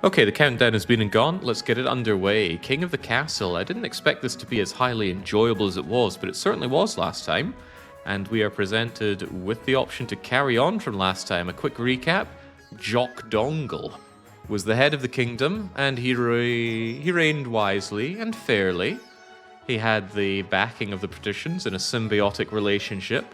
Okay, the countdown has been and gone. Let's get it underway. King of the Castle. I didn't expect this to be as highly enjoyable as it was, but it certainly was last time. And we are presented with the option to carry on from last time. A quick recap. Jock Dongle was the head of the kingdom, and he reigned wisely and fairly. He had the backing of the Patricians in a symbiotic relationship.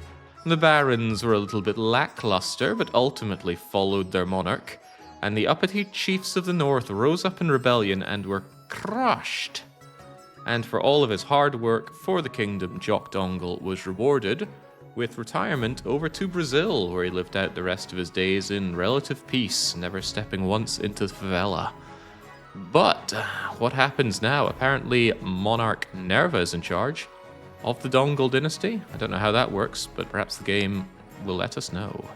The barons were a little bit lackluster, but ultimately followed their monarch. And the uppity chiefs of the north rose up in rebellion and were crushed. And for all of his hard work for the kingdom, Jock Dongle was rewarded with retirement over to Brazil, where he lived out the rest of his days in relative peace, never stepping once into the favela. But what happens now? Apparently Monarch Nerva is in charge of the Dongle dynasty. I don't know how that works, but perhaps the game will let us know.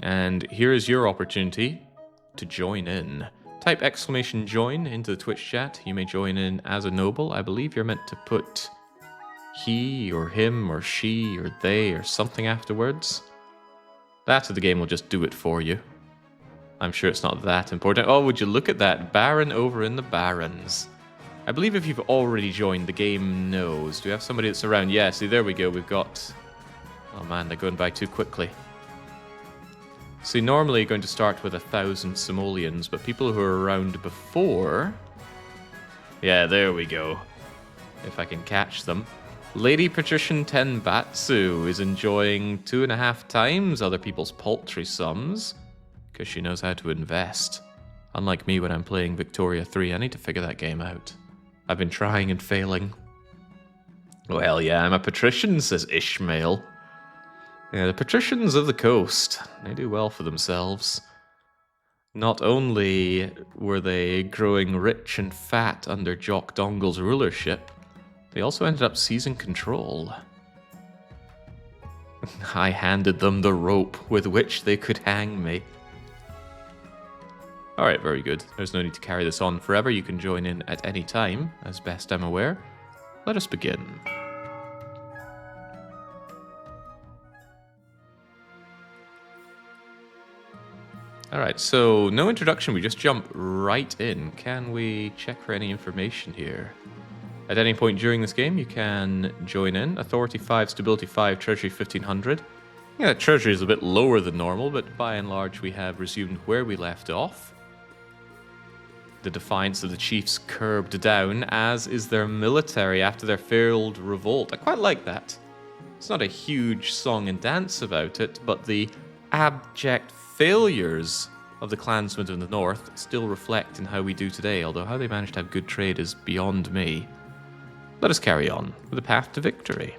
And here is your opportunity to join in. Type !join into the Twitch chat. You may join in as a noble. I believe you're meant to put he or him or she or they or something afterwards. That or the game will just do it for you. I'm sure it's not that important. Oh, would you look at that? Baron over in the Barons. I believe if you've already joined, the game knows. Do we have somebody that's around? Yeah, see, there we go. We've got... Oh man, they're going by too quickly. See, normally you're going to start with 1,000 simoleons, but people who were around before... Yeah, there we go. If I can catch them. Lady Patrician Tenbatsu is enjoying 2.5 times other people's paltry sums, because she knows how to invest. Unlike me when I'm playing Victoria 3, I need to figure that game out. I've been trying and failing. Well, yeah, I'm a patrician, says Ishmael. Yeah, the patricians of the coast, they do well for themselves. Not only were they growing rich and fat under Jock Dongle's rulership, they also ended up seizing control. I handed them the rope with which they could hang me. Alright, very good. There's no need to carry this on forever. You can join in at any time, as best I'm aware. Let us begin. Alright, so no introduction, we just jump right in. Can we check for any information here? At any point during this game, you can join in. Authority 5, Stability 5, Treasury 1500. Yeah, Treasury is a bit lower than normal, but by and large we have resumed where we left off. The defiance of the chiefs curbed down, as is their military after their failed revolt. I quite like that. It's not a huge song and dance about it, but the abject failures of the clansmen of the north still reflect in how we do today, although how they managed to have good trade is beyond me. Let us carry on with the path to victory.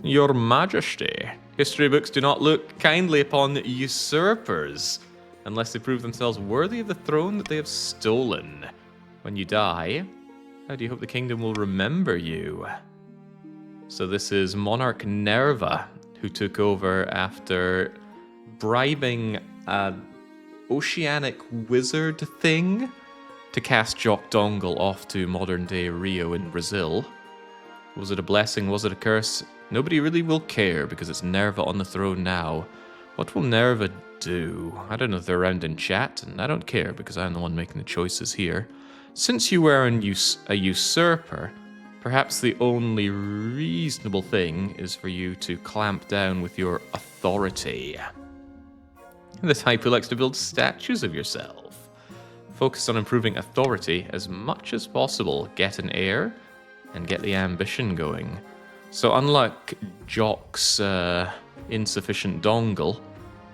Your Majesty, history books do not look kindly upon usurpers, unless they prove themselves worthy of the throne that they have stolen. When you die, how do you hope the kingdom will remember you? So this is Monarch Nerva, who took over after bribing an oceanic wizard thing to cast Jock Dongle off to modern-day Rio in Brazil. Was it a blessing? Was it a curse? Nobody really will care because it's Nerva on the throne now. What will Nerva do? I don't know if they're around in chat, and I don't care because I'm the one making the choices here. Since you were a usurper, perhaps the only reasonable thing is for you to clamp down with your authority. The type who likes to build statues of yourself. Focus on improving authority as much as possible. Get an heir and get the ambition going. So unlike Jock's insufficient dongle,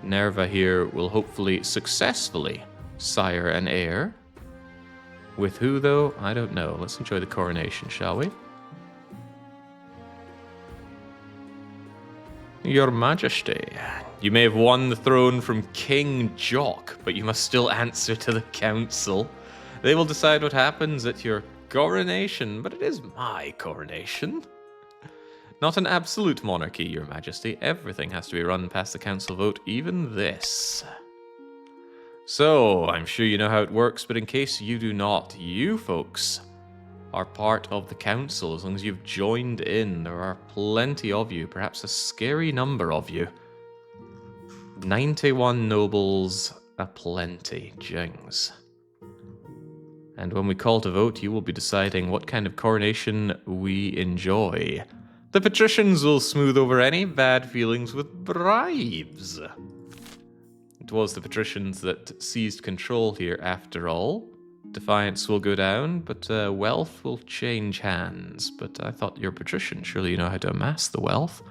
Nerva here will hopefully successfully sire an heir. With who, though? I don't know. Let's enjoy the coronation, shall we? Your Majesty, you may have won the throne from King Jock, but you must still answer to the council. They will decide what happens at your coronation, but it is my coronation. Not an absolute monarchy, Your Majesty. Everything has to be run past the council vote, even this. So, I'm sure you know how it works, but in case you do not, you folks are part of the council. As long as you've joined in, there are plenty of you, perhaps a scary number of you. 91 nobles aplenty, jings. And when we call to vote, you will be deciding what kind of coronation we enjoy. The patricians will smooth over any bad feelings with bribes. It was the patricians that seized control here after all. Defiance will go down, but wealth will change hands. But I thought you're patrician, surely you know how to amass the wealth.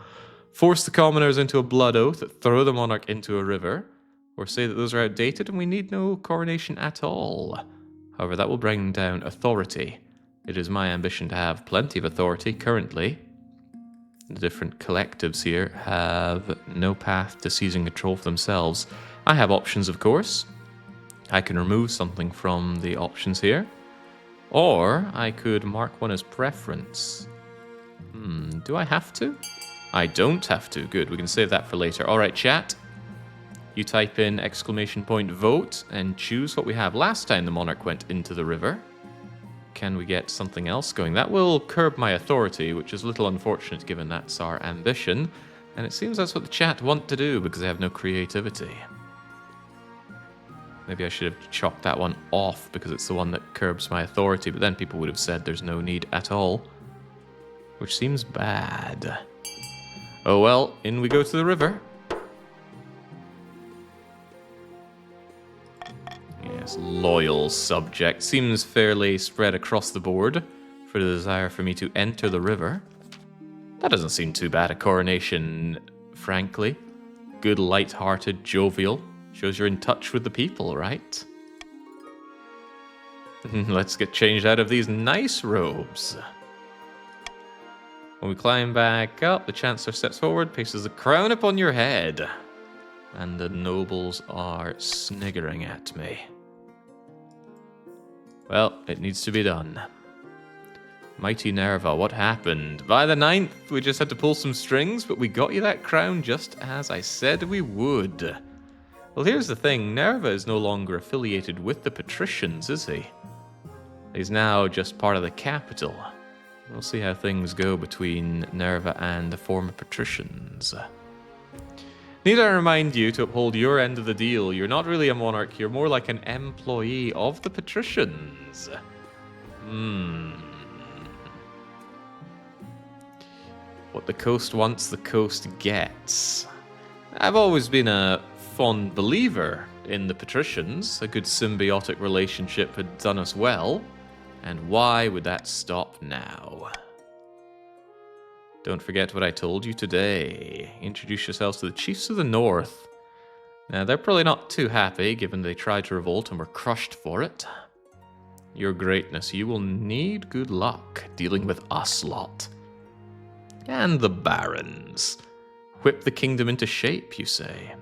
Force the commoners into a blood oath, throw the monarch into a river, or say that those are outdated and we need no coronation at all. However, that will bring down authority. It is my ambition to have plenty of authority currently. The different collectives here have no path to seizing control for themselves. I have options, of course. I can remove something from the options here. Or I could mark one as preference. Do I have to? I don't have to. Good, we can save that for later. Alright, chat. You type in !vote and choose what we have. Last time the monarch went into the river. Can we get something else going? That will curb my authority, which is a little unfortunate given that's our ambition. And it seems that's what the chat want to do because they have no creativity. Maybe I should have chopped that one off because it's the one that curbs my authority, but then people would have said there's no need at all. Which seems bad. Oh well, in we go to the river. Yes, loyal subject. Seems fairly spread across the board for the desire for me to enter the river. That doesn't seem too bad a coronation, frankly. Good, light-hearted, jovial. Shows you're in touch with the people, right? Let's get changed out of these nice robes. When we climb back up, the Chancellor steps forward, places a crown upon your head. And the nobles are sniggering at me. Well, it needs to be done. Mighty Nerva, what happened? By the 9th, we just had to pull some strings, but we got you that crown just as I said we would. Well, here's the thing. Nerva is no longer affiliated with the Patricians, is he? He's now just part of the capital. We'll see how things go between Nerva and the former Patricians. Need I remind you to uphold your end of the deal? You're not really a monarch, you're more like an employee of the Patricians. What the coast wants, the coast gets. I've always been a fond believer in the Patricians. A good symbiotic relationship had done us well. And why would that stop now? Don't forget what I told you today. Introduce yourselves to the Chiefs of the North. Now, they're probably not too happy, given they tried to revolt and were crushed for it. Your greatness, you will need good luck dealing with us lot. And the barons. Whip the kingdom into shape, you say.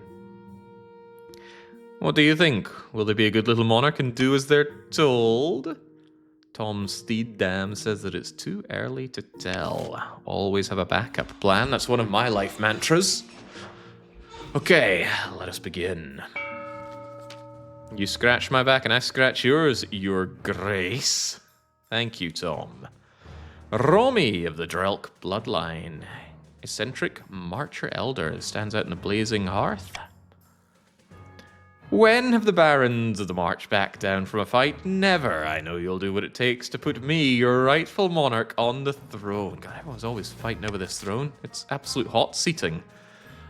What do you think? Will they be a good little monarch and do as they're told? Tom Steeddam says that it's too early to tell. Always have a backup plan. That's one of my life mantras. Okay, let us begin. You scratch my back and I scratch yours, your grace. Thank you, Tom. Romy of the Drelk bloodline. Eccentric Marcher Elder stands out in the blazing hearth. When have the barons of the March backed down from a fight? Never. I know you'll do what it takes to put me, your rightful monarch, on the throne. God, everyone's always fighting over this throne. It's absolute hot seating.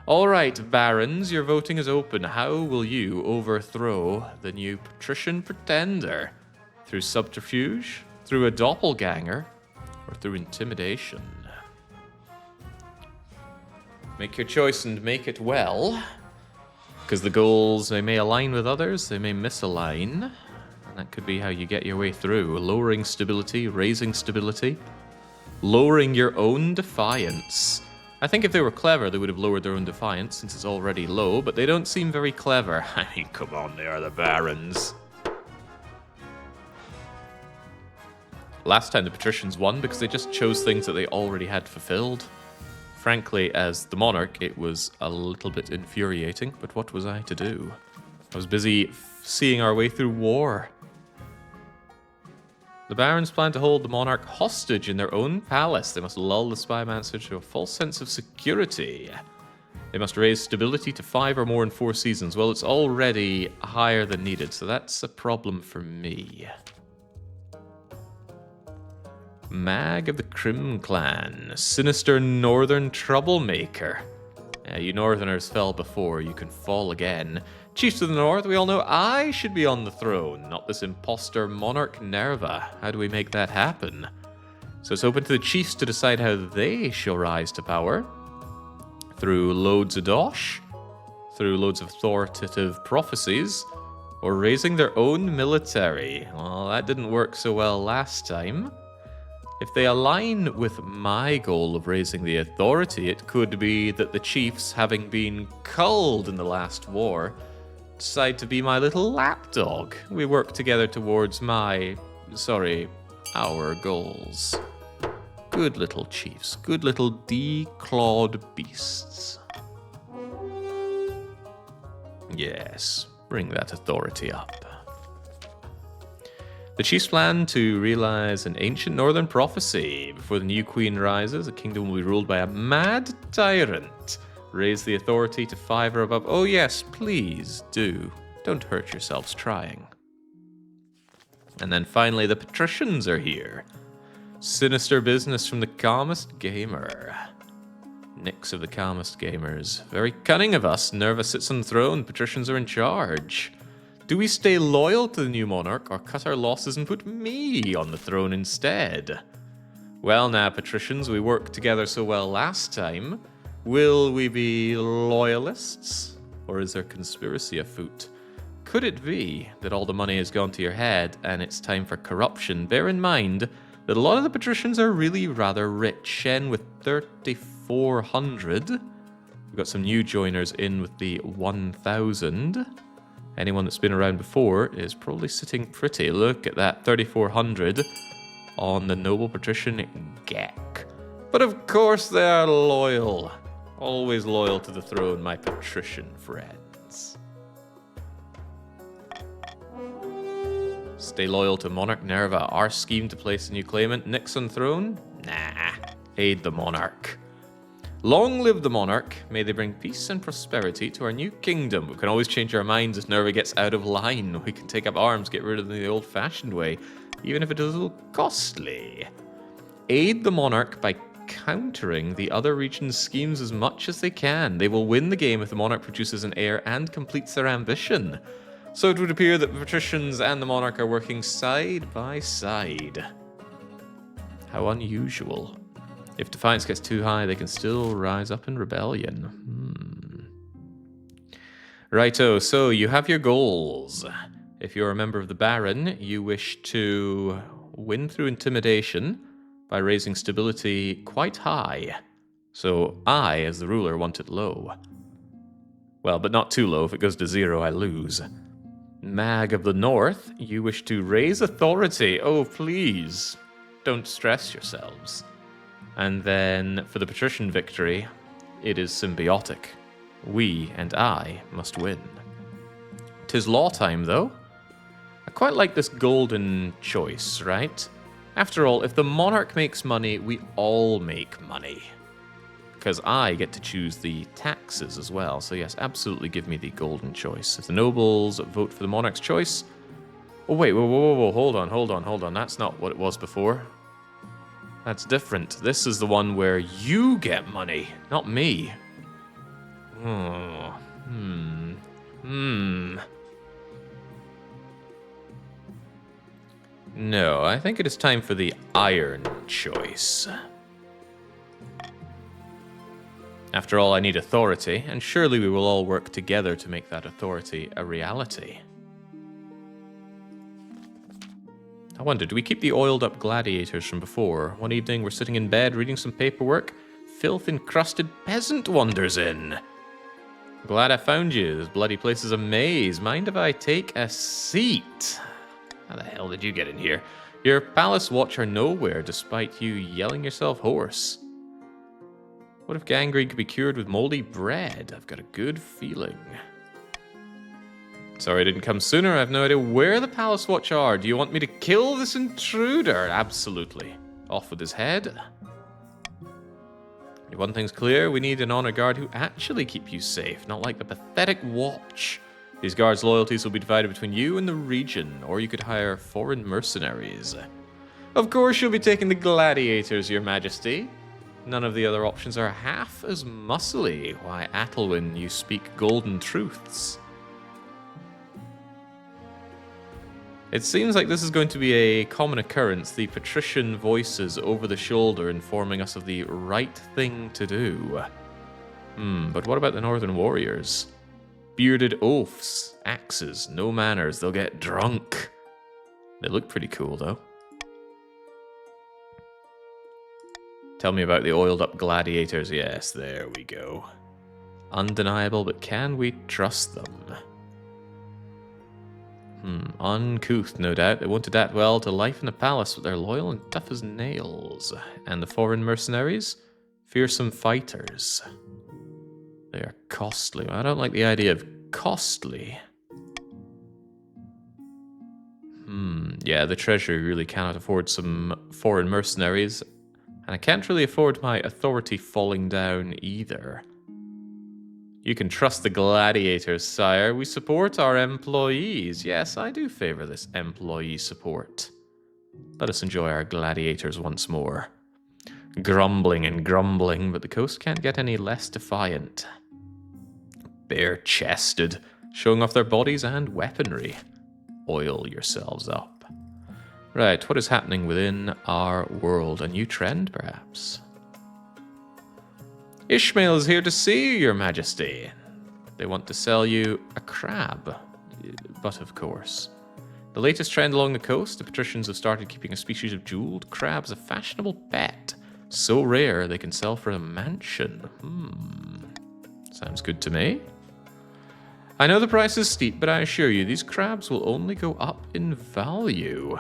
All right, barons, your voting is open. How will you overthrow the new patrician pretender? Through subterfuge? Through a doppelganger? Or through intimidation? Make your choice and make it well. Because the goals, they may align with others, they may misalign. And that could be how you get your way through. Lowering stability, raising stability. Lowering your own defiance. I think if they were clever, they would have lowered their own defiance, since it's already low, but they don't seem very clever. I mean, come on, they are the barons. Last time the patricians won because they just chose things that they already had fulfilled. Frankly, as the monarch, it was a little bit infuriating, but what was I to do? I was busy seeing our way through war. The barons plan to hold the monarch hostage in their own palace. They must lull the spymancer to a false sense of security. They must raise stability to 5 or more in 4 seasons. Well, it's already higher than needed, so that's a problem for me. Mag of the Crim Clan. Sinister northern troublemaker. You northerners fell before, you can fall again. Chiefs of the north, we all know I should be on the throne, not this imposter monarch Nerva. How do we make that happen? So it's open to the chiefs to decide how they shall rise to power. Through loads of dosh, through loads of authoritative prophecies, or raising their own military. Well, that didn't work so well last time. If they align with my goal of raising the authority, it could be that the chiefs, having been culled in the last war, decide to be my little lapdog. We work together towards our goals. Good little chiefs, good little declawed beasts. Yes, bring that authority up. The chiefs plan to realize an ancient northern prophecy. Before the new queen rises, the kingdom will be ruled by a mad tyrant. Raise the authority to 5 or above. Oh yes, please do. Don't hurt yourselves trying. And then finally, the Patricians are here. Sinister business from the calmest gamer. Nix of the calmest gamers. Very cunning of us. Nerva sits on the throne. Patricians are in charge. Do we stay loyal to the new monarch or cut our losses and put me on the throne instead? Well now, Patricians, we worked together so well last time. Will we be loyalists? Or is there conspiracy afoot? Could it be that all the money has gone to your head and it's time for corruption? Bear in mind that a lot of the Patricians are really rather rich. Shen with 3,400. We've got some new joiners in with the 1,000. Anyone that's been around before is probably sitting pretty. Look at that, 3,400 on the noble patrician Gek. But of course they are loyal. Always loyal to the throne, my patrician friends. Stay loyal to Monarch Nerva. Our scheme to place a new claimant. Nix on throne? Nah. Aid the monarch. Long live the monarch. May they bring peace and prosperity to our new kingdom. We can always change our minds if Nerva gets out of line. We can take up arms, get rid of them the old-fashioned way, even if it is a little costly. Aid the monarch by countering the other region's schemes as much as they can. They will win the game if the monarch produces an heir and completes their ambition. So it would appear that the patricians and the monarch are working side by side. How unusual. If defiance gets too high, they can still rise up in rebellion. Righto, so you have your goals. If you're a member of the Baron, you wish to win through intimidation by raising stability quite high. So I, as the ruler, want it low. Well, but not too low. If it goes to 0, I lose. Mag of the North, you wish to raise authority. Oh, please, don't stress yourselves. And then, for the patrician victory, it is symbiotic. We and I must win. 'Tis law time, though. I quite like this golden choice, right? After all, if the monarch makes money, we all make money. Because I get to choose the taxes as well. So yes, absolutely give me the golden choice. If the nobles vote for the monarch's choice... Oh, wait, whoa, hold on. That's not what it was before. That's different. This is the one where you get money, not me. No, I think it is time for the iron choice. After all, I need authority, and surely we will all work together to make that authority a reality. I wonder, do we keep the oiled-up gladiators from before? One evening, we're sitting in bed reading some paperwork. Filth-encrusted peasant wanders in. Glad I found you. This bloody place is a maze. Mind if I take a seat? How the hell did you get in here? Your palace watch are nowhere, despite you yelling yourself hoarse. What if gangrene could be cured with moldy bread? I've got a good feeling. Sorry I didn't come sooner. I have no idea where the palace watch are. Do you want me to kill this intruder? Absolutely. Off with his head. One thing's clear, we need an honor guard who actually keep you safe, not like the pathetic watch. These guards' loyalties will be divided between you and the region, or you could hire foreign mercenaries. Of course you'll be taking the gladiators, your majesty. None of the other options are half as muscly. Why, Athelwyn, you speak golden truths. It seems like this is going to be a common occurrence, the Patrician voices over the shoulder informing us of the right thing to do. But what about the Northern Warriors? Bearded oafs, axes, no manners, they'll get drunk. They look pretty cool, though. Tell me about the oiled-up gladiators. Yes, there we go. Undeniable, but can we trust them? Uncouth, no doubt. They won't adapt well to life in a palace, but they're loyal and tough as nails. And the foreign mercenaries? Fearsome fighters. They are costly. I don't like the idea of costly. Yeah, the treasury really cannot afford some foreign mercenaries. And I can't really afford my authority falling down either. You can trust the gladiators, sire. We support our employees. Yes, I do favor this employee support. Let us enjoy our gladiators once more. Grumbling and grumbling, but the coast can't get any less defiant. Bare-chested, showing off their bodies and weaponry. Oil yourselves up. Right, what is happening within our world? A new trend, perhaps? Ishmahl is here to see you, your majesty. They want to sell you a crab. But of course. The latest trend along the coast, the patricians have started keeping a species of jeweled crab as a fashionable pet. So rare they can sell for a mansion. Sounds good to me. I know the price is steep, but I assure you, these crabs will only go up in value.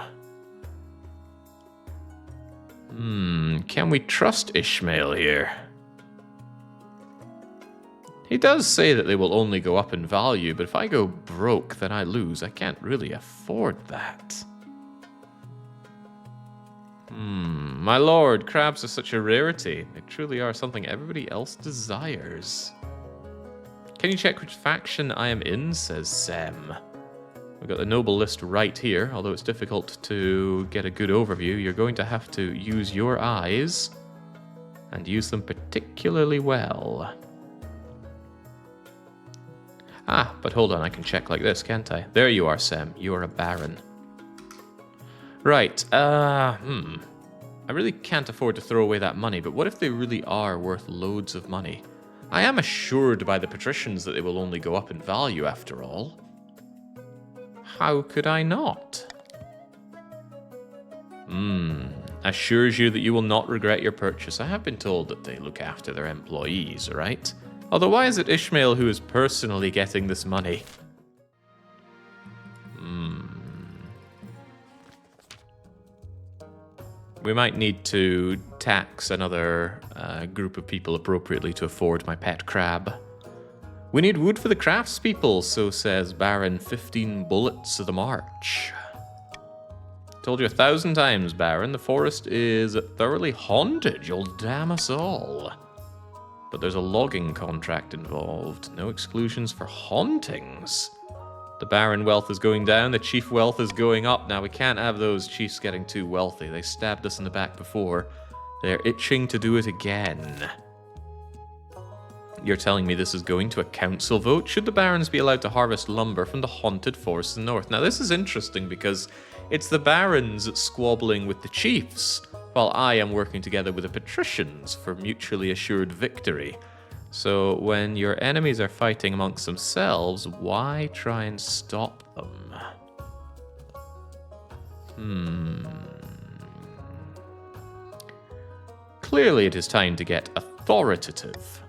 Can we trust Ishmahl here? He does say that they will only go up in value, but if I go broke, then I lose. I can't really afford that. My lord, crabs are such a rarity. They truly are something everybody else desires. Can you check which faction I am in, says Sem. We've got the noble list right here, although it's difficult to get a good overview. You're going to have to use your eyes, and use them particularly well. But hold on, I can check like this, can't I? There you are, Sem. You are a baron. Right, I really can't afford to throw away that money, but what if they really are worth loads of money? I am assured by the patricians that they will only go up in value after all. How could I not? Assures you that you will not regret your purchase. I have been told that they look after their employees, right? Although why is it Ishmahl who is personally getting this money? We might need to tax another group of people appropriately to afford my pet crab. We need wood for the craftspeople, so says Baron 15 bullets of the march. Told you 1,000 times, Baron, the forest is thoroughly haunted. You'll damn us all. But there's a logging contract involved. No exclusions for hauntings. The Baron wealth is going down, the chief wealth is going up. Now, we can't have those chiefs getting too wealthy. They stabbed us in the back before. They're itching to do it again. You're telling me this is going to a council vote? Should the barons be allowed to harvest lumber from the haunted forest in the north? Now, this is interesting because it's the barons squabbling with the chiefs, while I am working together with the patricians for mutually assured victory. So when your enemies are fighting amongst themselves, why try and stop them? Clearly it is time to get authoritative.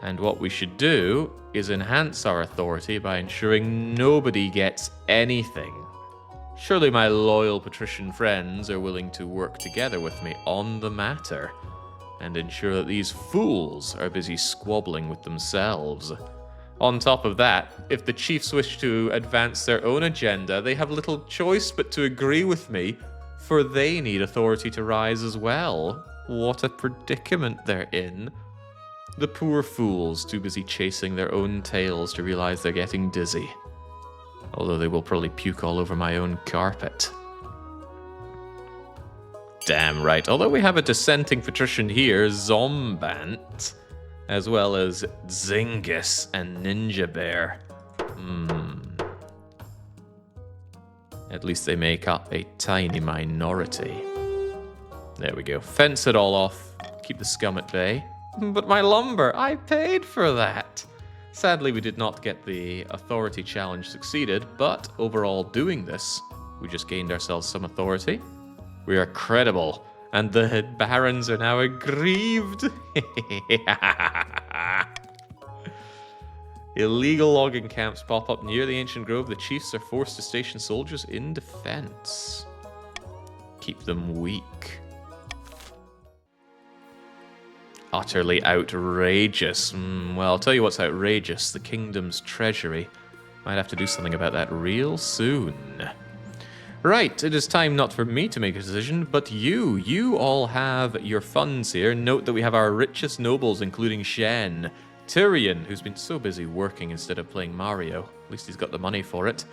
And what we should do is enhance our authority by ensuring nobody gets anything. Surely my loyal patrician friends are willing to work together with me on the matter and ensure that these fools are busy squabbling with themselves. On top of that, if the chiefs wish to advance their own agenda, they have little choice but to agree with me, for they need authority to rise as well. What a predicament they're in. The poor fools, too busy chasing their own tails to realize they're getting dizzy. Although they will probably puke all over my own carpet. Damn right. Although we have a dissenting patrician here, Zombant, as well as Zingis and Ninja Bear. At least they make up a tiny minority. There we go. Fence it all off. Keep the scum at bay. But my lumber, I paid for that. Sadly, we did not get the authority challenge succeeded, but overall doing this, we just gained ourselves some authority. We are credible, and the barons are now aggrieved. Illegal logging camps pop up near the ancient grove. The chiefs are forced to station soldiers in defense. Keep them weak. Utterly outrageous. Well, I'll tell you what's outrageous. The kingdom's treasury. Might have to do something about that real soon. Right, it is time not for me to make a decision, but you. You all have your funds here. Note that we have our richest nobles, including Shen. Tyrion, who's been so busy working instead of playing Mario. At least he's got the money for it.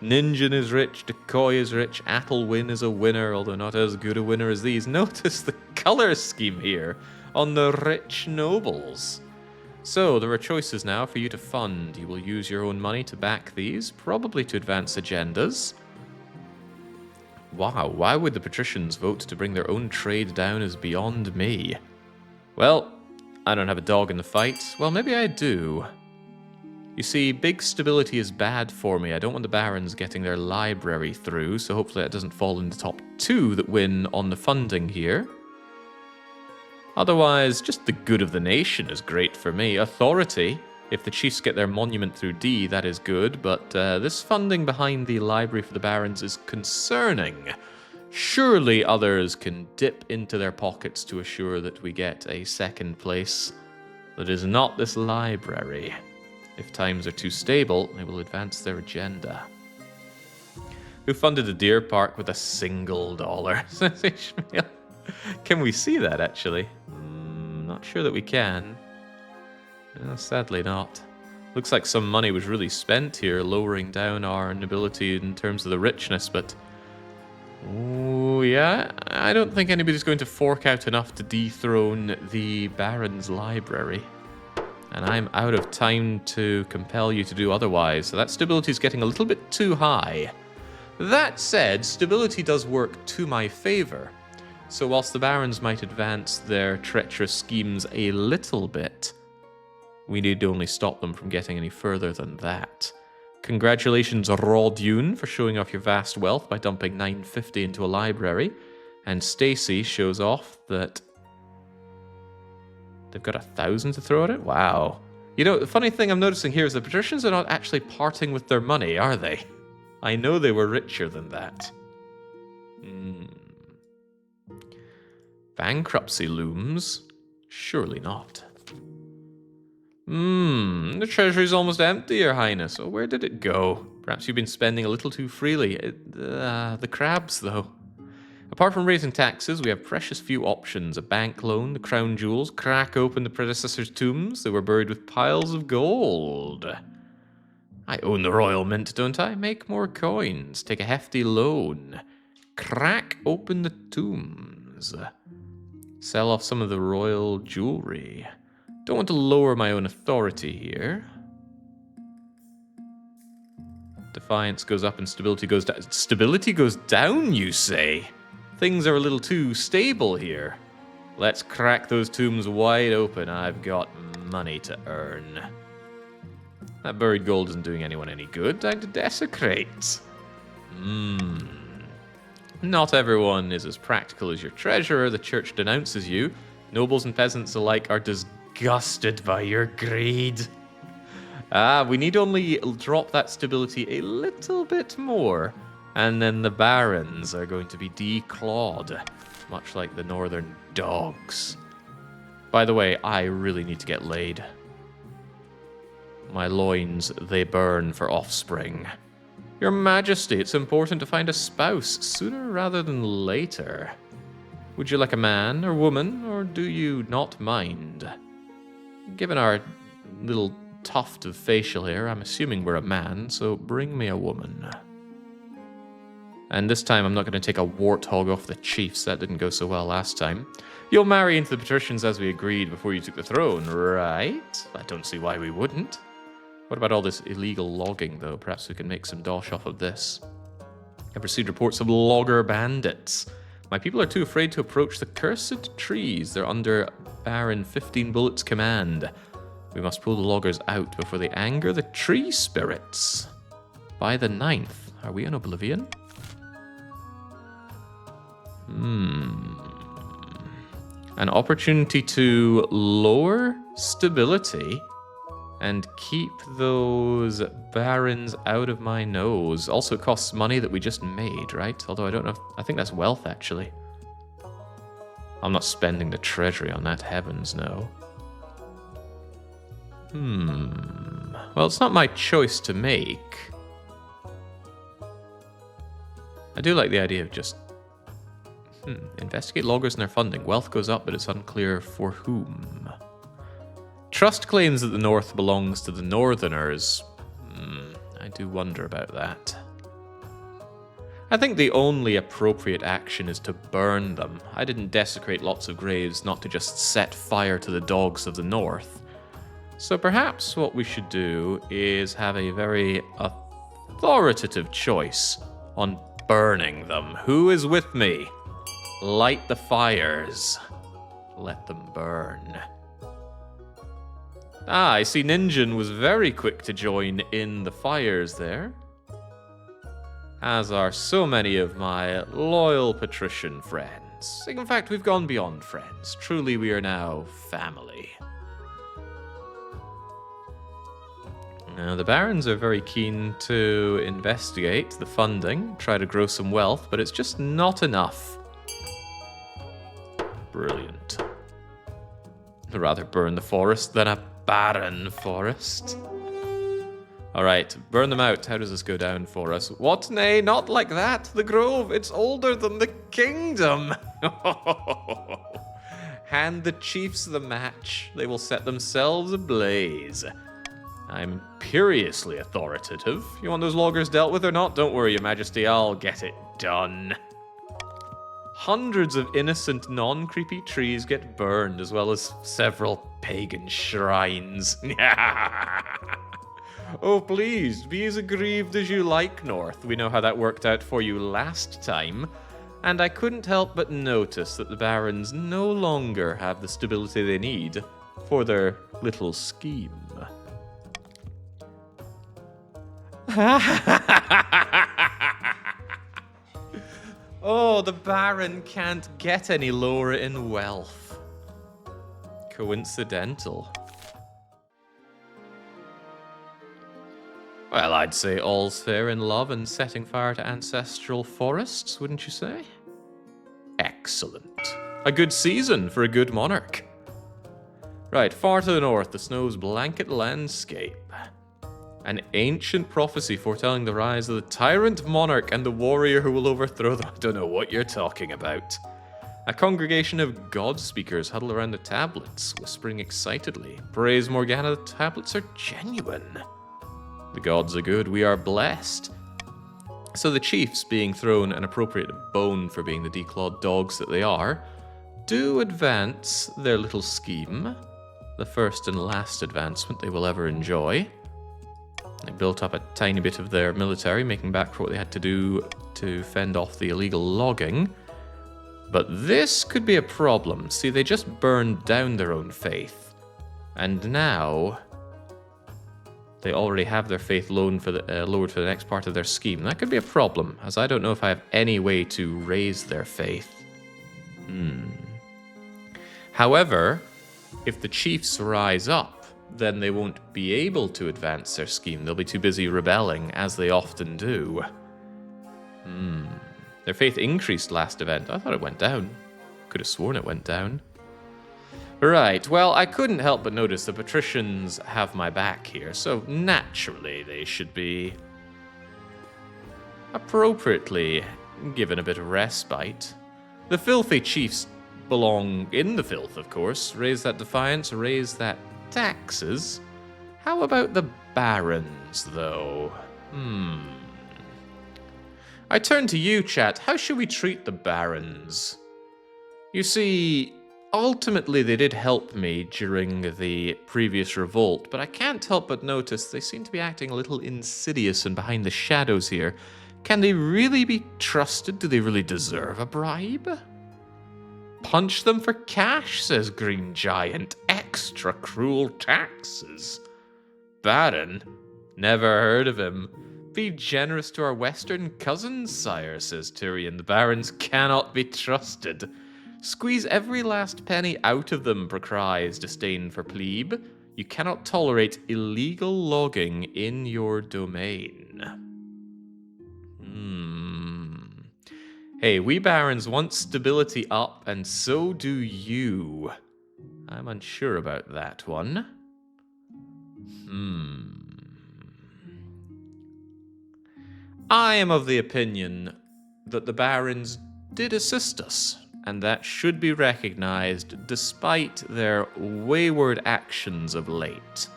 Ninjin is rich, Decoy is rich, Athelwyn is a winner, although not as good a winner as these. Notice the color scheme here on the rich nobles. So, there are choices now for you to fund. You will use your own money to back these, probably to advance agendas. Wow, why would the patricians vote to bring their own trade down is beyond me. Well, I don't have a dog in the fight. Well, maybe I do. You see, big stability is bad for me. I don't want the barons getting their library through, so hopefully that doesn't fall in the top 2 that win on the funding here. Otherwise, just the good of the nation is great for me. Authority, if the chiefs get their monument through D, that is good, but this funding behind the library for the barons is concerning. Surely others can dip into their pockets to assure that we get a second place that is not this library. If times are too stable, they will advance their agenda. Who funded the deer park with $1, says Ishmael. Can we see that, actually? Not sure that we can. No, sadly not. Looks like some money was really spent here, lowering down our nobility in terms of the richness, but... Oh, yeah, I don't think anybody's going to fork out enough to dethrone the Baron's library. And I'm out of time to compel you to do otherwise, so that stability is getting a little bit too high. That said, stability does work to my favor. So whilst the Barons might advance their treacherous schemes a little bit, we need only stop them from getting any further than that. Congratulations, Rodune, for showing off your vast wealth by dumping 950 into a library. And Stacy shows off that they've got 1,000 to throw at it? Wow. You know, the funny thing I'm noticing here is the patricians are not actually parting with their money, are they? I know they were richer than that. Bankruptcy looms? Surely not. The treasury's almost empty, Your Highness. Oh, where did it go? Perhaps you've been spending a little too freely. The crabs, though. Apart from raising taxes, we have precious few options. A bank loan, the crown jewels, crack open the predecessors' tombs. They were buried with piles of gold. I own the royal mint, don't I? Make more coins. Take a hefty loan. Crack open the tombs. Sell off some of the royal jewelry. Don't want to lower my own authority here. Defiance goes up and stability goes down. Stability goes down, you say? Things are a little too stable here. Let's crack those tombs wide open. I've got money to earn. That buried gold isn't doing anyone any good. Time to desecrate. Not everyone is as practical as your treasurer. The church denounces you. Nobles and peasants alike are disgusted by your greed. We need only drop that stability a little bit more, and then the barons are going to be declawed, much like the northern dogs. By the way, I really need to get laid. My loins, they burn for offspring. Your Majesty, it's important to find a spouse sooner rather than later. Would you like a man or woman, or do you not mind? Given our little tuft of facial hair, I'm assuming we're a man, so bring me a woman. And this time I'm not going to take a warthog off the chiefs. That didn't go so well last time. You'll marry into the Patricians as we agreed before you took the throne, right? I don't see why we wouldn't. What about all this illegal logging, though? Perhaps we can make some dosh off of this. I've received reports of logger bandits. My people are too afraid to approach the cursed trees. They're under Baron 15 Bullets' command. We must pull the loggers out before they anger the tree spirits. By the 9th. Are we in Oblivion? An opportunity to lower stability and keep those barons out of my nose. Also, it costs money that we just made, right? Although I don't know if, I think that's wealth, actually. I'm not spending the treasury on that, heavens no. Well, it's not my choice to make. I do like the idea of just... Investigate loggers and their funding. Wealth goes up, but it's unclear for whom. Trust claims that the North belongs to the Northerners. I do wonder about that. I think the only appropriate action is to burn them. I didn't desecrate lots of graves not to just set fire to the dogs of the North. So perhaps what we should do is have a very authoritative choice on burning them. Who is with me? Light the fires. Let them burn. Ah, I see Ninjin was very quick to join in the fires there. As are so many of my loyal Patrician friends. In fact, we've gone beyond friends. Truly, we are now family. Now, the barons are very keen to investigate the funding, try to grow some wealth, but it's just not enough. Brilliant. I'd rather burn the forest than a barren forest. Alright, burn them out. How does this go down for us? What? Nay, not like that. The grove, it's older than the kingdom. Hand the chiefs the match. They will set themselves ablaze. I'm imperiously authoritative. You want those loggers dealt with or not? Don't worry, Your Majesty, I'll get it done. Hundreds of innocent, non-creepy trees get burned, as well as several pagan shrines. Oh, please, be as aggrieved as you like, North. We know how that worked out for you last time. And I couldn't help but notice that the barons no longer have the stability they need for their little scheme. Oh, the Baron can't get any lower in wealth. Coincidental. Well, I'd say all's fair in love and setting fire to ancestral forests, wouldn't you say? Excellent. A good season for a good monarch. Right, far to the north, the snow's blanket landscape. An ancient prophecy foretelling the rise of the tyrant monarch and the warrior who will overthrow them. I don't know what you're talking about. A congregation of god speakers huddle around the tablets, whispering excitedly. Praise Morgana, the tablets are genuine. The gods are good, we are blessed. So the chiefs, being thrown an appropriate bone for being the declawed dogs that they are, do advance their little scheme. The first and last advancement they will ever enjoy. They built up a tiny bit of their military, making back for what they had to do to fend off the illegal logging. But this could be a problem. See, they just burned down their own faith. And now they already have their faith lowered for the next part of their scheme. That could be a problem, as I don't know if I have any way to raise their faith. However, if the chiefs rise up, then they won't be able to advance their scheme. They'll be too busy rebelling, as they often do. Their faith increased last event. I thought it went down. Could have sworn it went down. Right, well, I couldn't help but notice the Patricians have my back here, so naturally they should be appropriately given a bit of respite. The filthy chiefs belong in the filth, of course. Raise that defiance, raise that taxes. How about the barons, though? I turn to you, chat. How should we treat the barons? You see, ultimately they did help me during the previous revolt, but I can't help but notice they seem to be acting a little insidious and behind the shadows here. Can they really be trusted? Do they really deserve a bribe? Punch them for cash, says Green Giant. Extra cruel taxes. Baron? Never heard of him. Be generous to our western cousins, sire, says Tyrion. The barons cannot be trusted. Squeeze every last penny out of them, cries disdain for plebe. You cannot tolerate illegal logging in your domain. Hey, we barons want stability up, and so do you. I'm unsure about that one. I am of the opinion that the barons did assist us, and that should be recognized despite their wayward actions of late.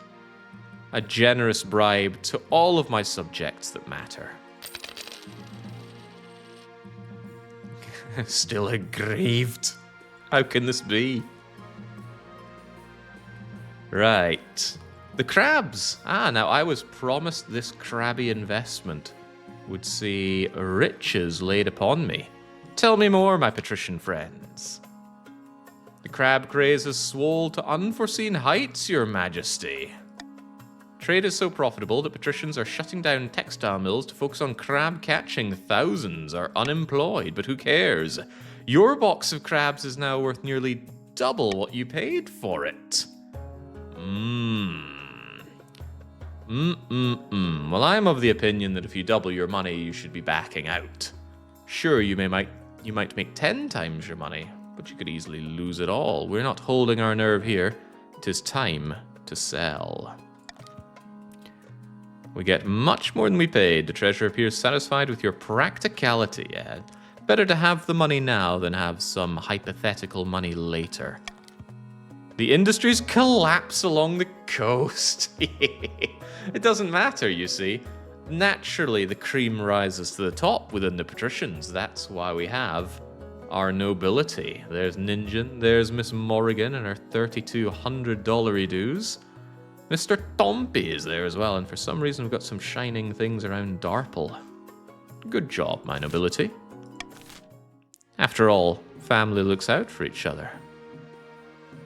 A generous bribe to all of my subjects that matter. Still aggrieved? How can this be? Right. The crabs. Now I was promised this crabby investment would see riches laid upon me. Tell me more, my patrician friends. The crab craze has swelled to unforeseen heights, your majesty. Trade is so profitable that patricians are shutting down textile mills to focus on crab catching. Thousands are unemployed, but who cares? Your box of crabs is now worth nearly double what you paid for it. Well, I'm of the opinion that if you double your money, you should be backing out. Sure, you might make 10 times your money, but you could easily lose it all. We're not holding our nerve here. It is time to sell. We get much more than we paid. The treasurer appears satisfied with your practicality. Better to have the money now than have some hypothetical money later. The industries collapse along the coast. It doesn't matter, you see. Naturally, the cream rises to the top within the patricians. That's why we have our nobility. There's Ninjin, there's Miss Morrigan and her $3,200 dues. Mr. Tompy is there as well, and for some reason we've got some shining things around Darple. Good job, my nobility. After all, family looks out for each other.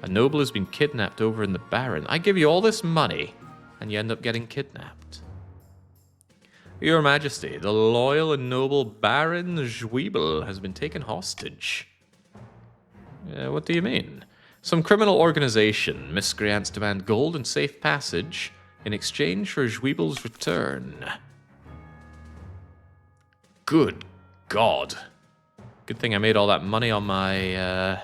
A noble has been kidnapped over in the Baron. I give you all this money, and you end up getting kidnapped. Your Majesty, the loyal and noble Baron Zwiebel has been taken hostage. What do you mean? Some criminal organization, miscreants demand gold and safe passage in exchange for Zwiebel's return. Good God. Good thing I made all that money on my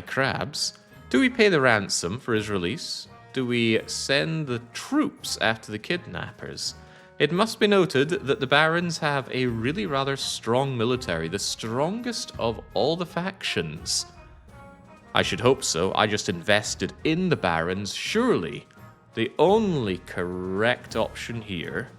crabs. Do we pay the ransom for his release? Do we send the troops after the kidnappers? It must be noted that the barons have a really rather strong military, the strongest of all the factions. I should hope so. I just invested in the barons. Surely, the only correct option here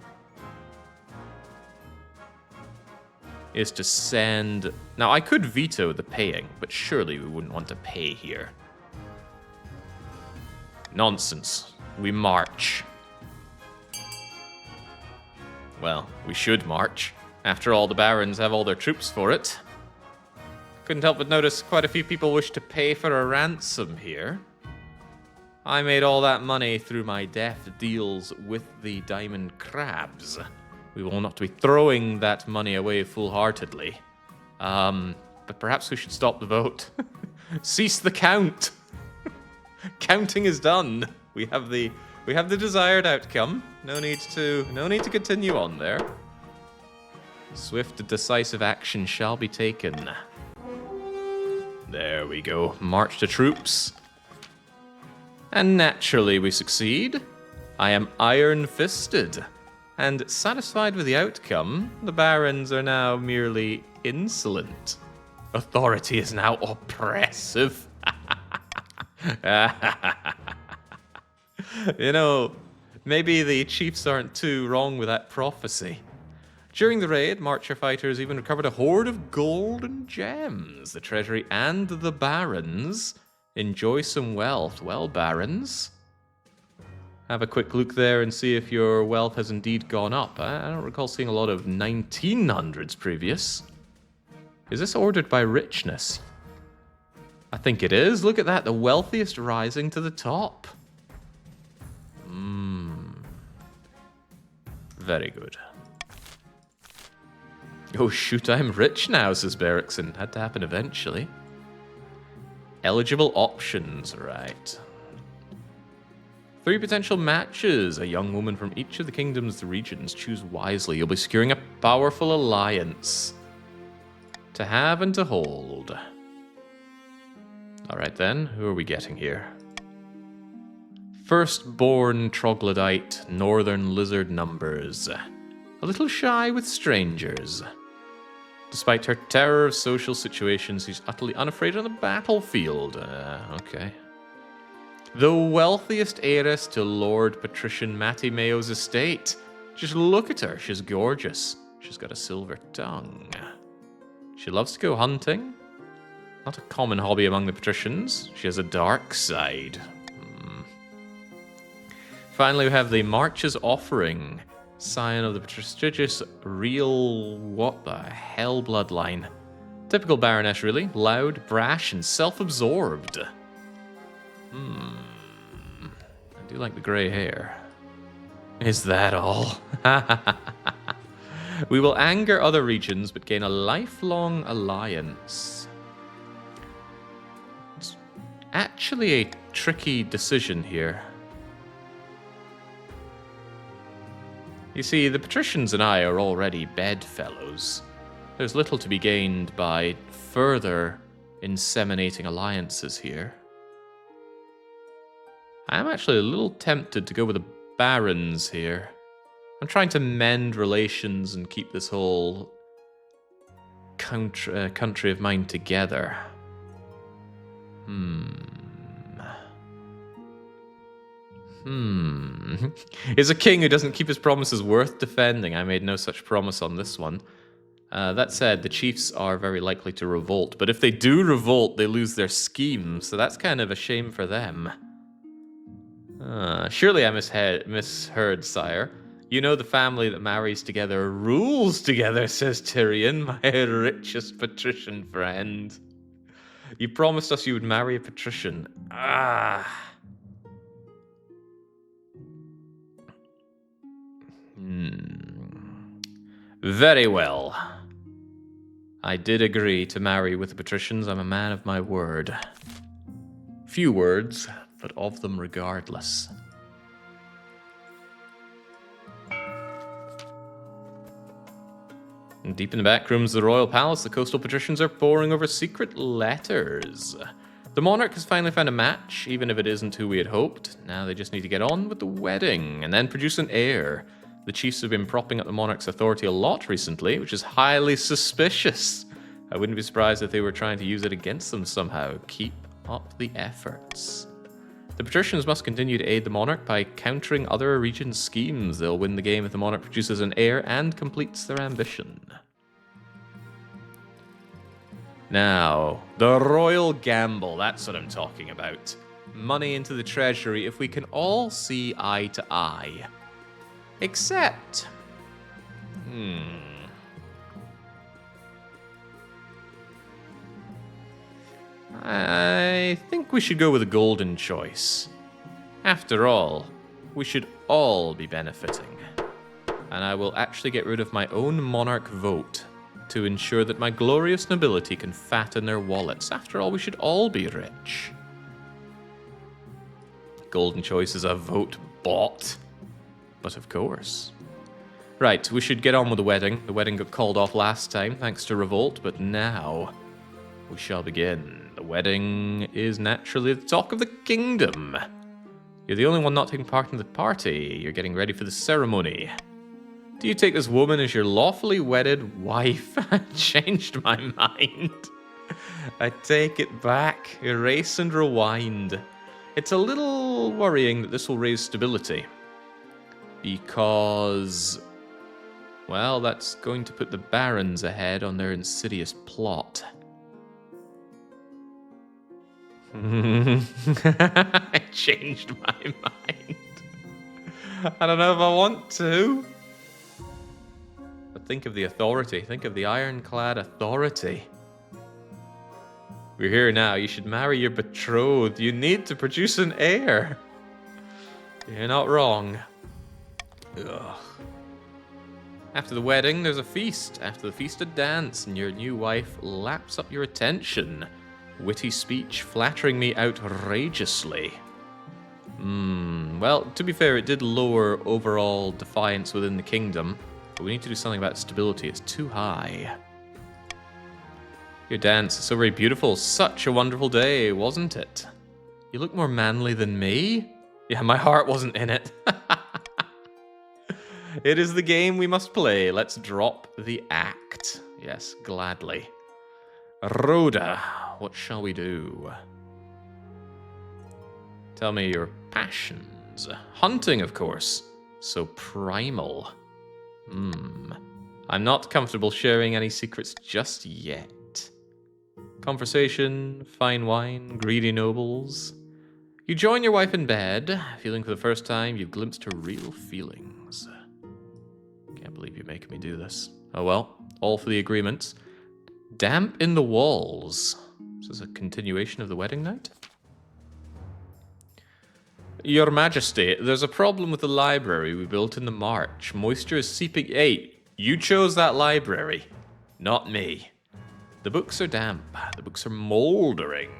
is to send... Now, I could veto the paying, but surely we wouldn't want to pay here. Nonsense. We march. Well, we should march. After all, the barons have all their troops for it. Couldn't help but notice quite a few people wish to pay for a ransom here. I made all that money through my death deals with the diamond crabs. We will not be throwing that money away full-heartedly. But perhaps we should stop the vote. Cease the count. Counting is done. We have the desired outcome. No need to continue on there. Swift, decisive action shall be taken. There we go. March the troops. And naturally we succeed. I am iron-fisted. And satisfied with the outcome, the barons are now merely insolent. Authority is now oppressive. You know, maybe the chiefs aren't too wrong with that prophecy. During the raid, Marcher fighters even recovered a hoard of gold and gems. The treasury and the barons enjoy some wealth. Well, barons, have a quick look there and see if your wealth has indeed gone up. I don't recall seeing a lot of 1900s previous. Is this ordered by richness? I think it is. Look at that, the wealthiest rising to the top. Very good. Oh shoot, I'm rich now, says Berrickson. Had to happen eventually. Eligible options, right. 3 potential matches. A young woman from each of the kingdom's regions. Choose wisely. You'll be securing a powerful alliance to have and to hold. Alright then, who are we getting here? Firstborn troglodyte, northern lizard numbers. A little shy with strangers. Despite her terror of social situations, she's utterly unafraid on the battlefield. Okay. The wealthiest heiress to Lord Patrician Matty Mayo's estate. Just look at her, she's gorgeous. She's got a silver tongue. She loves to go hunting. Not a common hobby among the patricians. She has a dark side. Finally, we have the March's Offering. Scion of the prestigious real... what the hell bloodline? Typical baroness, really. Loud, brash, and self-absorbed. I do like the grey hair. Is that all? We will anger other regions, but gain a lifelong alliance. It's actually a tricky decision here. You see, the patricians and I are already bedfellows. There's little to be gained by further inseminating alliances here. I am actually a little tempted to go with the barons here. I'm trying to mend relations and keep this whole country of mine together. Is a king who doesn't keep his promises worth defending? I made no such promise on this one. That said, the chiefs are very likely to revolt, but if they do revolt, they lose their scheme, so that's kind of a shame for them. Surely I misheard, sire. You know the family that marries together rules together, says Tyrion, my richest patrician friend. You promised us you would marry a patrician. Very well. I did agree to marry with the patricians. I'm a man of my word. Few words, but of them regardless. And deep in the back rooms of the royal palace, the coastal patricians are poring over secret letters. The monarch has finally found a match, even if it isn't who we had hoped. Now they just need to get on with the wedding, and then produce an heir. The chiefs have been propping up the monarch's authority a lot recently, which is highly suspicious. I wouldn't be surprised if they were trying to use it against them somehow. Keep up the efforts. The patricians must continue to aid the monarch by countering other regions' schemes. They'll win the game if the monarch produces an heir and completes their ambition. Now, the royal gamble, that's what I'm talking about. Money into the treasury if we can all see eye to eye. Except... I think we should go with a golden choice. After all, we should all be benefiting. And I will actually get rid of my own monarch vote to ensure that my glorious nobility can fatten their wallets. After all, we should all be rich. Golden choice is a vote bought. But of course. Right, we should get on with the wedding. The wedding got called off last time, thanks to revolt, but now we shall begin. The wedding is naturally the talk of the kingdom. You're the only one not taking part in the party. You're getting ready for the ceremony. Do Do you take this woman as your lawfully wedded wife? I changed my mind. I take it back. Erase and rewind. It's a little worrying that this will raise stability. Because, well, that's going to put the barons ahead on their insidious plot. I changed my mind. I don't know if I want to. But think of the authority. Think of the ironclad authority. We're here now. You should marry your betrothed. You need to produce an heir. You're not wrong. Ugh. After the wedding, there's a feast. After the feast, a dance, and your new wife laps up your attention. Witty speech flattering me outrageously. Well, to be fair, it did lower overall defiance within the kingdom, but we need to do something about stability. It's too high. Your dance is so very beautiful. Such a wonderful day, wasn't it? You look more manly than me. Yeah, my heart wasn't in it. It is the game we must play. Let's drop the act. Yes, gladly. Rhoda, what shall we do? Tell me your passions. Hunting, of course. So primal. I'm not comfortable sharing any secrets just yet. Conversation, fine wine, greedy nobles. You join your wife in bed, feeling for the first time you've glimpsed her real feelings. Can't believe you're making me do this. Oh well, all for the agreements. Damp in the walls. This is a continuation of the wedding night? Your Majesty, there's a problem with the library we built in the March. Moisture is seeping. Hey, you chose that library, not me. The books are damp. The books are moldering.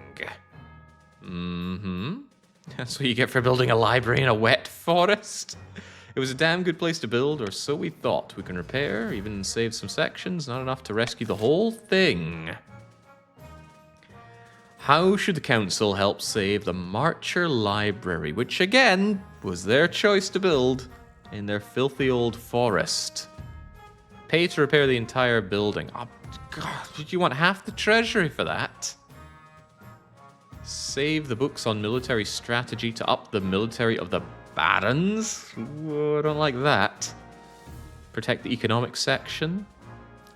That's what you get for building a library in a wet forest. It was a damn good place to build, or so we thought. We can repair, even save some sections, not enough to rescue the whole thing. How should the council help save the Marcher Library, which again was their choice to build in their filthy old forest? Pay to repair the entire building. Oh, God, did you want half the treasury for that? Save the books on military strategy to up the military of the barons? Ooh, I don't like that. Protect the economic section?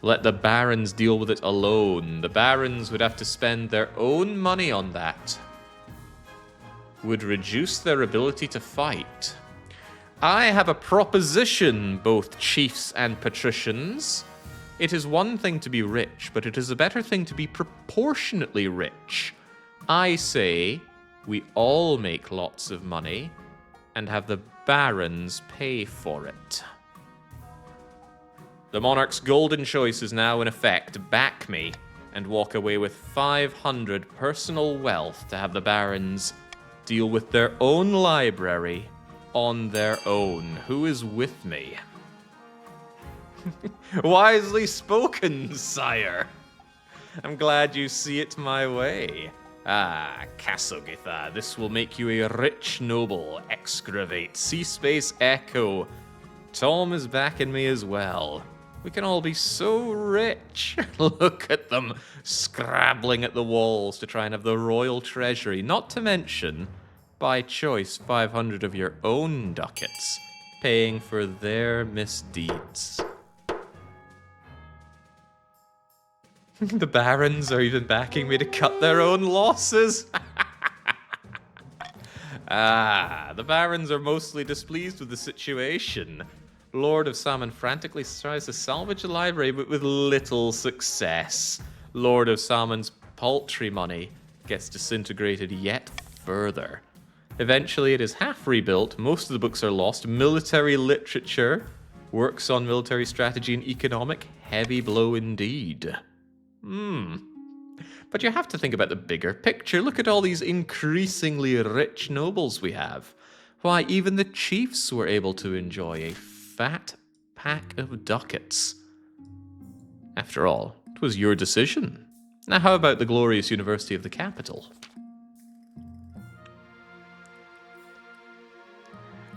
Let the barons deal with it alone. The barons would have to spend their own money on that. Would reduce their ability to fight. I have a proposition, both chiefs and patricians. It is one thing to be rich, but it is a better thing to be proportionately rich. I say we all make lots of money and have the barons pay for it. The monarch's golden choice is now in effect. Back me and walk away with 500 personal wealth to have the barons deal with their own library on their own. Who is with me? Wisely spoken, sire. I'm glad you see it my way. Ah, Casogitha, this will make you a rich noble. Excavate, sea space echo. Tom is backing me as well. We can all be so rich. Look at them, scrabbling at the walls to try and have the royal treasury, not to mention, by choice, 500 of your own ducats, paying for their misdeeds. The barons are even backing me to cut their own losses. The barons are mostly displeased with the situation. Lord of Salmon frantically tries to salvage the library, but with little success. Lord of Salmon's paltry money gets disintegrated yet further. Eventually, it is half rebuilt. Most of the books are lost. Military literature, works on military strategy and economic, heavy blow indeed. But you have to think about the bigger picture. Look at all these increasingly rich nobles we have. Why, even the chiefs were able to enjoy a fat pack of ducats. After all, it was your decision. Now how about the glorious University of the Capital?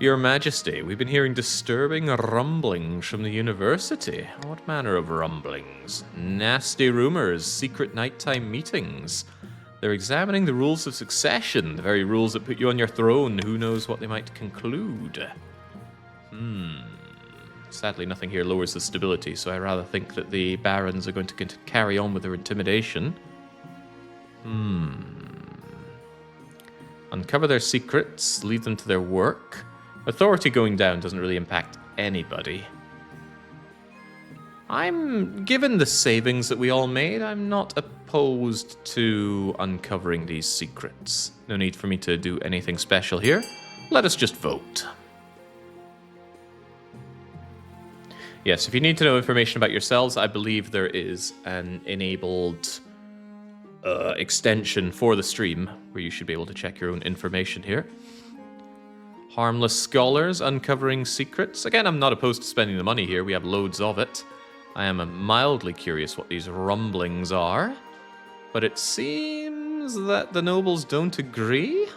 Your Majesty, we've been hearing disturbing rumblings from the university. What manner of rumblings? Nasty rumors, secret nighttime meetings. They're examining the rules of succession, the very rules that put you on your throne. Who knows what they might conclude? Sadly, nothing here lowers the stability, so I rather think that the barons are going to carry on with their intimidation. Uncover their secrets, leave them to their work. Authority going down doesn't really impact anybody. Given the savings that we all made, I'm not opposed to uncovering these secrets. No need for me to do anything special here. Let us just vote. Yes, if you need to know information about yourselves, I believe there is an enabled extension for the stream where you should be able to check your own information here. Harmless scholars uncovering secrets. Again, I'm not opposed to spending the money here. We have loads of it. I am mildly curious what these rumblings are, but it seems that the nobles don't agree.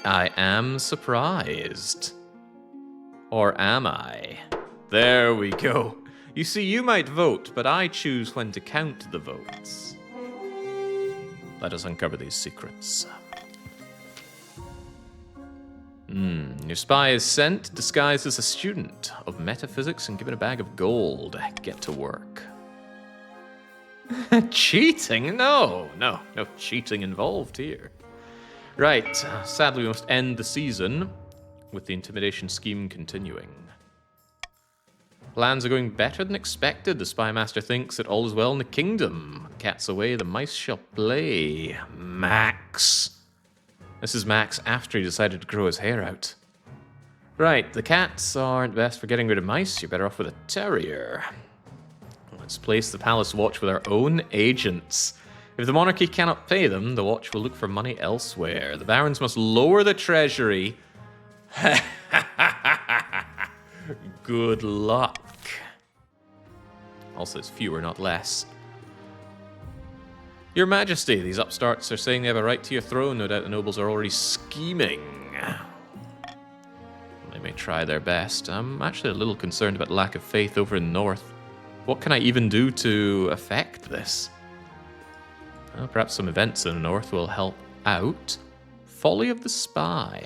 I am surprised. Or am I? There we go. You see, you might vote, but I choose when to count the votes. Let us uncover these secrets. Your spy is sent, disguised as a student of metaphysics and given a bag of gold. Get to work. Cheating? No cheating involved here. Right, sadly we must end the season with the intimidation scheme continuing. Plans are going better than expected. The spy master thinks that all is well in the kingdom. Cat's away, the mice shall play. Max. This is Max after he decided to grow his hair out. Right, the cats aren't best for getting rid of mice. You're better off with a terrier. Let's place the palace watch with our own agents. If the monarchy cannot pay them, the watch will look for money elsewhere. The barons must lower the treasury. Good luck. Also, it's fewer, not less. Your Majesty, these upstarts are saying they have a right to your throne. No doubt the nobles are already scheming. They may try their best. I'm actually a little concerned about lack of faith over in the north. What can I even do to affect this? Well, perhaps some events in the north will help out. Folly of the spy.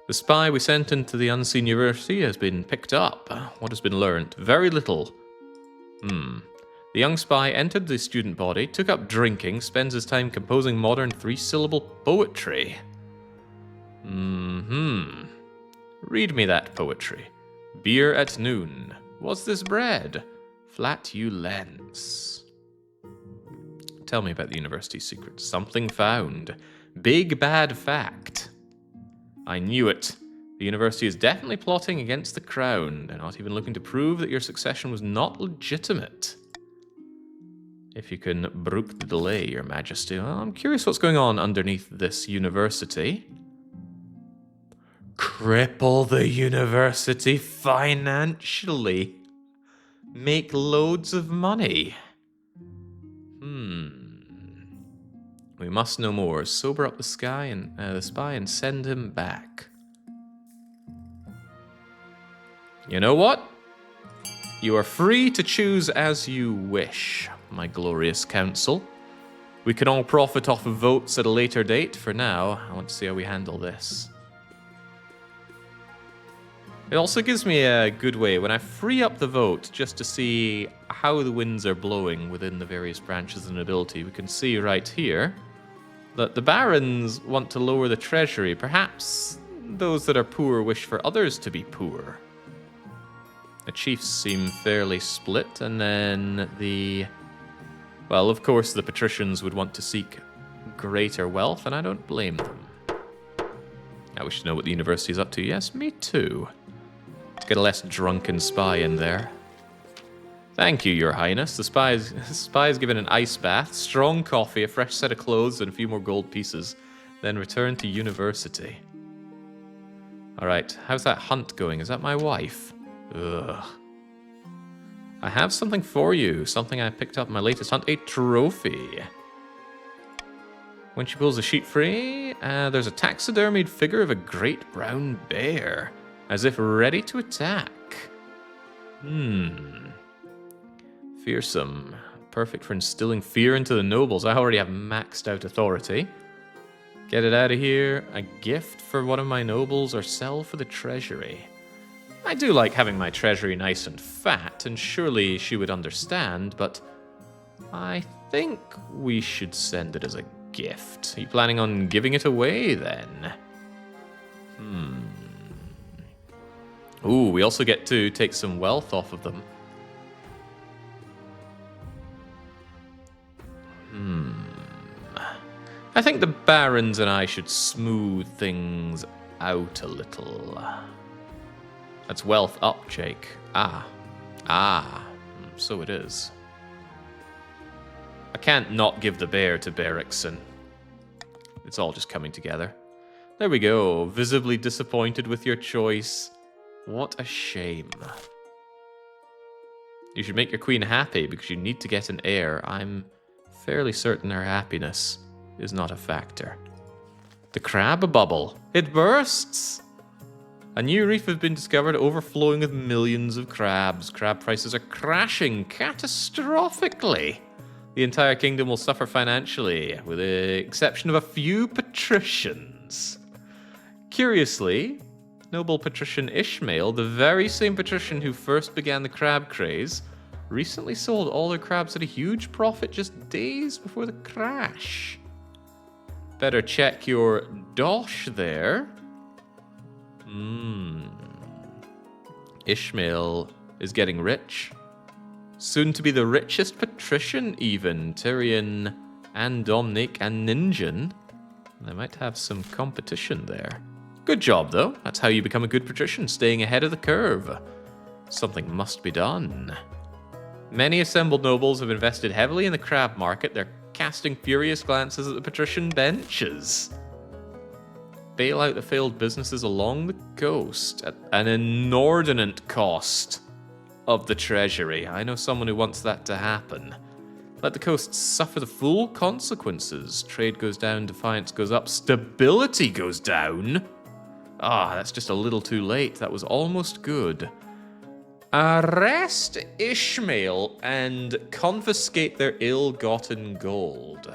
The spy we sent into the unseen university has been picked up. What has been learned? Very little. The young spy entered the student body, took up drinking, spends his time composing modern three-syllable poetry. Read me that poetry. Beer at noon. What's this bread? Flatulence. Tell me about the university's secrets. Something found. Big bad fact. I knew it. The university is definitely plotting against the crown. They're not even looking to prove that your succession was not legitimate. If you can brook the delay, Your Majesty. Well, I'm curious what's going on underneath this university. Cripple the university financially. Make loads of money. We must know more. Sober up the spy and send him back. You know what? You are free to choose as you wish, my glorious council. We can all profit off of votes at a later date. For now, I want to see how we handle this. It also gives me a good way when I free up the vote just to see how the winds are blowing within the various branches of the nobility. We can see right here that the barons want to lower the treasury. Perhaps those that are poor wish for others to be poor. The chiefs seem fairly split, and then well, of course, the patricians would want to seek greater wealth, and I don't blame them. I wish to know what the university is up to. Yes, me too. Let's get a less drunken spy in there. Thank you, Your Highness. The spy is given an ice bath, strong coffee, a fresh set of clothes, and a few more gold pieces. Then return to university. Alright, how's that hunt going? Is that my wife? Ugh. I have something for you. Something I picked up in my latest hunt. A trophy. When she pulls the sheet free, there's a taxidermied figure of a great brown bear, as if ready to attack. Fearsome. Perfect for instilling fear into the nobles. I already have maxed out authority. Get it out of here. A gift for one of my nobles, or sell for the treasury. I do like having my treasury nice and fat, and surely she would understand, but I think we should send it as a gift. Are you planning on giving it away, then? Ooh, we also get to take some wealth off of them. I think the barons and I should smooth things out a little. That's wealth up, Jake. So it is. I can't not give the bear to Berickson. It's all just coming together. There we go. Visibly disappointed with your choice. What a shame. You should make your queen happy because you need to get an heir. I'm fairly certain her happiness is not a factor. The crab bubble. It bursts! A new reef has been discovered overflowing with millions of crabs. Crab prices are crashing catastrophically. The entire kingdom will suffer financially, with the exception of a few patricians. Curiously, noble patrician Ishmahl, the very same patrician who first began the crab craze, recently sold all their crabs at a huge profit just days before the crash. Better check your dosh there. Ishmahl is getting rich. Soon to be the richest patrician even. Tyrion and Dominic and Ninjan. They might have some competition there. Good job though. That's how you become a good patrician, staying ahead of the curve. Something must be done. Many assembled nobles have invested heavily in the crab market. They're casting furious glances at the patrician benches. Bailout the failed businesses along the coast at an inordinate cost of the treasury. I know someone who wants that to happen. Let the coast suffer the full consequences. Trade goes down, defiance goes up, stability goes down. That's just a little too late. That was almost good. Arrest Ishmahl and confiscate their ill-gotten gold.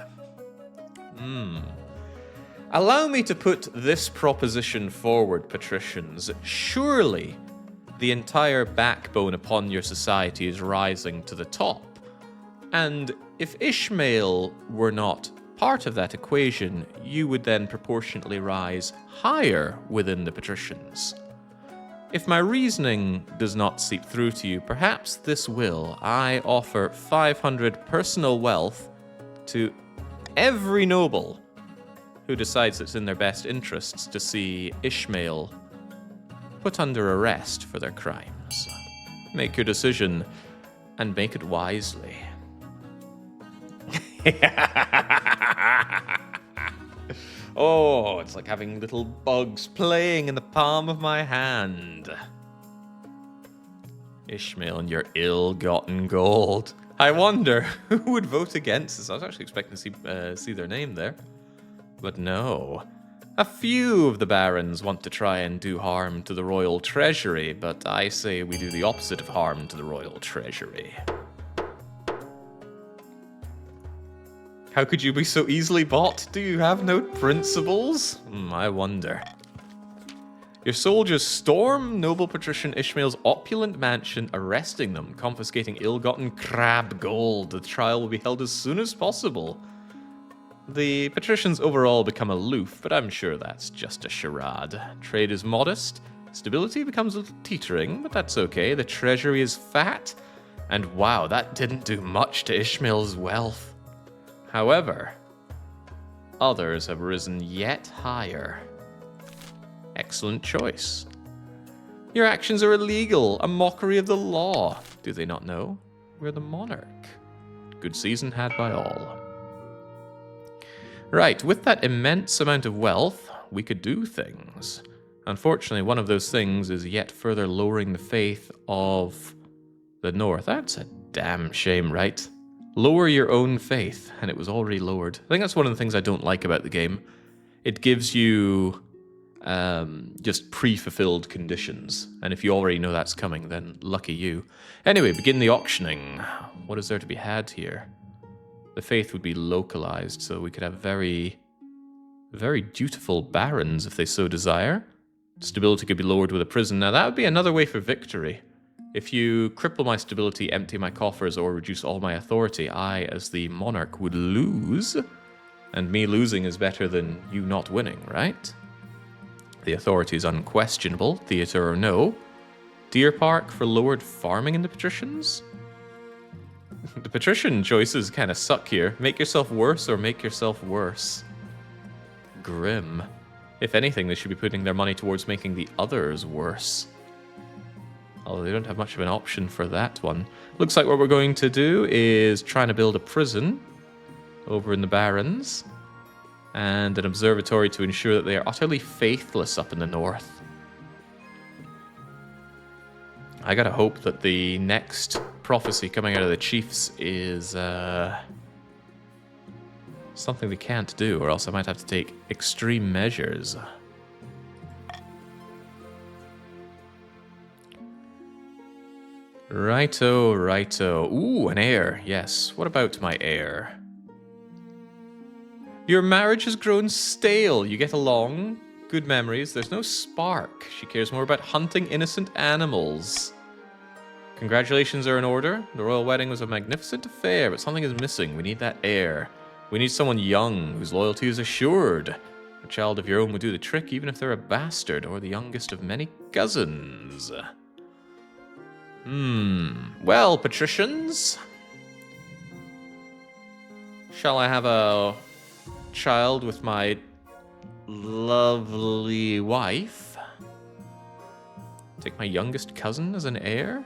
Allow me to put this proposition forward, patricians. Surely the entire backbone upon your society is rising to the top. And if Ishmahl were not part of that equation, you would then proportionately rise higher within the patricians. If my reasoning does not seep through to you, perhaps this will. I offer 500 personal wealth to every noble who decides it's in their best interests to see Ishmahl put under arrest for their crimes. Make your decision and make it wisely. Oh, it's like having little bugs playing in the palm of my hand. Ishmahl and your ill-gotten gold. I wonder who would vote against this. I was actually expecting to see their name there. But no. A few of the barons want to try and do harm to the royal treasury, but I say we do the opposite of harm to the royal treasury. How could you be so easily bought? Do you have no principles? I wonder. Your soldiers storm noble patrician Ishmael's opulent mansion, arresting them, confiscating ill-gotten crab gold. The trial will be held as soon as possible. The patricians overall become aloof, but I'm sure that's just a charade. Trade is modest, stability becomes a little teetering, but that's okay. The treasury is fat, and wow, that didn't do much to Ishmael's wealth. However, others have risen yet higher. Excellent choice. Your actions are illegal, a mockery of the law. Do they not know? We're the monarch. Good season had by all. Right, with that immense amount of wealth, we could do things. Unfortunately, one of those things is yet further lowering the faith of the North. That's a damn shame, right? Lower your own faith, and it was already lowered. I think that's one of the things I don't like about the game. It gives you just pre-fulfilled conditions, and if you already know that's coming, then lucky you. Anyway, begin the auctioning. What is there to be had here? The faith would be localized, so we could have very, very dutiful barons if they so desire. Stability could be lowered with a prison. Now that would be another way for victory. If you cripple my stability, empty my coffers, or reduce all my authority, I, as the monarch, would lose. And me losing is better than you not winning, right? The authority is unquestionable, theatre or no. Deer Park for lowered farming in the Patricians? The Patrician choices kind of suck here. Make yourself worse or make yourself worse. Grim. If anything, they should be putting their money towards making the others worse. Although they don't have much of an option for that one. Looks like what we're going to do is trying to build a prison over in the Barrens. And an observatory to ensure that they are utterly faithless up in the north. I gotta hope that the next prophecy coming out of the chiefs is something they can't do, or else I might have to take extreme measures. Righto, righto. Ooh, an heir. Yes. What about my heir? Your marriage has grown stale. You get along. Good memories. There's no spark. She cares more about hunting innocent animals. Congratulations are in order. The royal wedding was a magnificent affair, but something is missing. We need that heir. We need someone young, whose loyalty is assured. A child of your own would do the trick, even if they're a bastard, or the youngest of many cousins. Well, patricians. Shall I have a child with my lovely wife? Take my youngest cousin as an heir?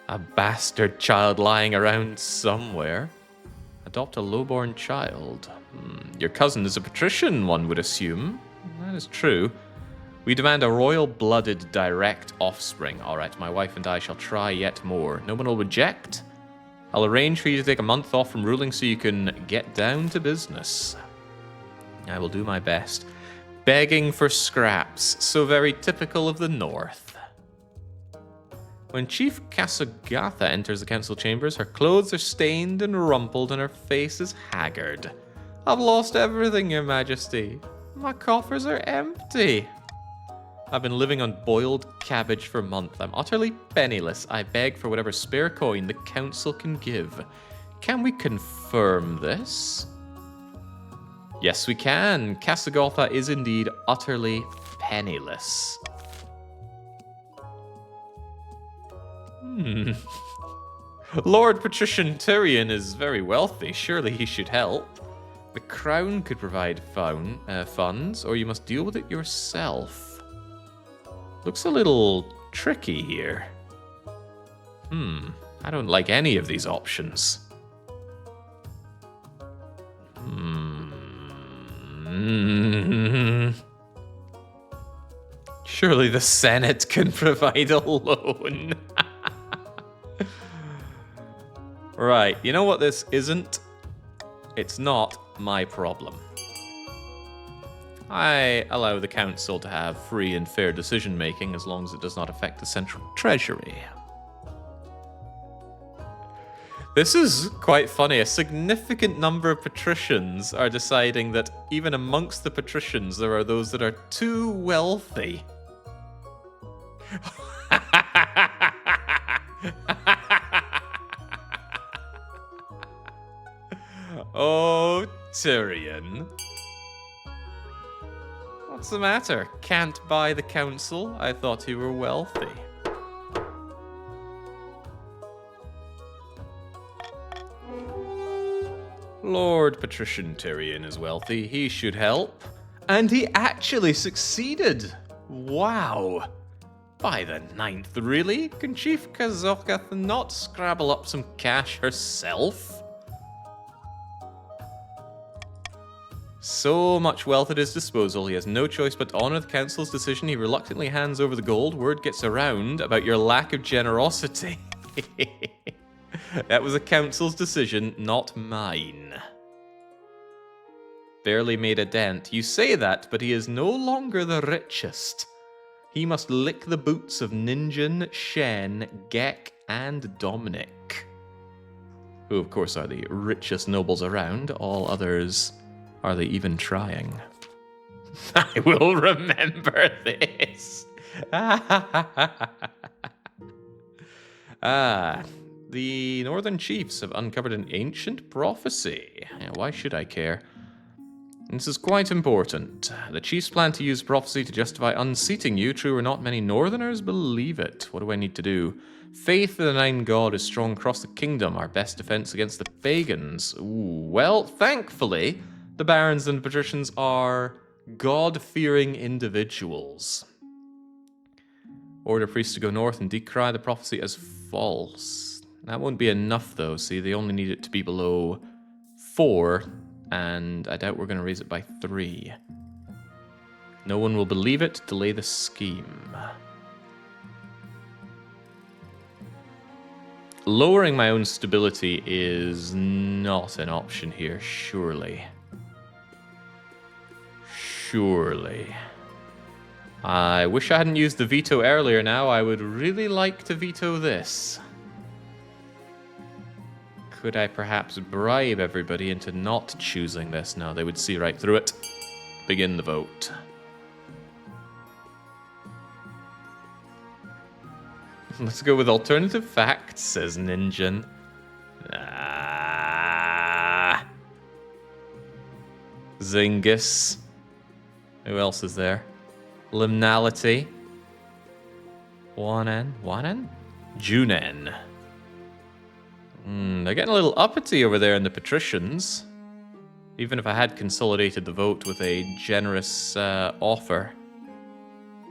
A bastard child lying around somewhere. Adopt a lowborn child. Your cousin is a patrician, one would assume. That is true. We demand a royal-blooded direct offspring. Alright, my wife and I shall try yet more. No one will reject? I'll arrange for you to take a month off from ruling so you can get down to business. I will do my best. Begging for scraps, so very typical of the north. When Chief Casagatha enters the council chambers, her clothes are stained and rumpled and her face is haggard. I've lost everything, Your Majesty. My coffers are empty. I've been living on boiled cabbage for months. I'm utterly penniless. I beg for whatever spare coin the council can give. Can we confirm this? Yes, we can. Casagatha is indeed utterly penniless. Lord Patrician Tyrion is very wealthy. Surely he should help. The crown could provide funds, or you must deal with it yourself. Looks a little tricky here. I don't like any of these options. Surely the Senate can provide a loan. Right, you know what this isn't? It's not my problem. I allow the council to have free and fair decision-making as long as it does not affect the central treasury. This is quite funny. A significant number of patricians are deciding that even amongst the patricians there are those that are too wealthy. Oh, Tyrion. What's the matter? Can't buy the council? I thought you were wealthy. Lord Patrician Tyrion is wealthy. He should help. And he actually succeeded. Wow. By the 9th, really? Can Chief Casagatha not scrabble up some cash herself? So much wealth at his disposal, he has no choice but to honor the council's decision. He reluctantly hands over the gold. Word gets around about your lack of generosity. That was a council's decision, not mine. Barely made a dent. You say that, but he is no longer the richest. He must lick the boots of Ninjin, Shen, Gek, and Dominic, who of course are the richest nobles around. All others, are they even trying? I will remember this. The Northern Chiefs have uncovered an ancient prophecy. Why should I care? This is quite important. The Chiefs plan to use prophecy to justify unseating you. True or not, many Northerners believe it. What do I need to do? Faith in the Nine God is strong across the kingdom. Our best defense against the pagans. Ooh, well, thankfully, the barons and patricians are God-fearing individuals. Order priests to go north and decry the prophecy as false. That won't be enough, though. See, they only need it to be below 4, and I doubt we're going to raise it by 3. No one will believe it. Delay the scheme. Lowering my own stability is not an option here, surely. Surely. I wish I hadn't used the veto earlier now. I would really like to veto this. Could I perhaps bribe everybody into not choosing this? No, they would see right through it. Begin the vote. Let's go with alternative facts, says Ninjin. Zingis. Who else is there? Liminality. Wanen? Junen. They're getting a little uppity over there in the Patricians. Even if I had consolidated the vote with a generous offer,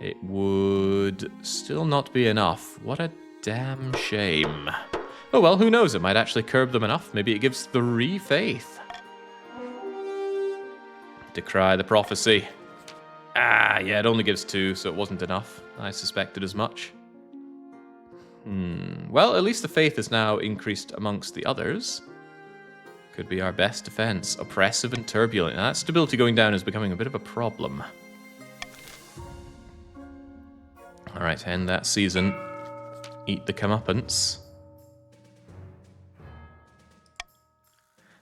it would still not be enough. What a damn shame. Oh well, who knows? It might actually curb them enough. Maybe it gives 3 faith. Decry the prophecy. Yeah, it only gives 2, so it wasn't enough. I suspected as much. Well, at least the faith is now increased amongst the others. Could be our best defense. Oppressive and turbulent. Now, that stability going down is becoming a bit of a problem. Alright, end that season. Eat the comeuppance.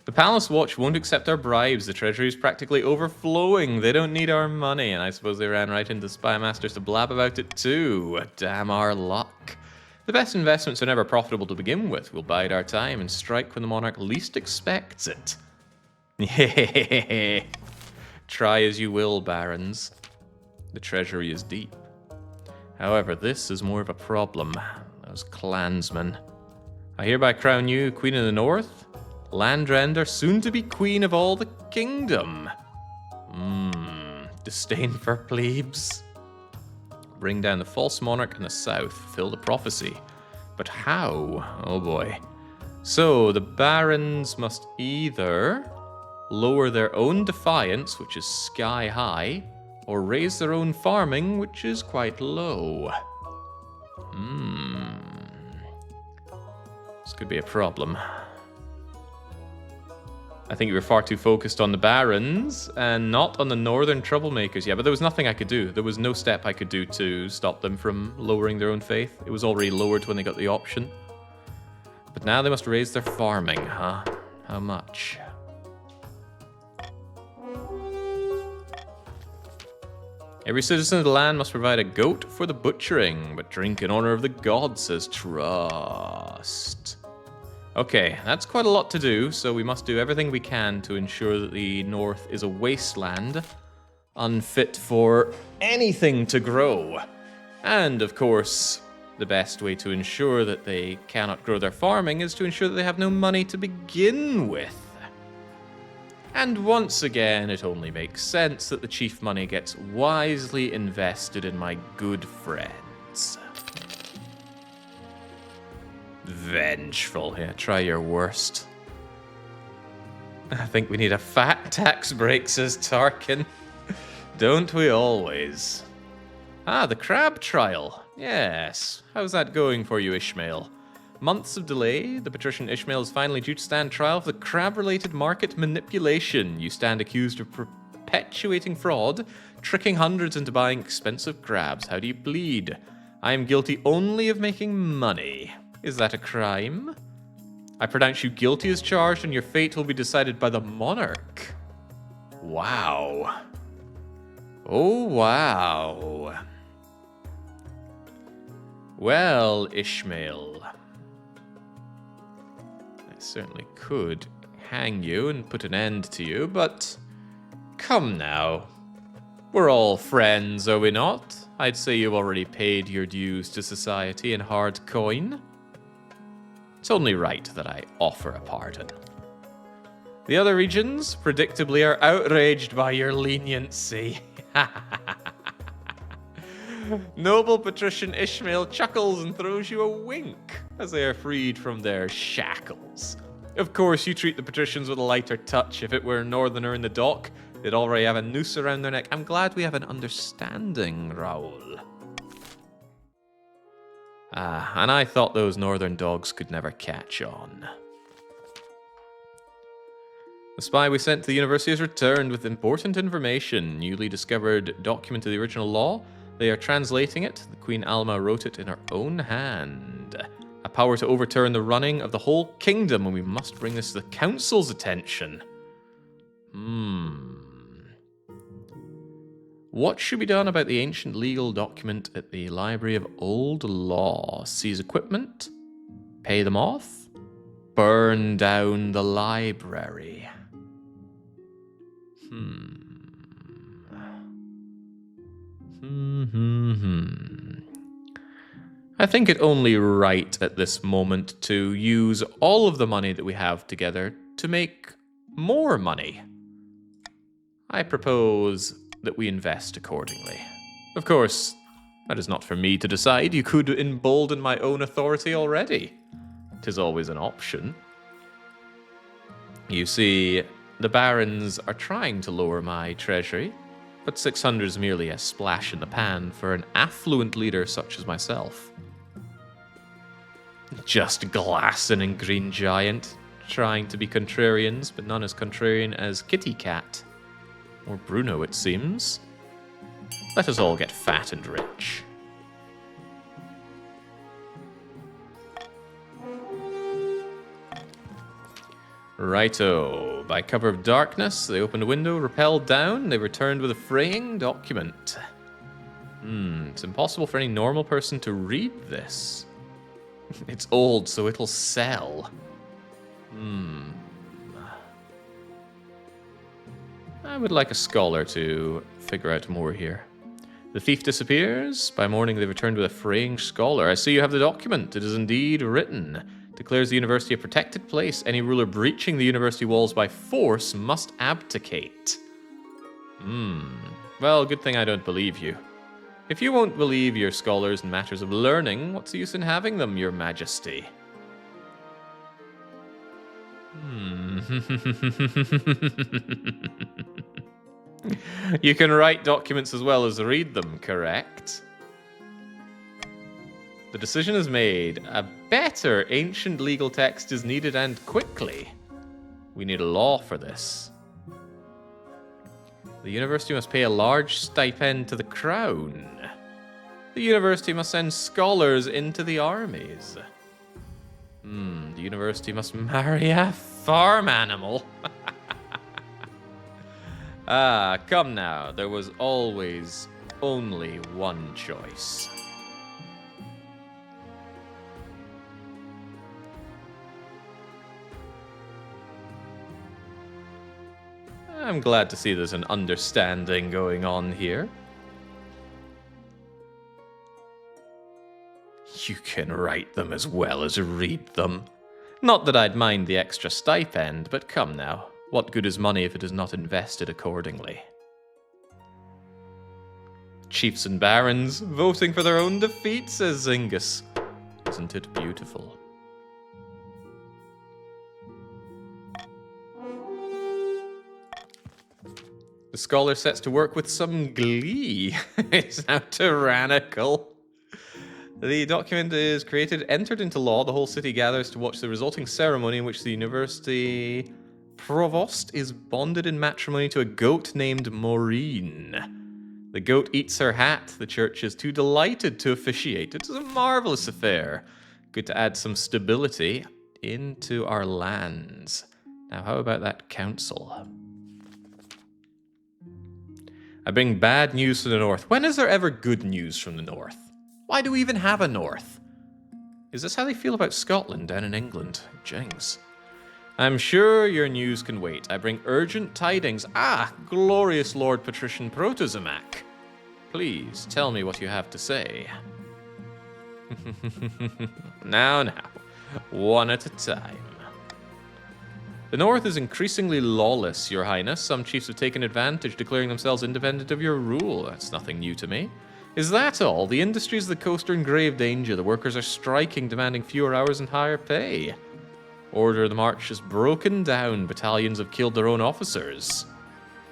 The Palace Watch won't accept our bribes. The treasury is practically overflowing. They don't need our money. And I suppose they ran right into Spy Masters to blab about it too. Damn our luck. The best investments are never profitable to begin with. We'll bide our time and strike when the monarch least expects it. Try as you will, barons. The treasury is deep. However, this is more of a problem. Those clansmen. I hereby crown you Queen of the North, Landrender, soon to be Queen of all the kingdom. Disdain for plebes. Bring down the false monarch in the south, fulfill the prophecy. But how? Oh boy. So, the barons must either lower their own defiance, which is sky high, or raise their own farming, which is quite low. This could be a problem. I think we were far too focused on the barons and not on the northern troublemakers. Yeah, but there was nothing I could do. There was no step I could do to stop them from lowering their own faith. It was already lowered when they got the option. But now they must raise their farming, huh? How much? Every citizen of the land must provide a goat for the butchering, but drink in honor of the gods, says Trust. Okay, that's quite a lot to do, so we must do everything we can to ensure that the north is a wasteland, unfit for anything to grow. And, of course, the best way to ensure that they cannot grow their farming is to ensure that they have no money to begin with. And once again, it only makes sense that the chief money gets wisely invested in my good friends. Vengeful. Yeah, try your worst. I think we need a fat tax break, says Tarkin. Don't we always? The crab trial. Yes. How's that going for you, Ishmael? Months of delay, the Patrician Ishmahl is finally due to stand trial for the crab-related market manipulation. You stand accused of perpetuating fraud, tricking hundreds into buying expensive crabs. How do you plead? I am guilty only of making money. Is that a crime? I pronounce you guilty as charged, and your fate will be decided by the monarch. Wow. Oh, wow. Well, Ishmael, I certainly could hang you and put an end to you, but come now. We're all friends, are we not? I'd say you've already paid your dues to society in hard coin. It's only right that I offer a pardon. The other regions, predictably, are outraged by your leniency. Noble Patrician Ishmael chuckles and throws you a wink as they are freed from their shackles. Of course, you treat the patricians with a lighter touch. If it were a northerner in the dock, they'd already have a noose around their neck. I'm glad we have an understanding, Raoul. And I thought those northern dogs could never catch on. The spy we sent to the university has returned with important information. Newly discovered document of the original law. They are translating it. The Queen Alma wrote it in her own hand. A power to overturn the running of the whole kingdom, and we must bring this to the council's attention. What should be done about the ancient legal document at the Library of Old Law? Seize equipment? Pay them off? Burn down the library? I think it only right at this moment to use all of the money that we have together to make more money. I propose that we invest accordingly. Of course, that is not for me to decide. You could embolden my own authority already. 'Tis always an option. You see, the barons are trying to lower my treasury, but 600 is merely a splash in the pan for an affluent leader such as myself. Just Glasson and Green Giant, trying to be contrarians, but none as contrarian as Kitty Cat. Or Bruno, it seems. Let us all get fat and rich. Righto. By cover of darkness, they opened a window, rappelled down, they returned with a fraying document. It's impossible for any normal person to read this. It's old, so it'll sell. I would like a scholar to figure out more here. The thief disappears. By morning, they returned with a fraying scholar. I see you have the document. It is indeed written. Declares the university a protected place. Any ruler breaching the university walls by force must abdicate. Well, good thing I don't believe you. If you won't believe your scholars in matters of learning, what's the use in having them, your majesty? You can write documents as well as read them, correct? The decision is made. A better ancient legal text is needed, and quickly. We need a law for this. The university must pay a large stipend to the crown. The university must send scholars into the armies. The university must marry a farm animal. Come now. There was always only one choice. I'm glad to see there's an understanding going on here. You can write them as well as read them. Not that I'd mind the extra stipend, but come now. What good is money if it is not invested accordingly? Chiefs and barons voting for their own defeat, says Zingus. Isn't it beautiful? The scholar sets to work with some glee. It's how tyrannical. The document is created, entered into law. The whole city gathers to watch the resulting ceremony in which the university provost is bonded in matrimony to a goat named Maureen. The goat eats her hat. The church is too delighted to officiate. It is a marvelous affair. Good to add some stability into our lands. Now, how about that council? I bring bad news to the north. When is there ever good news from the north? Why do we even have a north? Is this how they feel about Scotland down in England? Jinx. I'm sure your news can wait. I bring urgent tidings. Ah, glorious Lord Patrician Protozomac. Please tell me what you have to say. Now, one at a time. The north is increasingly lawless, Your Highness. Some chiefs have taken advantage, declaring themselves independent of your rule. That's nothing new to me. Is that all? The industries of the coast are in grave danger. The workers are striking, demanding fewer hours and higher pay. Order of the march is broken down. Battalions have killed their own officers.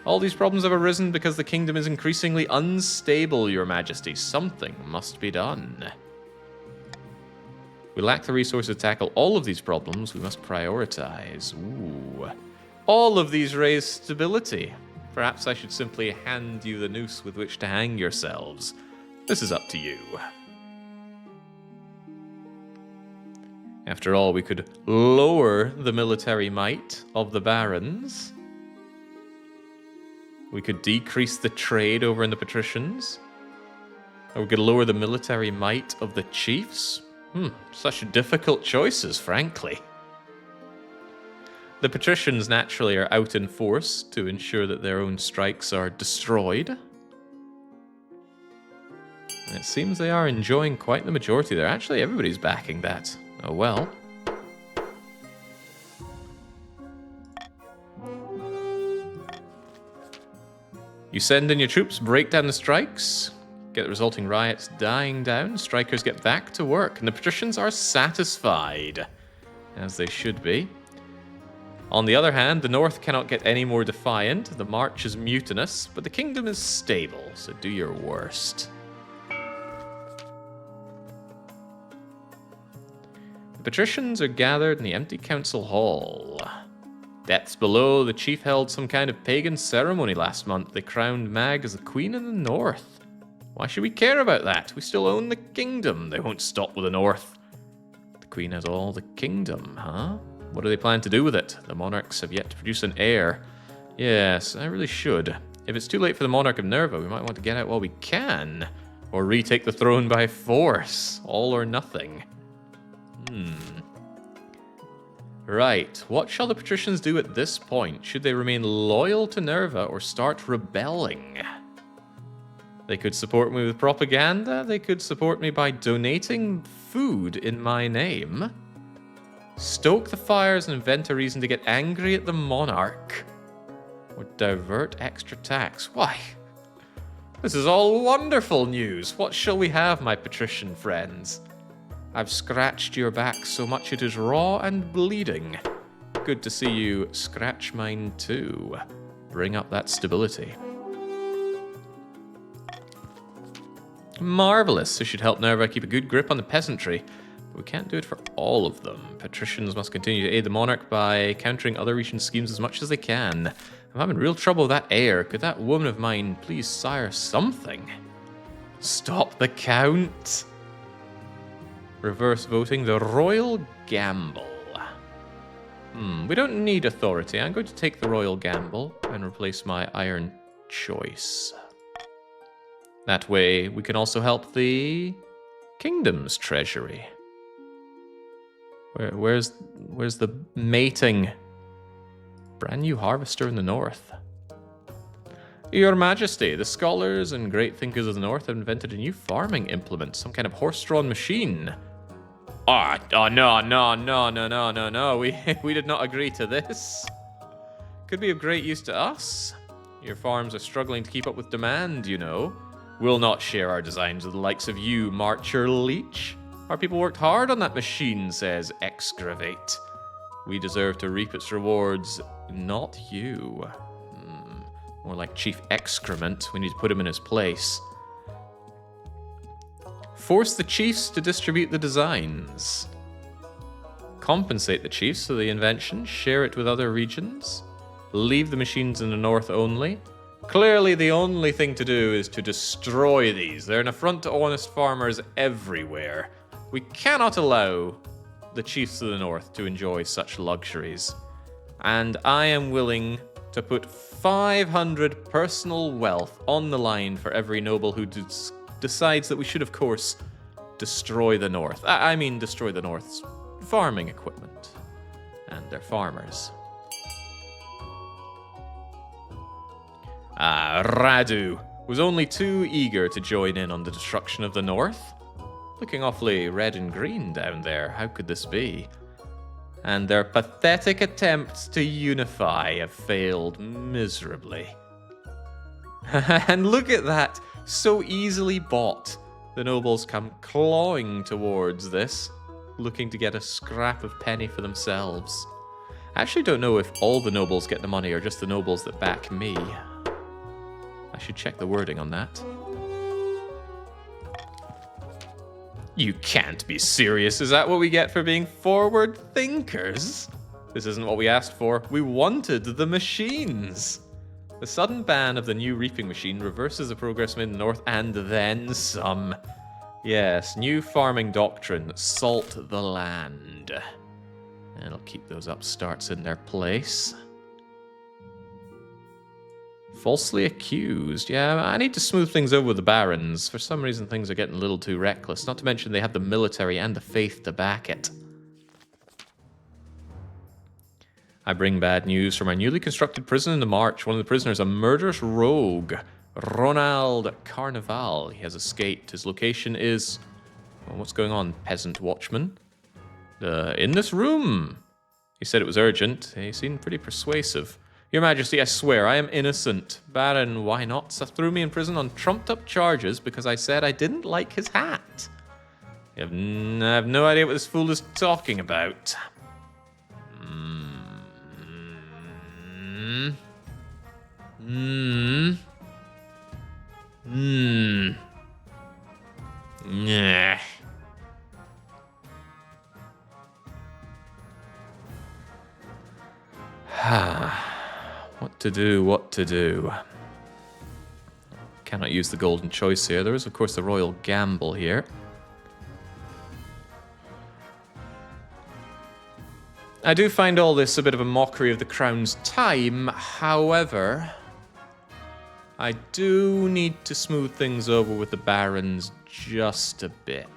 All these problems have arisen because the kingdom is increasingly unstable, Your Majesty. Something must be done. We lack the resources to tackle all of these problems. We must prioritize. Ooh. All of these raise stability. Perhaps I should simply hand you the noose with which to hang yourselves. This is up to you. After all, we could lower the military might of the barons. We could decrease the trade over in the patricians. Or we could lower the military might of the chiefs. Such difficult choices, frankly. The patricians naturally are out in force to ensure that their own strikes are destroyed. And it seems they are enjoying quite the majority there. Actually, everybody's backing that. Oh well. You send in your troops, break down the strikes, get the resulting riots dying down, strikers get back to work, and the patricians are satisfied, as they should be. On the other hand, the north cannot get any more defiant, the march is mutinous, but the kingdom is stable, so do your worst. The patricians are gathered in the empty council hall. Depths below, the chief held some kind of pagan ceremony last month. They crowned Mag as the queen in the north. Why should we care about that? We still own the kingdom. They won't stop with the north. The queen has all the kingdom, huh? What do they plan to do with it? The monarchs have yet to produce an heir. Yes, I really should. If it's too late for the monarch of Nerva, we might want to get out while we can. Or retake the throne by force. All or nothing. Right, what shall the patricians do at this point? Should they remain loyal to Nerva or start rebelling? They could support me with propaganda. They could support me by donating food in my name. Stoke the fires and invent a reason to get angry at the monarch. Or divert extra tax. Why? This is all wonderful news. What shall we have, my patrician friends? I've scratched your back so much it is raw and bleeding. Good to see you scratch mine too. Bring up that stability. Marvelous. This should help Nerva keep a good grip on the peasantry. But we can't do it for all of them. Patricians must continue to aid the monarch by countering other region schemes as much as they can. I'm having real trouble with that heir. Could that woman of mine please sire something? Stop the count. Reverse voting, the royal gamble. We don't need authority. I'm going to take the royal gamble and replace my iron choice. That way, we can also help the kingdom's treasury. Where's the mating? Brand new harvester in the north. Your Majesty, the scholars and great thinkers of the north have invented a new farming implement, some kind of horse-drawn machine. Oh, no. We did not agree to this. Could be of great use to us. Your farms are struggling to keep up with demand, you know. We'll not share our designs with the likes of you, Marcher Leech. Our people worked hard on that machine, says Excavate. We deserve to reap its rewards, not you. More like Chief Excrement. We need to put him in his place. Force the chiefs to distribute the designs. Compensate the chiefs for the invention. Share it with other regions. Leave the machines in the north only. Clearly, the only thing to do is to destroy these. They're an affront to honest farmers everywhere. We cannot allow the chiefs of the north to enjoy such luxuries. And I am willing to put 500 personal wealth on the line for every noble who decides that we should, of course, destroy the north. I mean, destroy the north's farming equipment and their farmers. Radu was only too eager to join in on the destruction of the north. Looking awfully red and green down there. How could this be? And their pathetic attempts to unify have failed miserably. And look at that, so easily bought. The nobles come clawing towards this, looking to get a scrap of penny for themselves. I actually don't know if all the nobles get the money or just the nobles that back me. I should check the wording on that. You can't be serious. Is that what we get for being forward thinkers? This isn't what we asked for. We wanted the machines. The sudden ban of the new reaping machine reverses the progress made in the north and then some. Yes, new farming doctrine. Salt the land. And I'll keep those upstarts in their place. Falsely accused. Yeah, I need to smooth things over with the barons. For some reason, things are getting a little too reckless. Not to mention they have the military and the faith to back it. I bring bad news from our newly constructed prison in the march. One of the prisoners, a murderous rogue, Ronald Carnival. He has escaped. His location is... Well, what's going on, peasant watchman? In this room. He said it was urgent. He seemed pretty persuasive. Your Majesty, I swear, I am innocent. Baron Why Not threw me in prison on trumped-up charges because I said I didn't like his hat. I have no idea what this fool is talking about. Nah. What to do? Cannot use the golden choice here. There is, of course, the royal gamble here. I do find all this a bit of a mockery of the crown's time. However, I do need to smooth things over with the barons just a bit.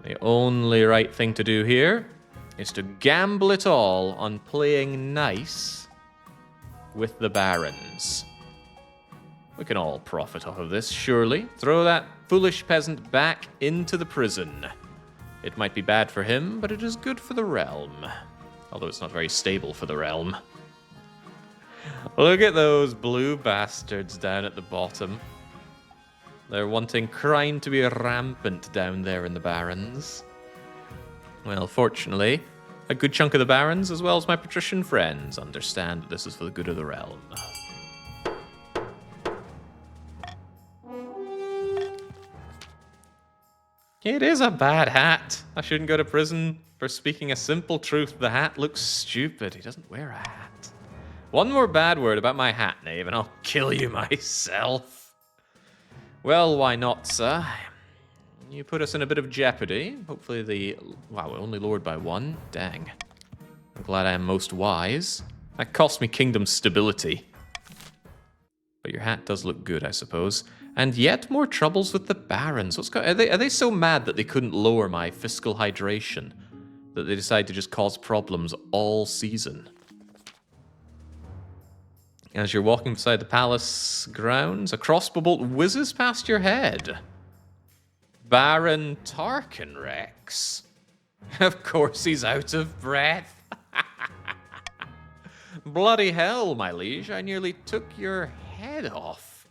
The only right thing to do here is to gamble it all on playing nice with the barons. We can all profit off of this, surely. Throw that foolish peasant back into the prison. It might be bad for him, but it is good for the realm. Although it's not very stable for the realm. Look at those blue bastards down at the bottom. They're wanting crime to be rampant down there in the barons. Well, fortunately, a good chunk of the barons, as well as my patrician friends, understand that this is for the good of the realm. It is a bad hat. I shouldn't go to prison for speaking a simple truth. The hat looks stupid. He doesn't wear a hat. One more bad word about my hat, knave, and I'll kill you myself. Well, why not, sir? You put us in a bit of jeopardy. Hopefully the... Wow, we're only lowered by one. Dang. I'm glad I am most wise. That cost me kingdom stability. But your hat does look good, I suppose. And yet more troubles with the barons. Are they so mad that they couldn't lower my fiscal hydration? That they decide to just cause problems all season? As you're walking beside the palace grounds, a crossbow bolt whizzes past your head. Baron Tarkenrex. Of course he's out of breath. Bloody hell, my liege, I nearly took your head off.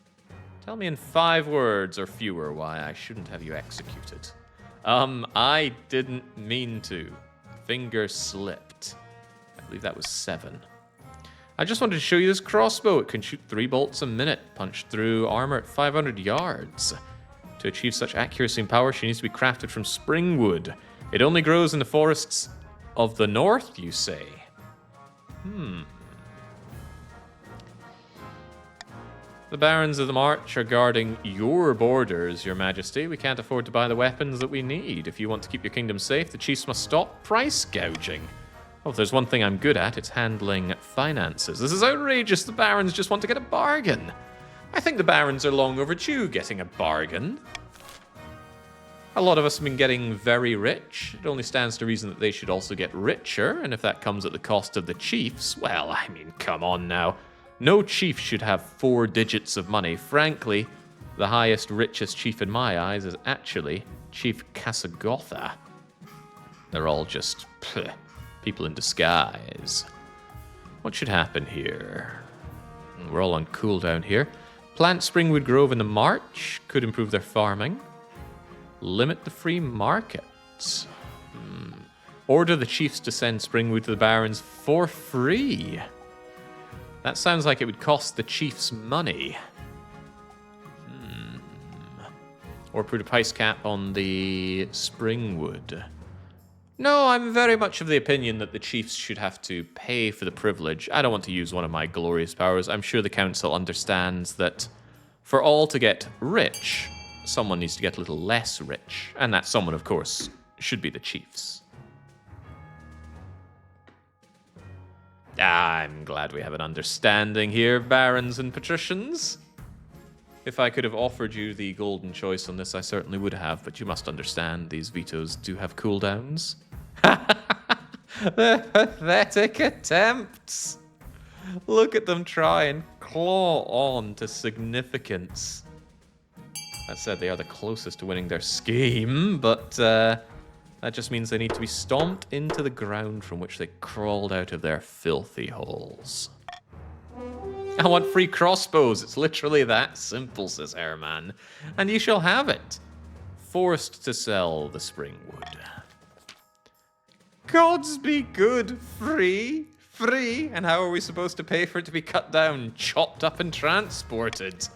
Tell me in 5 words or fewer why I shouldn't have you executed. I didn't mean to. Finger slipped. I believe that was 7. I just wanted to show you this crossbow. It can shoot 3 bolts a minute, punch through armor at 500 yards. To achieve such accuracy and power, she needs to be crafted from spring wood. It only grows in the forests of the north, you say? The barons of the March are guarding your borders, your majesty. We can't afford to buy the weapons that we need. If you want to keep your kingdom safe, the chiefs must stop price gouging. Oh, if there's one thing I'm good at, it's handling finances. This is outrageous. The barons just want to get a bargain. I think the barons are long overdue getting a bargain. A lot of us have been getting very rich. It only stands to reason that they should also get richer, and if that comes at the cost of the chiefs, well, I mean, come on now. No chief should have 4 digits of money. Frankly, the highest, richest chief in my eyes is actually Chief Casagotha. They're all just people in disguise. What should happen here? We're all on cooldown here. Plant Springwood Grove in the March. Could improve their farming. Limit the free market. Order the chiefs to send Springwood to the barons for free. That sounds like it would cost the chiefs money. Or put a price cap on the Springwood. No, I'm very much of the opinion that the chiefs should have to pay for the privilege. I don't want to use one of my glorious powers. I'm sure the council understands that for all to get rich, someone needs to get a little less rich. And that someone, of course, should be the chiefs. I'm glad we have an understanding here, barons and patricians. If I could have offered you the golden choice on this, I certainly would have, but you must understand these vetoes do have cooldowns. The pathetic attempts. Look at them try and claw on to significance. That said, they are the closest to winning their scheme, but that just means they need to be stomped into the ground from which they crawled out of their filthy holes. I want free crossbows. It's literally that simple, says Airman. And you shall have it. Forced to sell the Springwood. Gods be good. Free? Free? And how are we supposed to pay for it to be cut down, chopped up and transported?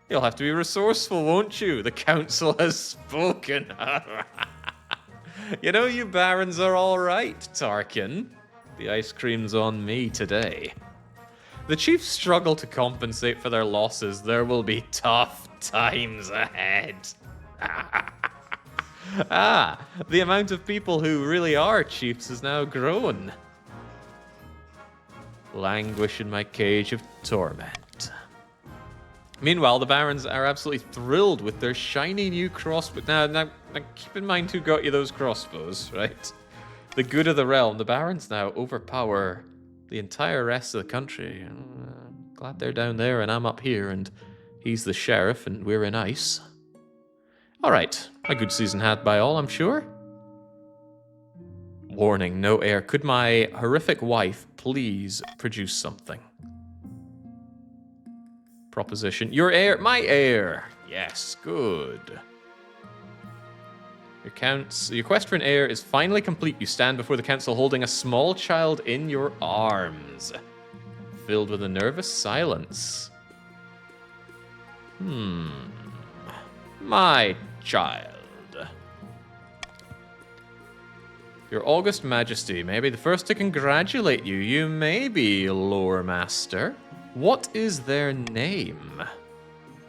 You'll have to be resourceful, won't you? The council has spoken. You know, you barons are all right, Tarkin. The ice cream's on me today. The chiefs struggle to compensate for their losses. There will be tough times ahead. The amount of people who really are chiefs has now grown. Languish in my cage of torment. Meanwhile, the barons are absolutely thrilled with their shiny new crossbow. Now, keep in mind who got you those crossbows, right? The good of the realm. The barons now overpower the entire rest of the country. Glad they're down there and I'm up here, and he's the sheriff and we're in ice. Alright, a good season had by all, I'm sure. Warning, no heir. Could my horrific wife please produce something? Proposition. Your heir, my heir. Yes, good. Your quest for an heir is finally complete. You stand before the council holding a small child in your arms, filled with a nervous silence. My child. Your august majesty may be the first to congratulate you. You may be lore master. What is their name?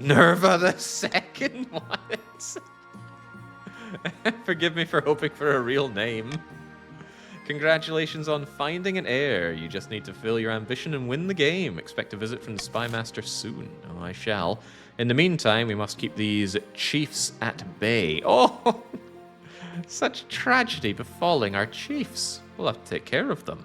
Nerva the Second? What? Forgive me for hoping for a real name. Congratulations on finding an heir. You just need to fulfill your ambition and win the game. Expect a visit from the Spy Master soon. Oh, I shall. In the meantime, we must keep these chiefs at bay. Oh, such tragedy befalling our chiefs. We'll have to take care of them.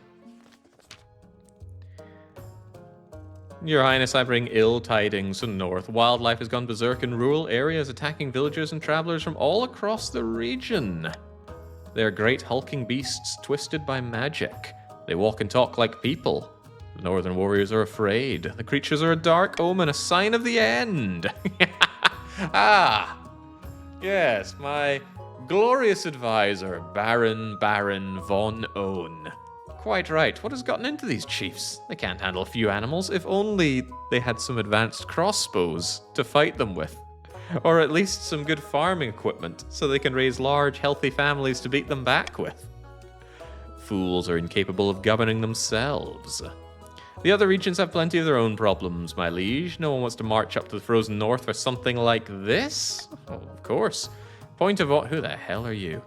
Your Highness, I bring ill tidings from the north. Wildlife has gone berserk in rural areas, attacking villagers and travelers from all across the region. They are great hulking beasts, twisted by magic. They walk and talk like people. The northern warriors are afraid. The creatures are a dark omen, a sign of the end. Yes, my glorious advisor, Baron von Own. Quite right. What has gotten into these chiefs? They can't handle a few animals. If only they had some advanced crossbows to fight them with. Or at least some good farming equipment, so they can raise large, healthy families to beat them back with. Fools are incapable of governing themselves. The other regions have plenty of their own problems, my liege. No one wants to march up to the frozen north for something like this? Oh, of course. Point of who the hell are you?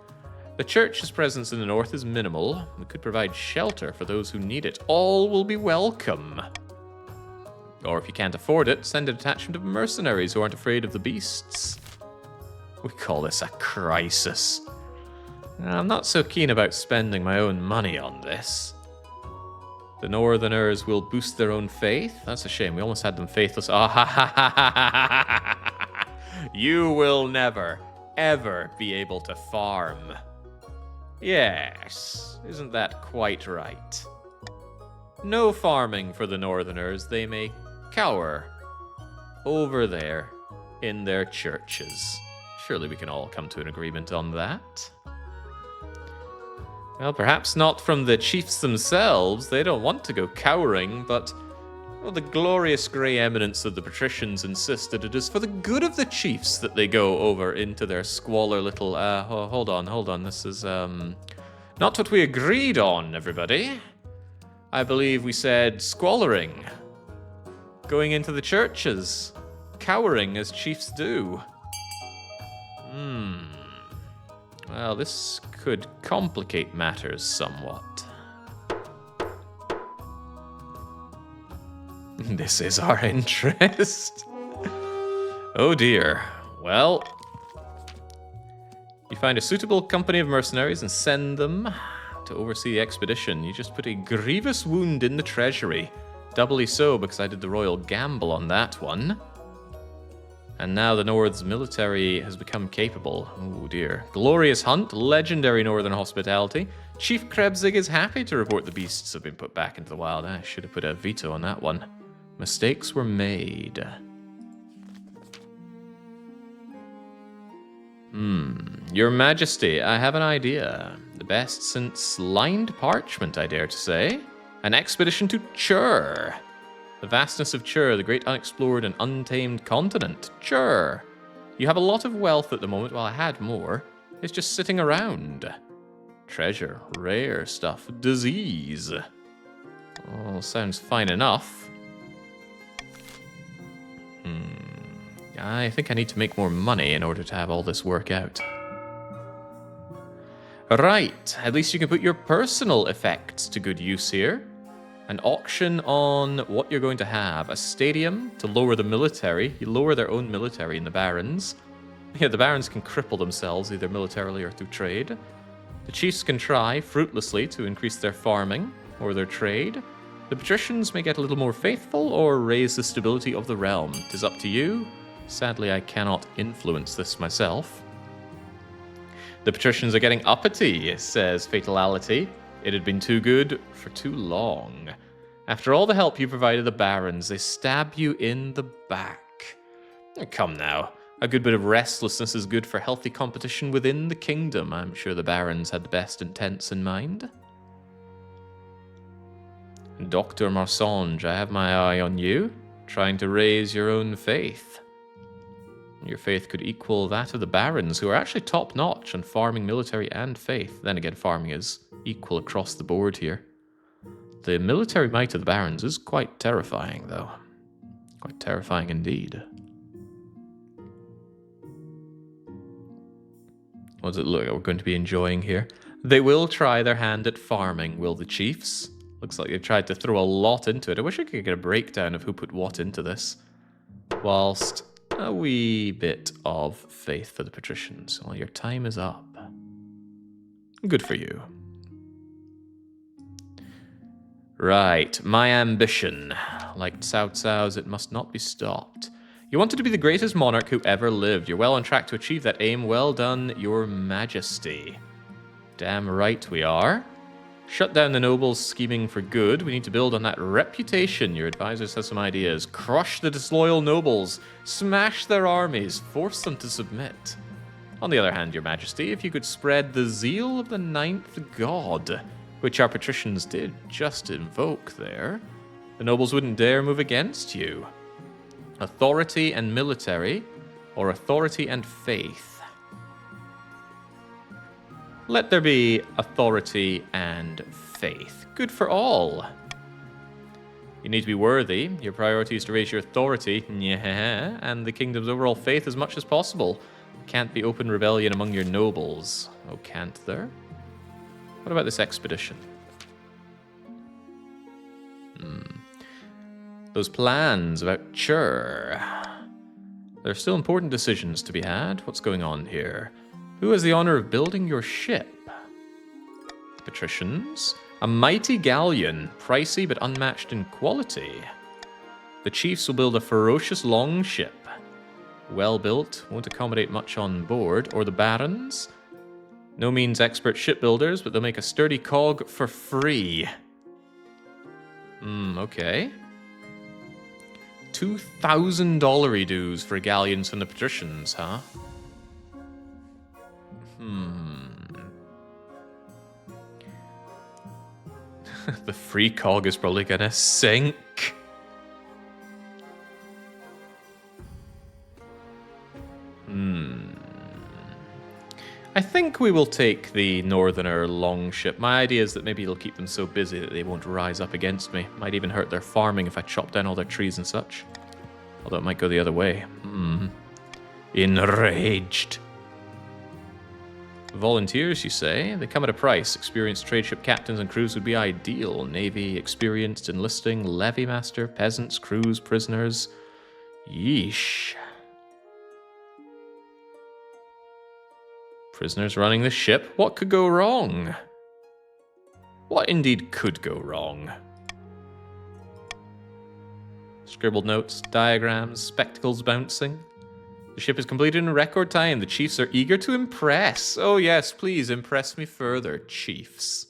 The church's presence in the north is minimal. We could provide shelter for those who need it. All will be welcome. Or if you can't afford it, send a detachment of mercenaries who aren't afraid of the beasts. We call this a crisis. I'm not so keen about spending my own money on this. The Northerners will boost their own faith? That's a shame. We almost had them faithless. Ah, ha, ha, ha, ha, ha. You will never, ever be able to farm. Yes, isn't that quite right? No farming for the Northerners. They may cower over there in their churches. Surely we can all come to an agreement on that. Well, perhaps not from the chiefs themselves. They don't want to go cowering, but well, the glorious grey eminence of the patricians insist that it is for the good of the chiefs that they go over into their squalor little... hold on. This is not what we agreed on, everybody. I believe we said squalling. Going into the churches. Cowering as chiefs do. Well, this could complicate matters somewhat. This is our interest. Oh dear. Well, you find a suitable company of mercenaries and send them to oversee the expedition. You just put a grievous wound in the treasury. Doubly so because I did the royal gamble on that one. And now the North's military has become capable. Oh dear. Glorious hunt, legendary northern hospitality. Chief Krebzig is happy to report the beasts have been put back into the wild. I should have put a veto on that one. Mistakes were made. Your Majesty, I have an idea. The best since lined parchment, I dare to say. An expedition to Chur. The vastness of Chur, the great unexplored and untamed continent. Chur. You have a lot of wealth at the moment. Well, I had more. It's just sitting around. Treasure, rare stuff, disease. Oh, sounds fine enough. I think I need to make more money in order to have all this work out. Right, at least you can put your personal effects to good use here. An auction on what you're going to have. A stadium to lower the military. You lower their own military in the barons. Yeah, the barons can cripple themselves either militarily or through trade. The chiefs can try, fruitlessly, to increase their farming or their trade. The patricians may get a little more faithful or raise the stability of the realm. It is up to you. Sadly, I cannot influence this myself. The patricians are getting uppity, says Fatality. It had been too good for too long. After all the help you provided the barons, they stab you in the back. Come now. A good bit of restlessness is good for healthy competition within the kingdom. I'm sure the barons had the best intents in mind. Dr. Marsange, I have my eye on you, trying to raise your own faith. Your faith could equal that of the barons, who are actually top-notch on farming, military, and faith. Then again, farming is equal across the board here. The military might of the barons is quite terrifying, though. Quite terrifying indeed. What does it look like we're going to be enjoying here? They will try their hand at farming, will the chiefs? Looks like they've tried to throw a lot into it. I wish I could get a breakdown of who put what into this. Whilst a wee bit of faith for the patricians. Well, your time is up. Good for you. Right, my ambition. Like Cao Cao's, it must not be stopped. You wanted to be the greatest monarch who ever lived. You're well on track to achieve that aim. Well done, your majesty. Damn right we are. Shut down the nobles scheming for good. We need to build on that reputation. Your advisors have some ideas. Crush the disloyal nobles. Smash their armies. Force them to submit. On the other hand, your majesty, if you could spread the zeal of the ninth god, which our patricians did just invoke there, the nobles wouldn't dare move against you. Authority and military, or authority and faith? Let there be authority and faith. Good for all. You need to be worthy. Your priority is to raise your authority, yeah, and the kingdom's overall faith as much as possible. Can't be open rebellion among your nobles. Oh, can't there? What about this expedition? Those plans about Chur. There are still important decisions to be had. What's going on here? Who has the honor of building your ship? Patricians. A mighty galleon, pricey but unmatched in quality. The chiefs will build a ferocious longship. Well built, won't accommodate much on board. Or the barons. No means expert shipbuilders, but they'll make a sturdy cog for free. Okay. $2,000 dues for galleons from the patricians, huh? The free cog is probably gonna sink. I think we will take the northerner longship. My idea is that maybe it'll keep them so busy that they won't rise up against me. Might even hurt their farming if I chop down all their trees and such. Although it might go the other way. Enraged. Volunteers, you say? They come at a price. Experienced trade ship captains and crews would be ideal. Navy, experienced enlisting, levy master, peasants, crews, prisoners. Yeesh. Prisoners running the ship? What could go wrong? What indeed could go wrong? Scribbled notes, diagrams, spectacles bouncing. The ship is completed in record time. The chiefs are eager to impress. Oh yes, please impress me further, chiefs.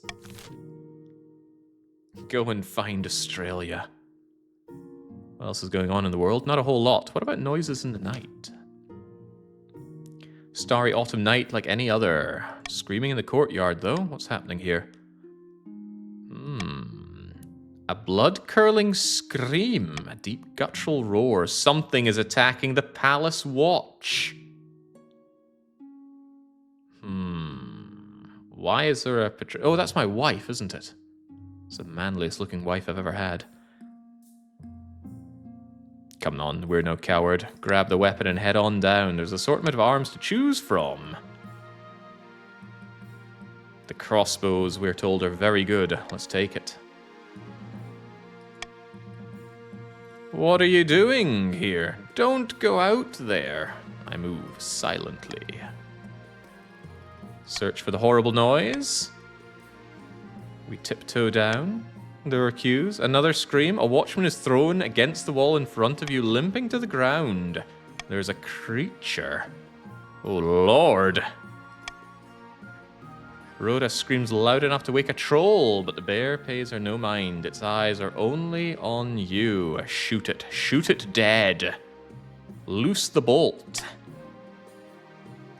Go and find Australia. What else is going on in the world? Not a whole lot. What about noises in the night? Starry autumn night like any other. Screaming in the courtyard, though. What's happening here? A blood-curdling scream. A deep guttural roar. Something is attacking the palace watch. Why is there a... Oh, that's my wife, isn't it? It's the manliest looking wife I've ever had. Come on, we're no coward. Grab the weapon and head on down. There's an assortment of arms to choose from. The crossbows, we're told, are very good. Let's take it. What are you doing here? Don't go out there. I move silently. Search for the horrible noise. We tiptoe down. There are cues. Another scream. A watchman is thrown against the wall in front of you, limping to the ground. There's a creature. Oh, Lord. Rhoda screams loud enough to wake a troll, but the bear pays her no mind. Its eyes are only on you. Shoot it. Shoot it dead. Loose the bolt.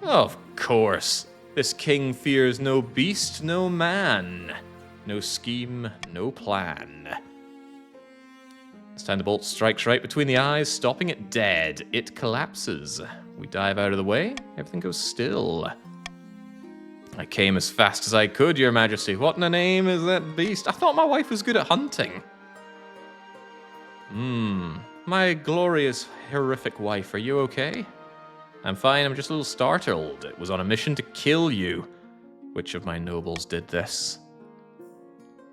Of course. This king fears no beast, no man. No scheme, no plan. This time the bolt strikes right between the eyes, stopping it dead. It collapses. We dive out of the way. Everything goes still. I came as fast as I could, Your Majesty. What in the name is that beast? I thought my wife was good at hunting. My glorious, horrific wife, are you okay? I'm fine, I'm just a little startled. It was on a mission to kill you. Which of my nobles did this?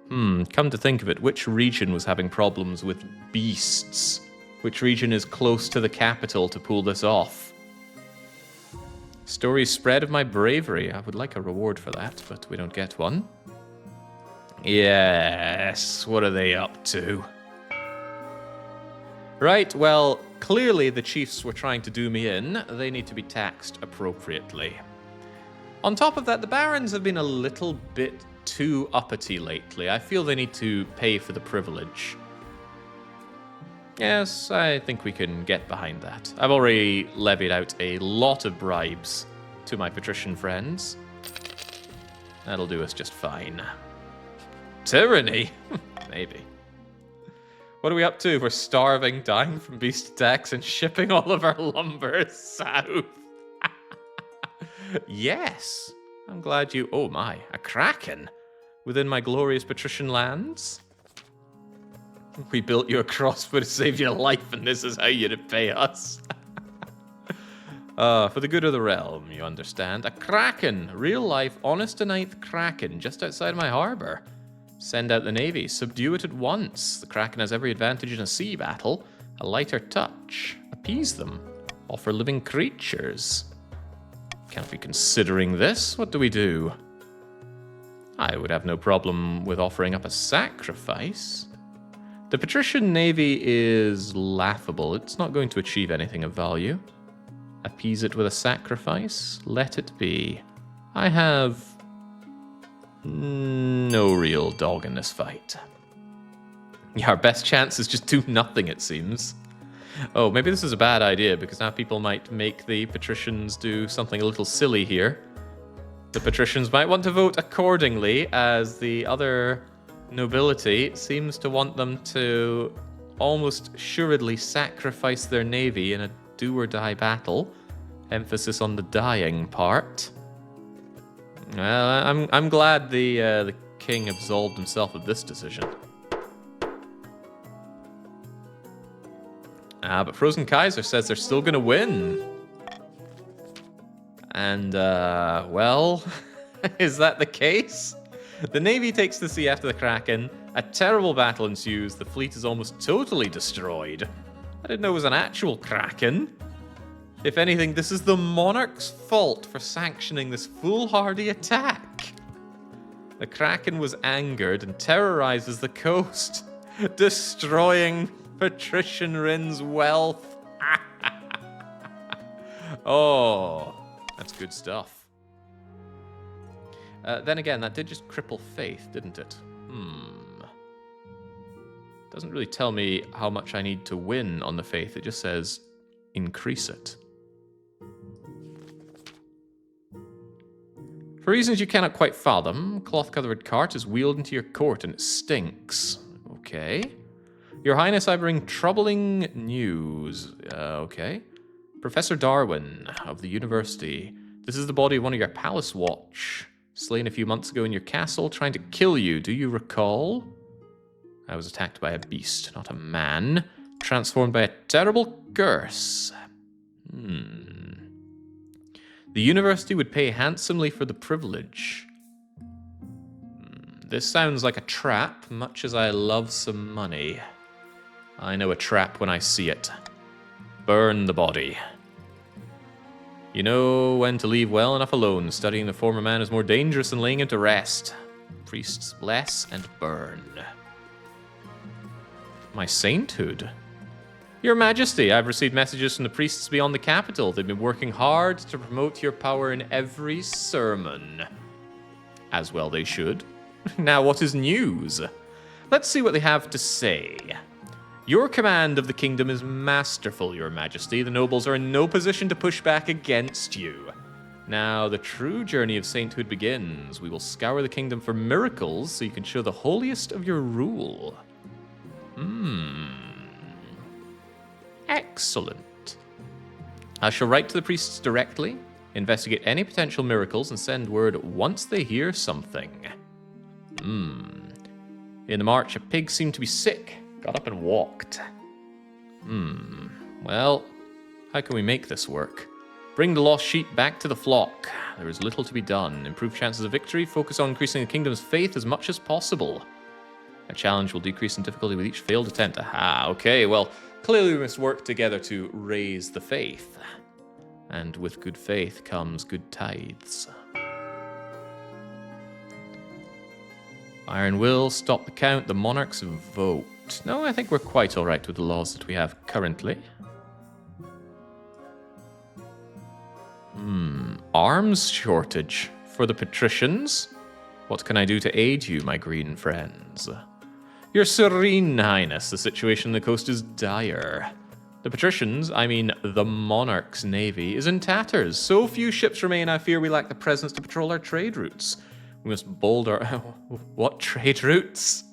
Come to think of it, which region was having problems with beasts? Which region is close to the capital to pull this off? Stories spread of my bravery. I would like a reward for that, but we don't get one. Yes, what are they up to? Right, well, clearly the chiefs were trying to do me in. They need to be taxed appropriately. On top of that, the barons have been a little bit too uppity lately. I feel they need to pay for the privilege. Yes, I think we can get behind that. I've already levied out a lot of bribes to my patrician friends. That'll do us just fine. Tyranny? Maybe. What are we up to? We're starving, dying from beast attacks, and shipping all of our lumber south. Yes. I'm glad you... Oh my, a Kraken within my glorious Patrician lands? We built you a crossbow to save your life, and this is how you repay us. For the good of the realm, you understand. A Kraken, real-life, honest-to-ninth Kraken just outside my harbor. Send out the navy, subdue it at once. The Kraken has every advantage in a sea battle. A lighter touch. Appease them. Offer living creatures. Can't be considering this. What do we do? I would have no problem with offering up a sacrifice. The Patrician navy is laughable. It's not going to achieve anything of value. Appease it with a sacrifice. Let it be. I have no real dog in this fight. Yeah, our best chance is just do nothing, it seems. Oh, maybe this is a bad idea, because now people might make the Patricians do something a little silly here. The Patricians might want to vote accordingly, as the other nobility seems to want them to almost assuredly sacrifice their navy in a do-or-die battle. Emphasis on the dying part. I'm glad the king absolved himself of this decision. But Frozen Kaiser says they're still going to win. And, well, is that the case? The navy takes the sea after the Kraken. A terrible battle ensues. The fleet is almost totally destroyed. I didn't know it was an actual Kraken. If anything, this is the monarch's fault for sanctioning this foolhardy attack. The Kraken was angered and terrorizes the coast, destroying Patrician Rin's wealth. Oh, that's good stuff. Then again, that did just cripple faith, didn't it? Doesn't really tell me how much I need to win on the faith. It just says increase it. For reasons you cannot quite fathom, a cloth-covered cart is wheeled into your court and it stinks. Okay. Your Highness, I bring troubling news. Okay. Professor Darwin of the university. This is the body of one of your palace watch. Slain a few months ago in your castle, trying to kill you. Do you recall? I was attacked by a beast, not a man. Transformed by a terrible curse. The university would pay handsomely for the privilege. This sounds like a trap, much as I love some money. I know a trap when I see it. Burn the body. You know when to leave well enough alone. Studying the former man is more dangerous than laying him to rest. Priests bless and burn. My sainthood? Your Majesty, I've received messages from the priests beyond the capital. They've been working hard to promote your power in every sermon. As well they should. Now what is news? Let's see what they have to say. Your command of the kingdom is masterful, Your Majesty. The nobles are in no position to push back against you. Now the true journey of sainthood begins. We will scour the kingdom for miracles so you can show the holiest of your rule. Excellent. I shall write to the priests directly, investigate any potential miracles, and send word once they hear something. In the march, a pig seemed to be sick. Got up and walked. Well, how can we make this work? Bring the lost sheep back to the flock. There is little to be done. Improve chances of victory. Focus on increasing the kingdom's faith as much as possible. A challenge will decrease in difficulty with each failed attempt. Aha, okay, well, clearly we must work together to raise the faith. And with good faith comes good tithes. Iron will stop the count. The monarch's vote. No, I think we're quite all right with the laws that we have currently. Arms shortage for the patricians. What can I do to aid you, my green friends? Your Serene Highness, the situation on the coast is dire. The patricians, I mean the monarch's navy, is in tatters. So few ships remain, I fear we lack the presence to patrol our trade routes. We must bold our... What trade routes?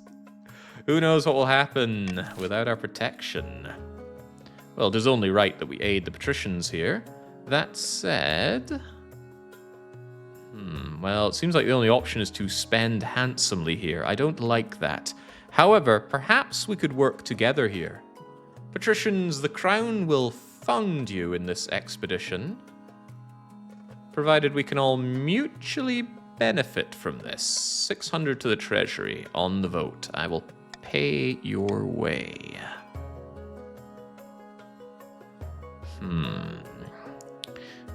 Who knows what will happen without our protection? Well, it is only right that we aid the patricians here. That said... well, it seems like the only option is to spend handsomely here. I don't like that. However, perhaps we could work together here. Patricians, the crown will fund you in this expedition, provided we can all mutually benefit from this. 600 to the treasury on the vote. I will pay your way.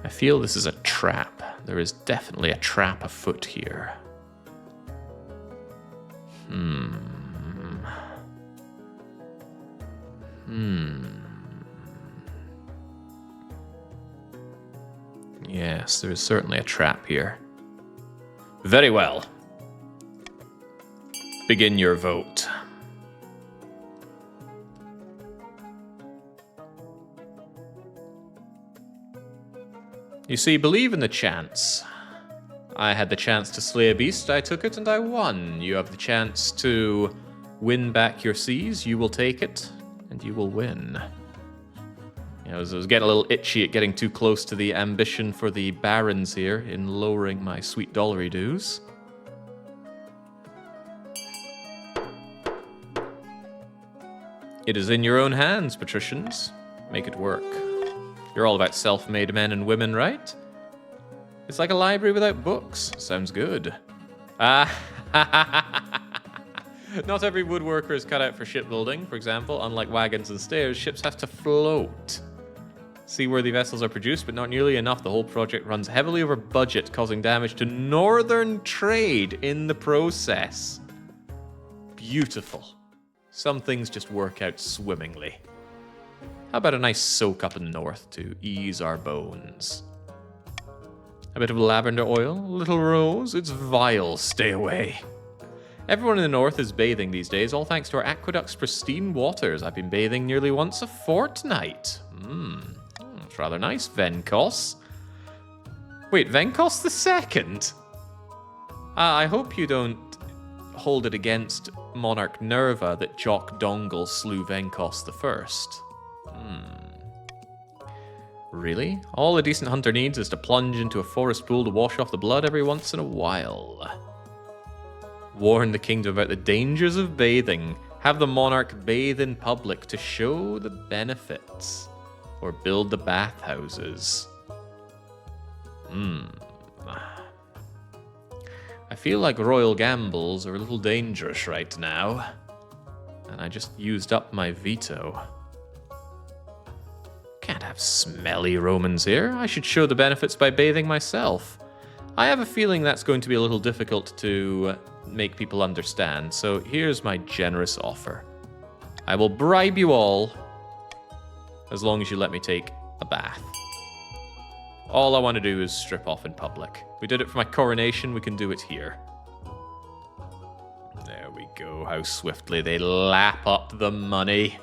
I feel this is a trap. There is definitely a trap afoot here. Yes, there is certainly a trap here. Very well. Begin your vote. You see, believe in the chance. I had the chance to slay a beast, I took it, and I won. You have the chance to win back your seas, you will take it, and you will win. I was getting a little itchy at getting too close to the ambition for the barons here in lowering my sweet dollary dues. It is in your own hands, patricians. Make it work. You're all about self-made men and women, right? It's like a library without books. Sounds good. Not every woodworker is cut out for shipbuilding. For example, unlike wagons and stairs, ships have to float. Seaworthy vessels are produced, but not nearly enough. The whole project runs heavily over budget, causing damage to northern trade in the process. Beautiful. Some things just work out swimmingly. How about a nice soak up in the north to ease our bones? A bit of lavender oil, a little rose. It's vile. Stay away. Everyone in the north is bathing these days, all thanks to our aqueduct's pristine waters. I've been bathing nearly once a fortnight. That's rather nice, Venkos. Wait, Venkos the Second? I hope you don't hold it against Monarch Nerva that Jock Dongle slew Venkos the First. Really? All a decent hunter needs is to plunge into a forest pool to wash off the blood every once in a while. Warn the kingdom about the dangers of bathing. Have the monarch bathe in public to show the benefits. Or build the bathhouses. I feel like royal gambles are a little dangerous right now. And I just used up my veto. Can't have smelly Romans here. I should show the benefits by bathing myself. I have a feeling that's going to be a little difficult to make people understand, so here's my generous offer. I will bribe you all, as long as you let me take a bath. All I want to do is strip off in public. We did it for my coronation, we can do it here. There we go, how swiftly they lap up the money.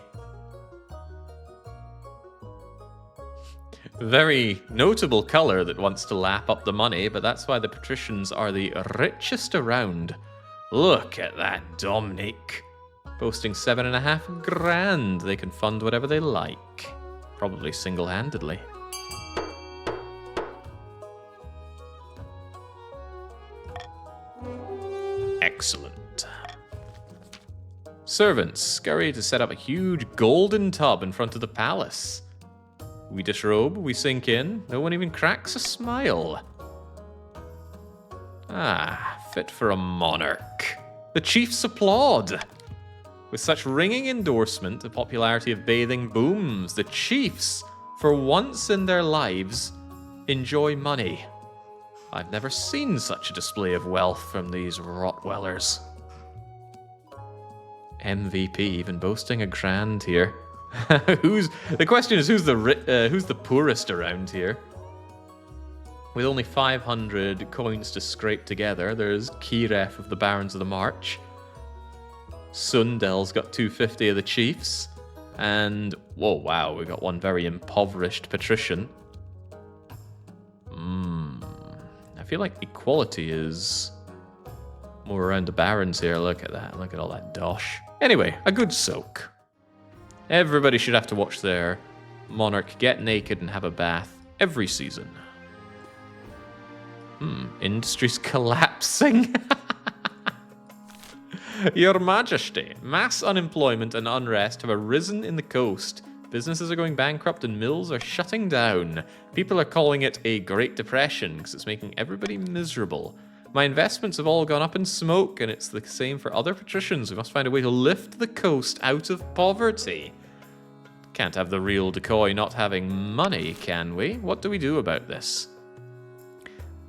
Very notable color that wants to lap up the money, but that's why the patricians are the richest around. Look at that Dominic. Boasting 7.5 grand. They can fund whatever they like. Probably single-handedly. Excellent. Servants scurry to set up a huge golden tub in front of the palace. We disrobe, we sink in, no one even cracks a smile. Fit for a monarch. The chiefs applaud. With such ringing endorsement, the popularity of bathing booms. The chiefs, for once in their lives, enjoy money. I've never seen such a display of wealth from these Rottweilers. MVP even boasting a grand here. The question is who's the poorest around here? With only 500 coins to scrape together, there's Kiref of the Barons of the March. Sundel's got 250 of the chiefs. And, whoa, wow, we got one very impoverished patrician. I feel like equality is More around the barons here. Look at that. Look at all that dosh. Anyway, a good soak. Everybody should have to watch their monarch get naked and have a bath every season. Industry's collapsing. Your Majesty, mass unemployment and unrest have arisen in the coast. Businesses are going bankrupt and mills are shutting down. People are calling it a Great Depression because it's making everybody miserable. My investments have all gone up in smoke, and it's the same for other patricians. We must find a way to lift the coast out of poverty. Can't have the real decoy not having money, can we? What do we do about this?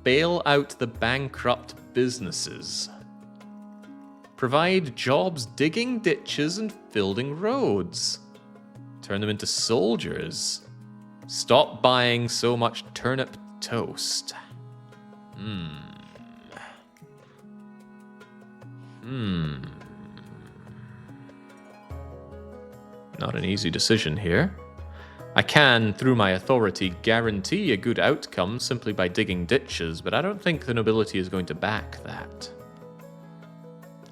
Bail out the bankrupt businesses. Provide jobs digging ditches and building roads. Turn them into soldiers. Stop buying so much turnip toast. Not an easy decision here. I can, through my authority, guarantee a good outcome simply by digging ditches, but I don't think the nobility is going to back that.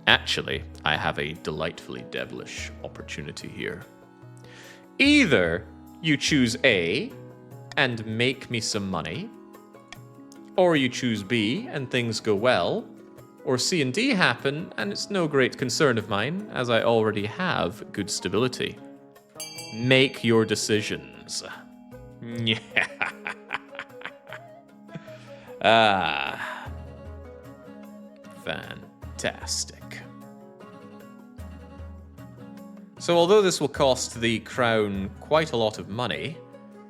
Actually, I have a delightfully devilish opportunity here. Either you choose A and make me some money, or you choose B and things go well, or C and D happen and it's no great concern of mine, as I already have good stability. Make your decisions. Fantastic. So although this will cost the crown quite a lot of money,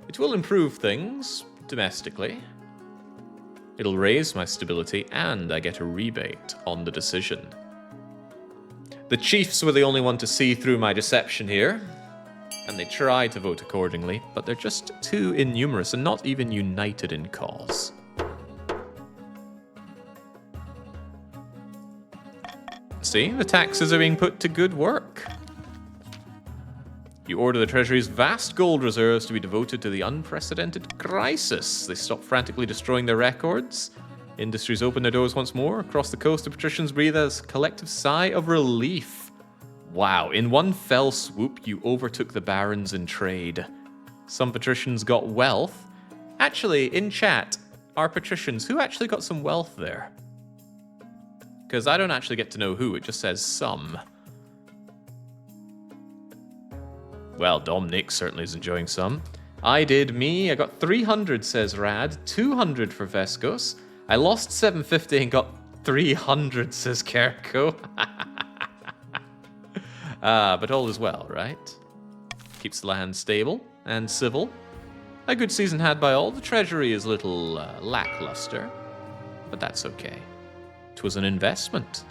it will improve things domestically. It'll raise my stability, and I get a rebate on the decision. The chiefs were the only one to see through my deception here, and they try to vote accordingly, but they're just too innumerous and not even united in cause. See, the taxes are being put to good work. You order the Treasury's vast gold reserves to be devoted to the unprecedented crisis. They stop frantically destroying their records. Industries open their doors once more. Across the coast, the patricians breathe a collective sigh of relief. Wow, in one fell swoop, you overtook the barons in trade. Some patricians got wealth. Actually, in chat, are patricians who actually got some wealth there? Because I don't actually get to know who, it just says some. Well, Dominic certainly is enjoying some. I did me. I got 300, says Rad. 200 for Vescos. I lost 750 and got 300, says Kerko. But all is well, right? Keeps the land stable and civil. A good season had by all. The treasury is a little lackluster, but that's okay. 'Twas an investment.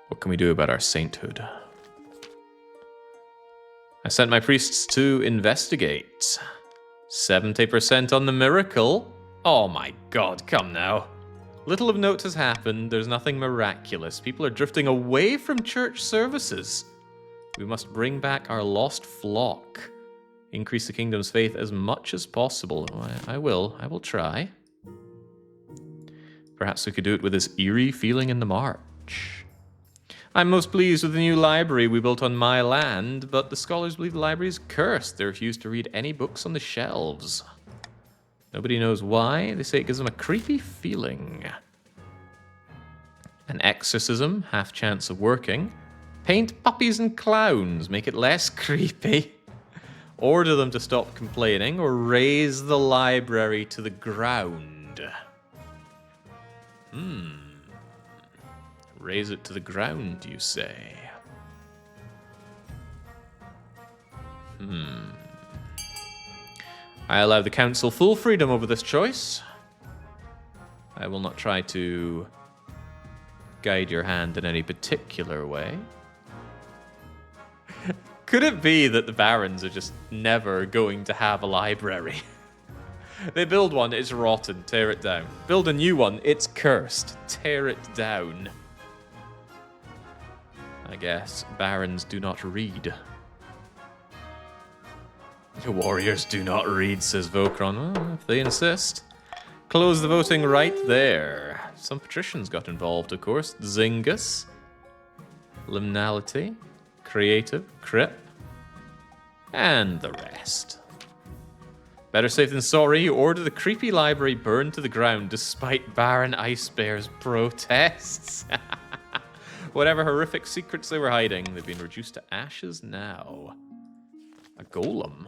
What can we do about our sainthood? I sent my priests to investigate. 70% on the miracle. Oh my god, come now. Little of note has happened. There's nothing miraculous. People are drifting away from church services. We must bring back our lost flock. Increase the kingdom's faith as much as possible. I will try. Perhaps we could do it with this eerie feeling in the march. I'm most pleased with the new library we built on my land, but the scholars believe the library is cursed. They refuse to read any books on the shelves. Nobody knows why. They say it gives them a creepy feeling. An exorcism, half chance of working. Paint puppies and clowns, make it less creepy. Order them to stop complaining, or raise the library to the ground. Raise it to the ground, you say? I allow the council full freedom over this choice. I will not try to guide your hand in any particular way. Could it be that the barons are just never going to have a library? They build one, it's rotten, tear it down. Build a new one, it's cursed, tear it down. I guess barons do not read. The warriors do not read, says Vokron. Well, if they insist. Close the voting right there. Some patricians got involved, of course. Zingus, Liminality, Creative, Crip, and the rest. Better safe than sorry, you order the creepy library burned to the ground despite Baron Icebear's protests. Whatever horrific secrets they were hiding, they've been reduced to ashes now. A golem?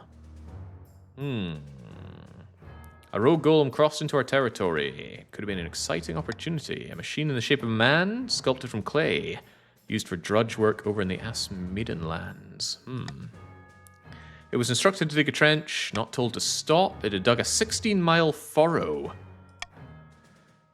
A rogue golem crossed into our territory. Could have been an exciting opportunity. A machine in the shape of a man, sculpted from clay, used for drudge work over in the Asmeden lands. It was instructed to dig a trench, not told to stop. It had dug a 16-mile furrow.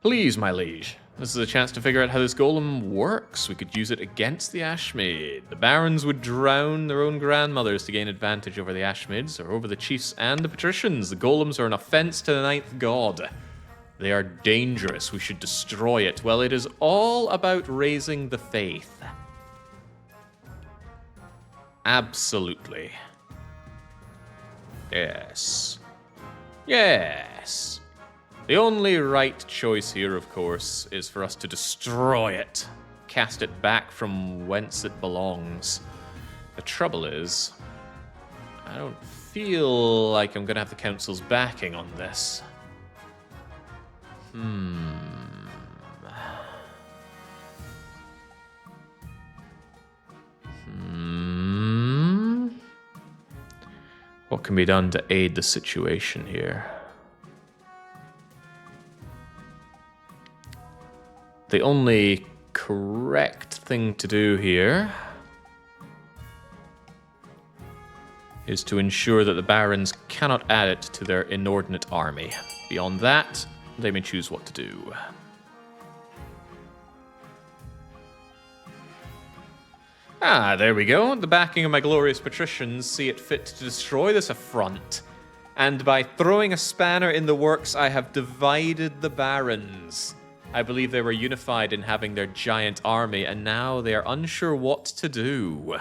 Please, my liege. This is a chance to figure out how this golem works. We could use it against the Ashmade. The barons would drown their own grandmothers to gain advantage over the Ashmades, or over the chiefs and the patricians. The golems are an offense to the ninth god. They are dangerous. We should destroy it. Well, it is all about raising the faith. Absolutely. Yes. Yes. The only right choice here, of course, is for us to destroy it. Cast it back from whence it belongs. The trouble is, I don't feel like I'm going to have the council's backing on this. What can be done to aid the situation here? The only correct thing to do here is to ensure that the barons cannot add it to their inordinate army. Beyond that, they may choose what to do. Ah, there we go. The backing of my glorious patricians see it fit to destroy this affront. And by throwing a spanner in the works, I have divided the barons. I believe they were unified in having their giant army, and now they are unsure what to do.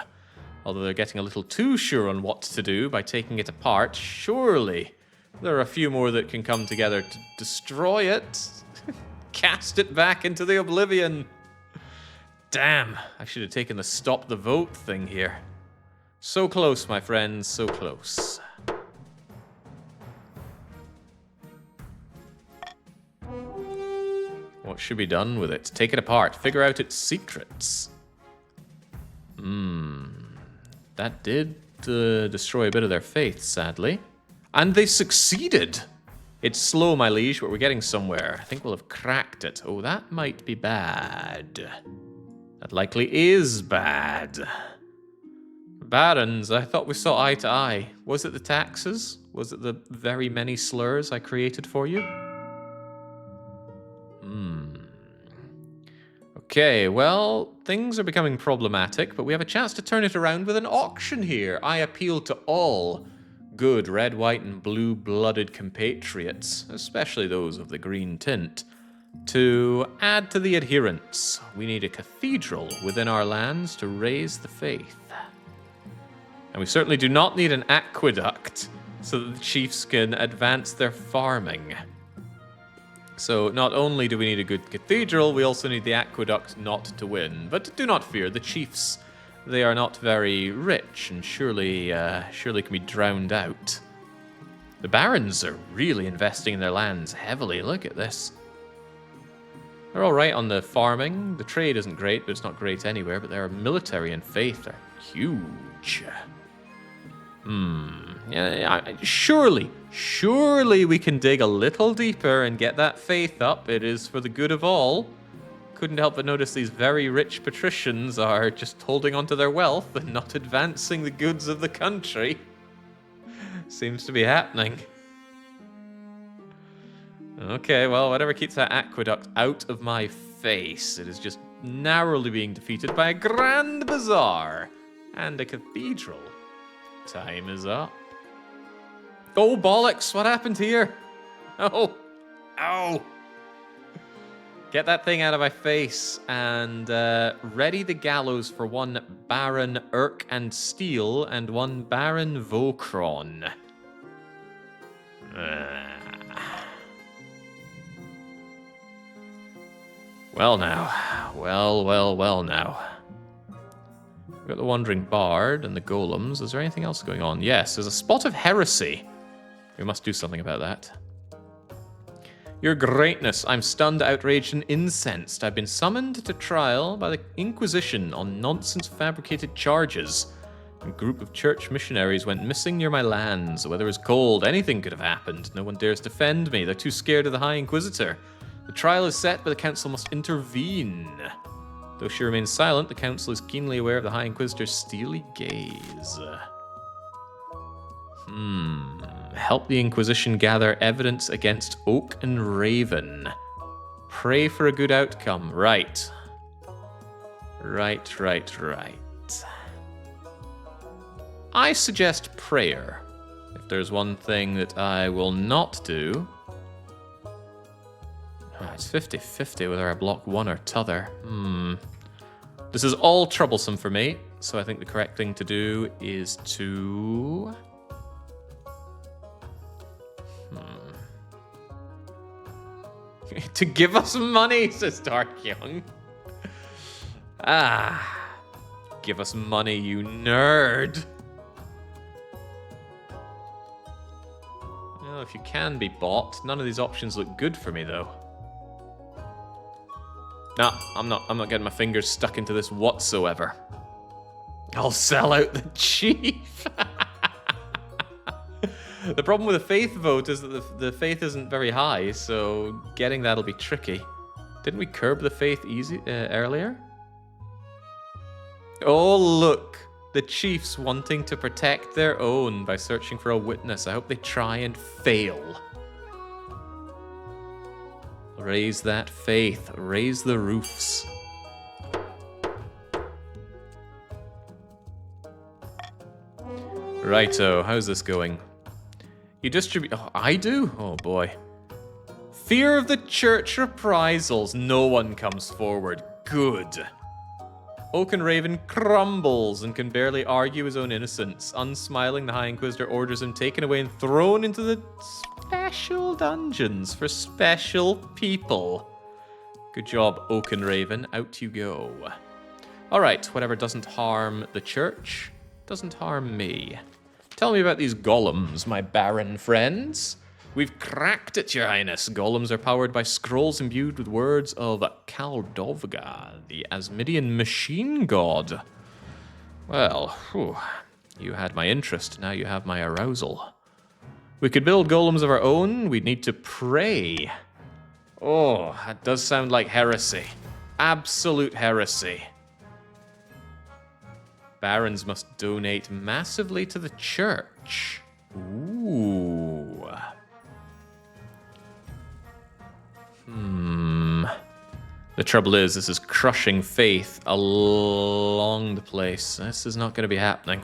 Although they're getting a little too sure on what to do by taking it apart, surely there are a few more that can come together to destroy it. Cast it back into the oblivion. Damn, I should have taken the stop the vote thing here. So close, my friends, so close. What should be done with it? Take it apart. Figure out its secrets. That did destroy a bit of their faith, sadly. And they succeeded! It's slow, my liege, but we're getting somewhere. I think we'll have cracked it. Oh, that might be bad. That likely is bad. Barons, I thought we saw eye to eye. Was it the taxes? Was it the very many slurs I created for you? Okay, well, things are becoming problematic, but we have a chance to turn it around with an auction here. I appeal to all good red, white, and blue-blooded compatriots, especially those of the green tint, to add to the adherents. We need a cathedral within our lands to raise the faith. And we certainly do not need an aqueduct so that the chiefs can advance their farming. So not only do we need a good cathedral, we also need the aqueduct not to win. But do not fear, the chiefs, they are not very rich and surely can be drowned out. The barons are really investing in their lands heavily. Look at this. They're all right on the farming. The trade isn't great, but it's not great anywhere. But their military and faith are huge. Yeah, surely we can dig a little deeper and get that faith up. It is for the good of all. Couldn't help but notice these very rich patricians are just holding onto their wealth and not advancing the goods of the country. Seems to be happening. Okay, well, whatever keeps that aqueduct out of my face. It is just narrowly being defeated by a grand bazaar and a cathedral. Time is up. Oh, bollocks, what happened here? Oh, ow. Get that thing out of my face and ready the gallows for one Baron Urk and Steel and one Baron Vokron. Well now. Well now. We've got the Wandering Bard and the Golems. Is there anything else going on? Yes, there's a spot of Heresy. We must do something about that. Your Greatness, I'm stunned, outraged, and incensed. I've been summoned to trial by the Inquisition on nonsense fabricated charges. A group of church missionaries went missing near my lands. The weather is cold. Anything could have happened. No one dares defend me. They're too scared of the High Inquisitor. The trial is set, but the council must intervene. Though she remains silent, the council is keenly aware of the High Inquisitor's steely gaze. Help the Inquisition gather evidence against Oak and Raven. Pray for a good outcome. Right. Right. I suggest prayer. If there's one thing that I will not do... it's 50-50 whether I block one or t'other. This is all troublesome for me, so I think the correct thing to do is to... to give us money, says Dark Young. Give us money, you nerd. Well, if you can be bought, none of these options look good for me, though. No, I'm not getting my fingers stuck into this whatsoever. I'll sell out the chief. The problem with the faith vote is that the faith isn't very high, so getting that'll be tricky. Didn't we curb the faith earlier? Oh, look. The chiefs wanting to protect their own by searching for a witness. I hope they try and fail. Raise that faith. Raise the roofs. Righto, how's this going? You distribute... Oh, I do? Oh, boy. Fear of the church reprisals. No one comes forward. Good. Oak and Raven crumbles and can barely argue his own innocence. Unsmiling, the High Inquisitor orders him taken away and thrown into the special dungeons for special people. Good job, Oak and Raven. Out you go. All right, whatever doesn't harm the church doesn't harm me. Tell me about these golems, my baron friends. We've cracked it, Your Highness. Golems are powered by scrolls imbued with words of Kaldovga, the Asmidian machine god. Well, you had my interest, now you have my arousal. We could build golems of our own, we'd need to pray. Oh, that does sound like heresy. Absolute heresy. Barons must donate massively to the church. Ooh. The trouble is, this is crushing faith along the place. This is not going to be happening.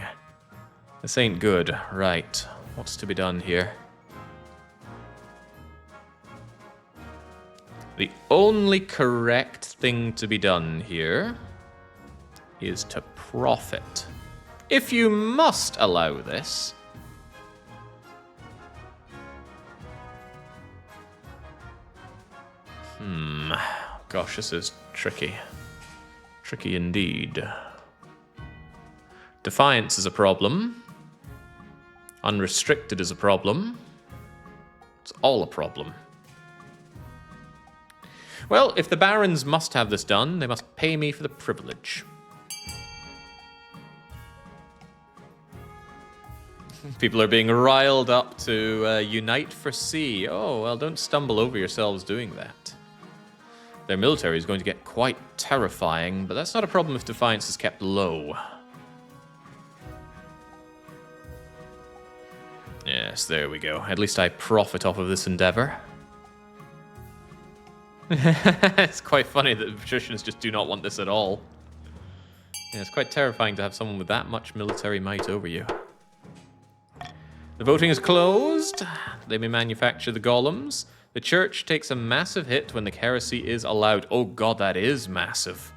This ain't good. Right. What's to be done here? The only correct thing to be done here is to profit. If you must allow this. Gosh, this is tricky. Tricky indeed. Defiance is a problem. Unrestricted is a problem. It's all a problem. Well, if the barons must have this done, they must pay me for the privilege. People are being riled up to unite for sea. Oh, well, don't stumble over yourselves doing that. Their military is going to get quite terrifying, but that's not a problem if defiance is kept low. Yes, there we go. At least I profit off of this endeavor. It's quite funny that the patricians just do not want this at all. Yeah, it's quite terrifying to have someone with that much military might over you. The voting is closed. They may manufacture the golems. The church takes a massive hit when the heresy is allowed. Oh god, that is massive.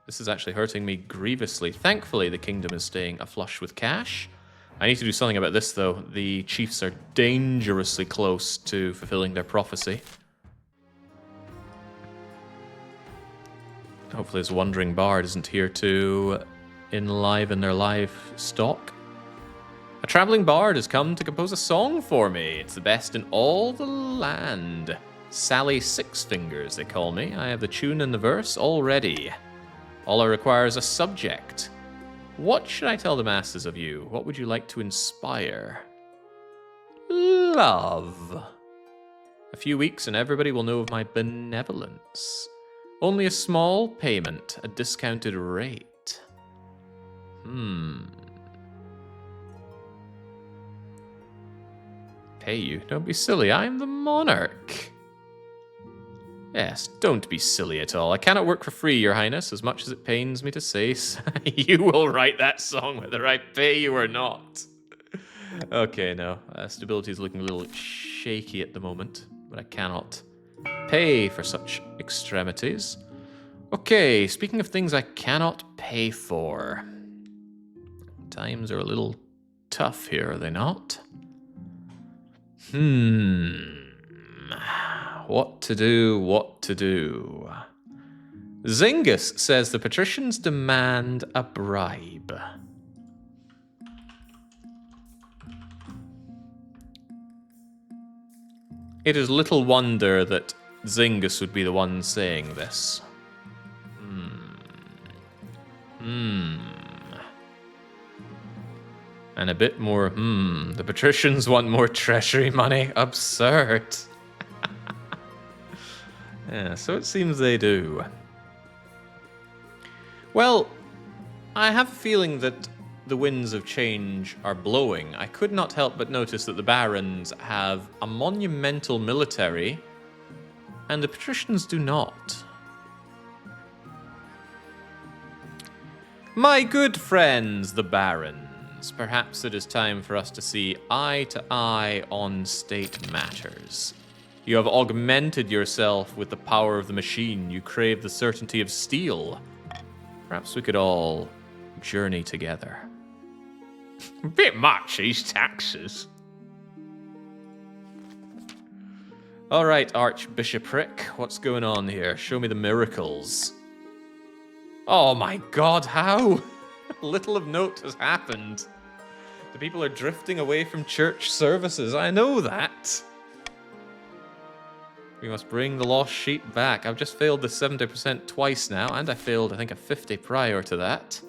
This is actually hurting me grievously. Thankfully, the kingdom is staying aflush with cash. I need to do something about this, though. The chiefs are dangerously close to fulfilling their prophecy. Hopefully this wandering bard isn't here to enliven their livestock. A traveling bard has come to compose a song for me. It's the best in all the land. Sally Six Fingers, they call me. I have the tune and the verse all ready. All I require is a subject. What should I tell the masses of you? What would you like to inspire? Love. A few weeks and everybody will know of my benevolence. Only a small payment, a discounted rate. Pay you? Don't be silly, I am the monarch. Yes, don't be silly at all. I cannot work for free, your highness, as much as it pains me to say. You will write that song whether I pay you or not. Okay, no. Stability is looking a little shaky at the moment, but I cannot pay for such extremities. Okay, speaking of things I cannot pay for. Times are a little tough here, are they not? What to do, what to do. Zyngus says the patricians demand a bribe. It is little wonder that Zyngus would be the one saying this. And a bit more, the patricians want more treasury money. Absurd. Yeah, so it seems they do. Well, I have a feeling that the winds of change are blowing. I could not help but notice that the barons have a monumental military, and the patricians do not. My good friends, the barons, perhaps it is time for us to see eye to eye on state matters. You have augmented yourself with the power of the machine. You crave the certainty of steel. Perhaps we could all journey together. A bit much, these taxes. All right, Archbishopric, what's going on here? Show me the miracles. Oh my god, how? Little of note has happened. The people are drifting away from church services, I know that. We must bring the lost sheep back. I've just failed the 70% twice now, and I failed, I think, a 50 prior to that.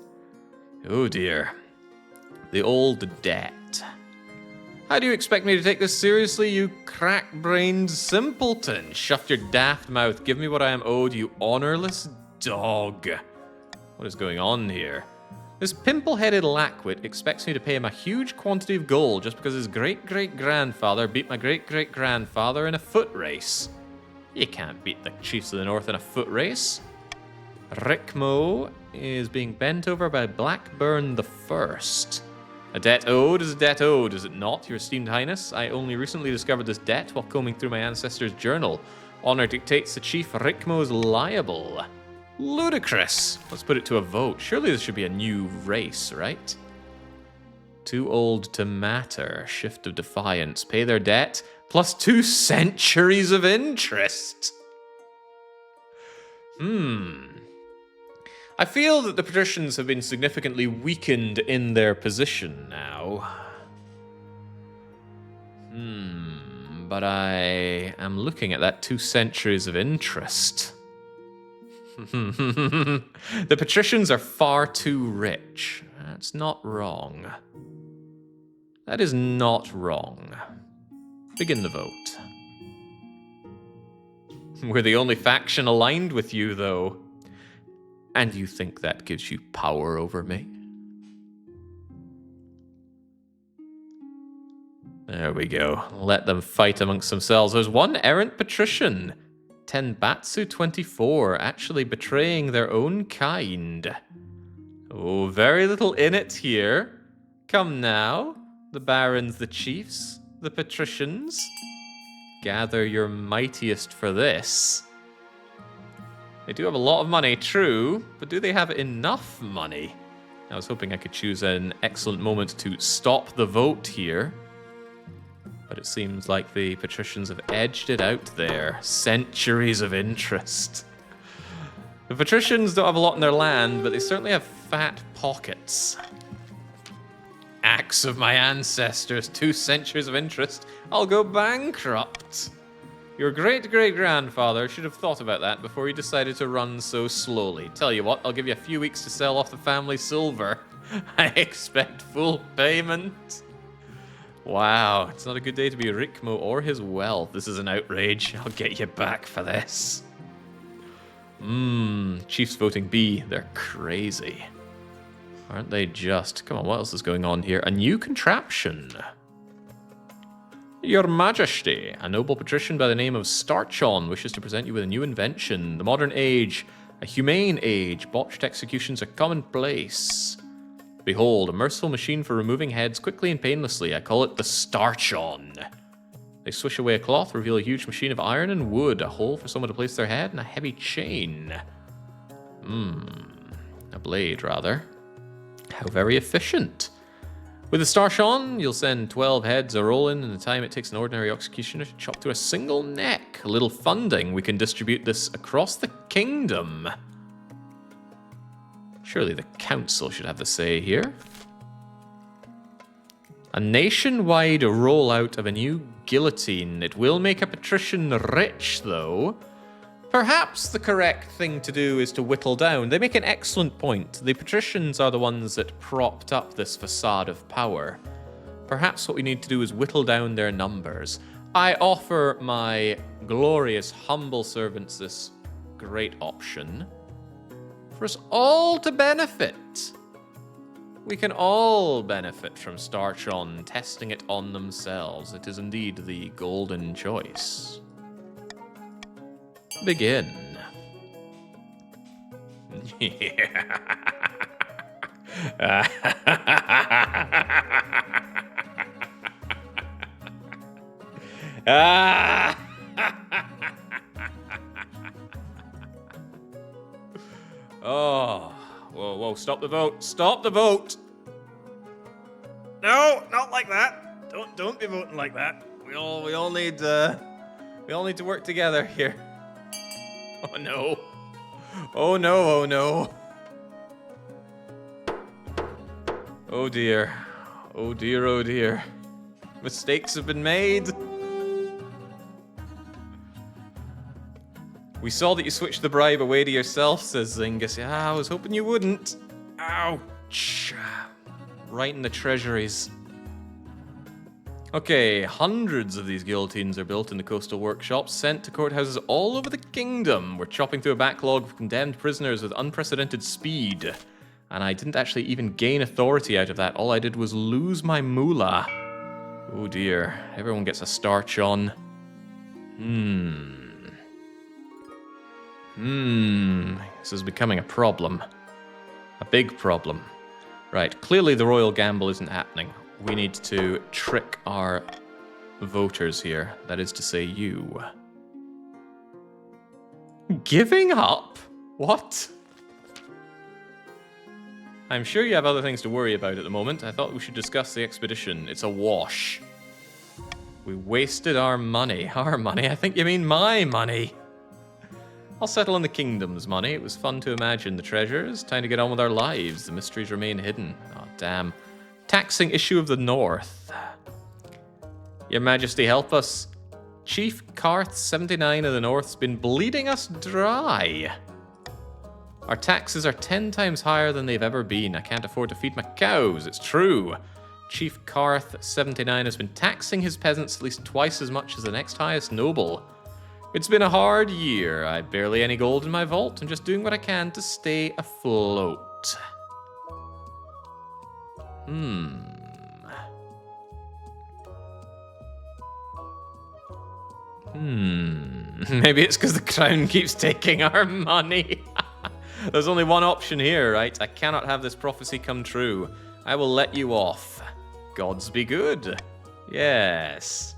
Oh dear. The old debt. How do you expect me to take this seriously, you crack-brained simpleton? Shut your daft mouth. Give me what I am owed, you honourless dog. What is going on here? This pimple-headed lackwit expects me to pay him a huge quantity of gold just because his great-great-grandfather beat my great-great-grandfather in a foot race. You can't beat the chiefs of the north in a foot race. Rickmo is being bent over by Blackburn the First. A debt owed is a debt owed, is it not, your esteemed highness? I only recently discovered this debt while combing through my ancestors' journal. Honor dictates the chief Rickmo is liable. Ludicrous. Let's put it to a vote. Surely this should be a new race, right? Too old to matter. Shift of defiance. Pay their debt. Plus 2 centuries of interest. I feel that the patricians have been significantly weakened in their position now. But I am looking at that 2 centuries of interest. The patricians are far too rich. That's not wrong. That is not wrong. Begin the vote. We're the only faction aligned with you, though. And you think that gives you power over me? There we go. Let them fight amongst themselves. There's one errant patrician. Tenbatsu 24, actually betraying their own kind. Oh, very little in it here. Come now, the barons, the chiefs, the patricians. Gather your mightiest for this. They do have a lot of money, true, but do they have enough money? I was hoping I could choose an excellent moment to stop the vote here. But it seems like the patricians have edged it out there. Centuries of interest. The patricians don't have a lot in their land, but they certainly have fat pockets. Axe of my ancestors, 2 centuries of interest. I'll go bankrupt. Your great-great-grandfather should have thought about that before he decided to run so slowly. Tell you what, I'll give you a few weeks to sell off the family silver. I expect full payment. Wow, it's not a good day to be Rikmo or his wealth. This is an outrage. I'll get you back for this. Chiefs voting B. They're crazy. Aren't they just? Come on, what else is going on here? A new contraption. Your Majesty, a noble patrician by the name of Starchon wishes to present you with a new invention. The modern age, a humane age. Botched executions are commonplace. Behold, a merciful machine for removing heads quickly and painlessly. I call it the Starchon. They swish away a cloth, reveal a huge machine of iron and wood, a hole for someone to place their head, and a heavy chain. A blade, rather. How very efficient. With the Starchon, you'll send 12 heads a-rolling in the time it takes an ordinary executioner to chop through a single neck. A little funding, we can distribute this across the kingdom. Surely the council should have the say here. A nationwide rollout of a new guillotine. It will make a patrician rich, though. Perhaps the correct thing to do is to whittle down. They make an excellent point. The patricians are the ones that propped up this facade of power. Perhaps what we need to do is whittle down their numbers. I offer my glorious, humble servants this great option for us all to benefit. We can all benefit from Starchon testing it on themselves. It is indeed the golden choice. Begin. Oh, whoa, stop the vote. Stop the vote. No, not like that. Don't be voting like that. We all need to work together here. Oh no. Oh no, oh no. Oh dear. Oh dear, oh dear. Mistakes have been made. We saw that you switched the bribe away to yourself, says Zyngus. Yeah, I was hoping you wouldn't. Ouch. Right in the treasuries. Okay, hundreds of these guillotines are built in the coastal workshops, sent to courthouses all over the kingdom. We're chopping through a backlog of condemned prisoners with unprecedented speed. And I didn't actually even gain authority out of that. All I did was lose my moolah. Oh dear, everyone gets a Starchon. This is becoming a problem. A big problem. Right, clearly the royal gamble isn't happening. We need to trick our voters here. That is to say, you. Giving up? What? I'm sure you have other things to worry about at the moment. I thought we should discuss the expedition. It's a wash. We wasted our money. Our money? I think you mean my money. I'll settle on the kingdom's money. It was fun to imagine the treasures. Time to get on with our lives. The mysteries remain hidden. Oh, damn. Taxing issue of the North. Your Majesty, help us. Chief Karth 79 of the North's been bleeding us dry. Our taxes are 10 times higher than they've ever been. I can't afford to feed my cows. It's true. Chief Karth 79 has been taxing his peasants at least twice as much as the next highest noble. It's been a hard year. I have barely any gold in my vault. I'm just doing what I can to stay afloat. Maybe it's because the crown keeps taking our money. There's only one option here, right? I cannot have this prophecy come true. I will let you off. Gods be good. Yes.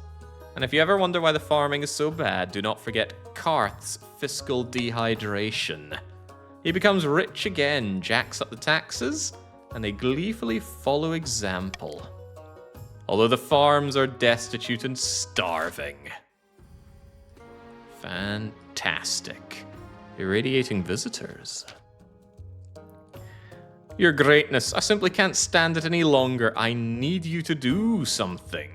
And if you ever wonder why the farming is so bad, do not forget Karth's fiscal dehydration. He becomes rich again, jacks up the taxes, and they gleefully follow example. Although the farms are destitute and starving. Fantastic. Irradiating visitors. Your greatness, I simply can't stand it any longer. I need you to do something.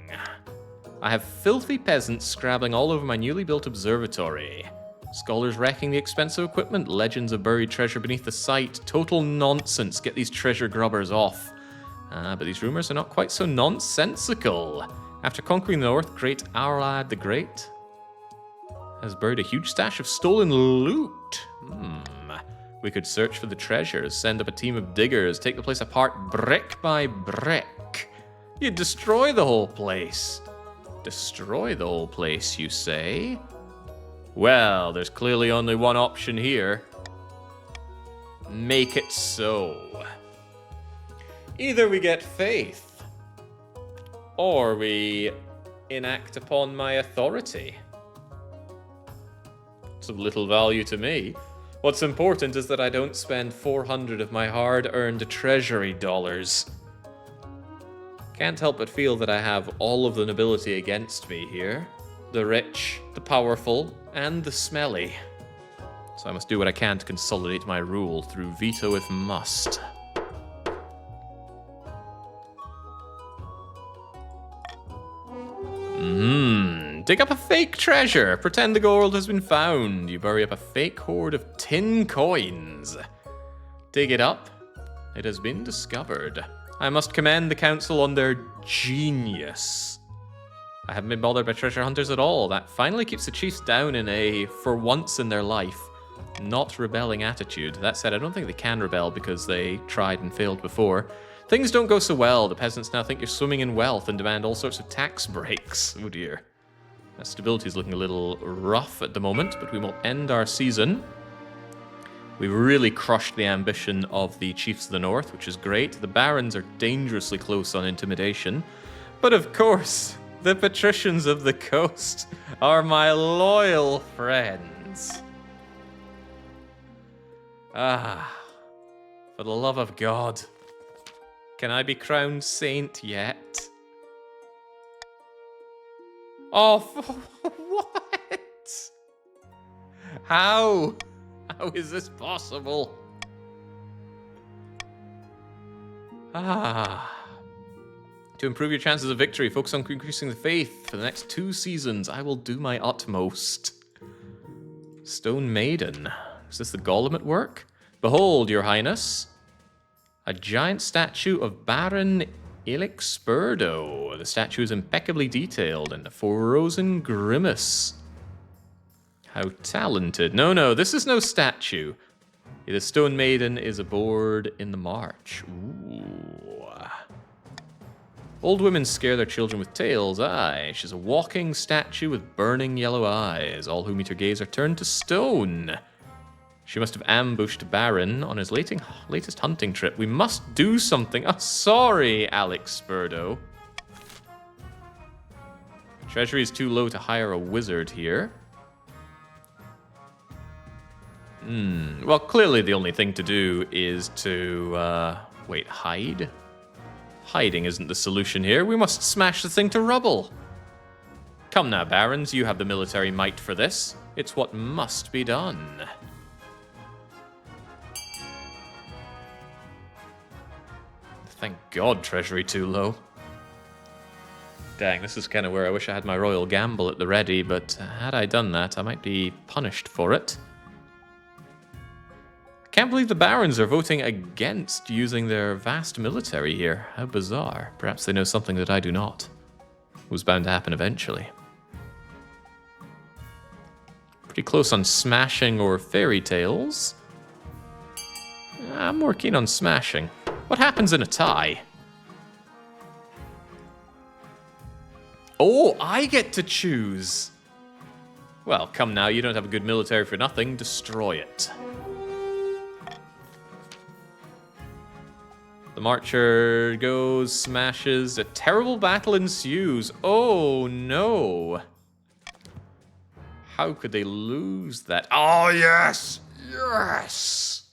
I have filthy peasants scrabbling all over my newly built observatory. Scholars wrecking the expensive equipment, legends of buried treasure beneath the site. Total nonsense, get these treasure grubbers off. But these rumors are not quite so nonsensical. After conquering the north, Great Arlad the Great has buried a huge stash of stolen loot. We could search for the treasures, send up a team of diggers, take the place apart brick by brick. You'd destroy the whole place. Destroy the whole place, you say? Well, there's clearly only one option here. Make it so. Either we get faith, or we enact upon my authority. It's of little value to me. What's important is that I don't spend 400 of my hard-earned treasury dollars. Can't help but feel that I have all of the nobility against me here. The rich, the powerful, and the smelly. So I must do what I can to consolidate my rule through veto if must. Dig up a fake treasure. Pretend the gold has been found. You bury up a fake hoard of tin coins. Dig it up. It has been discovered. I must commend the council on their genius. I haven't been bothered by treasure hunters at all. That finally keeps the chiefs down in a, for once in their life, not rebelling attitude. That said, I don't think they can rebel because they tried and failed before. Things don't go so well. The peasants now think you're swimming in wealth and demand all sorts of tax breaks. Oh dear. That stability is looking a little rough at the moment, but we will end our season. We've really crushed the ambition of the chiefs of the north, which is great. The barons are dangerously close on intimidation. But of course, the patricians of the coast are my loyal friends. For the love of God. Can I be crowned saint yet? Oh, what? How? How is this possible? To improve your chances of victory, focus on increasing the faith. For the next 2 seasons, I will do my utmost. Stone Maiden. Is this the Golem at work? Behold, your highness. A giant statue of Baron Elixperdo. The statue is impeccably detailed and a frozen grimace. How talented. No, this is no statue. The Stone Maiden is aboard in the march. Ooh. Old women scare their children with tales. Aye, she's a walking statue with burning yellow eyes. All who meet her gaze are turned to stone. She must have ambushed Baron on his latest hunting trip. We must do something. Oh, sorry, Alex Spurdo. Treasury is too low to hire a wizard here. Well, clearly the only thing to do is to, wait, hide? Hiding isn't the solution here. We must smash the thing to rubble. Come now, barons, you have the military might for this. It's what must be done. Thank God treasury too low. Dang, this is kind of where I wish I had my royal gamble at the ready, but had I done that, I might be punished for it. I can't believe the barons are voting against using their vast military here. How bizarre. Perhaps they know something that I do not. It was bound to happen eventually. Pretty close on smashing or fairy tales. I'm more keen on smashing. What happens in a tie? Oh, I get to choose. Well, come now, you don't have a good military for nothing. Destroy it. The marcher goes, smashes. A terrible battle ensues. Oh, no. How could they lose that? Oh, yes! Yes!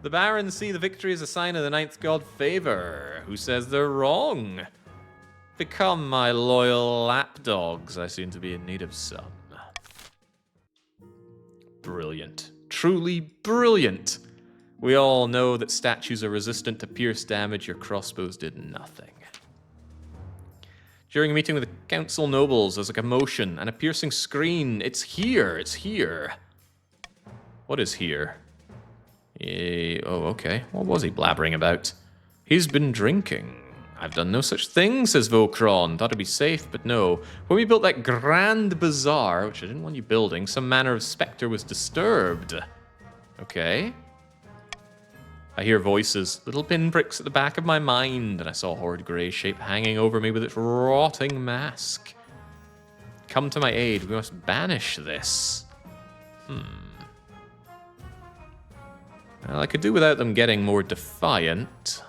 The barons see the victory as a sign of the ninth god favor. Who says they're wrong? Become my loyal lapdogs. I seem to be in need of some. Brilliant. Truly brilliant. We all know that statues are resistant to pierce damage. Your crossbows did nothing. During a meeting with the council nobles, there's a commotion and a piercing scream. It's here. It's here. What is here? Oh, okay. What was he blabbering about? He's been drinking. I've done no such thing, says Vokron. Thought it'd be safe, but no. When we built that grand bazaar, which I didn't want you building, some manner of spectre was disturbed. Okay. I hear voices, little pinpricks at the back of my mind, and I saw a horrid grey shape hanging over me with its rotting mask. Come to my aid. We must banish this. Well, I could do without them getting more defiant.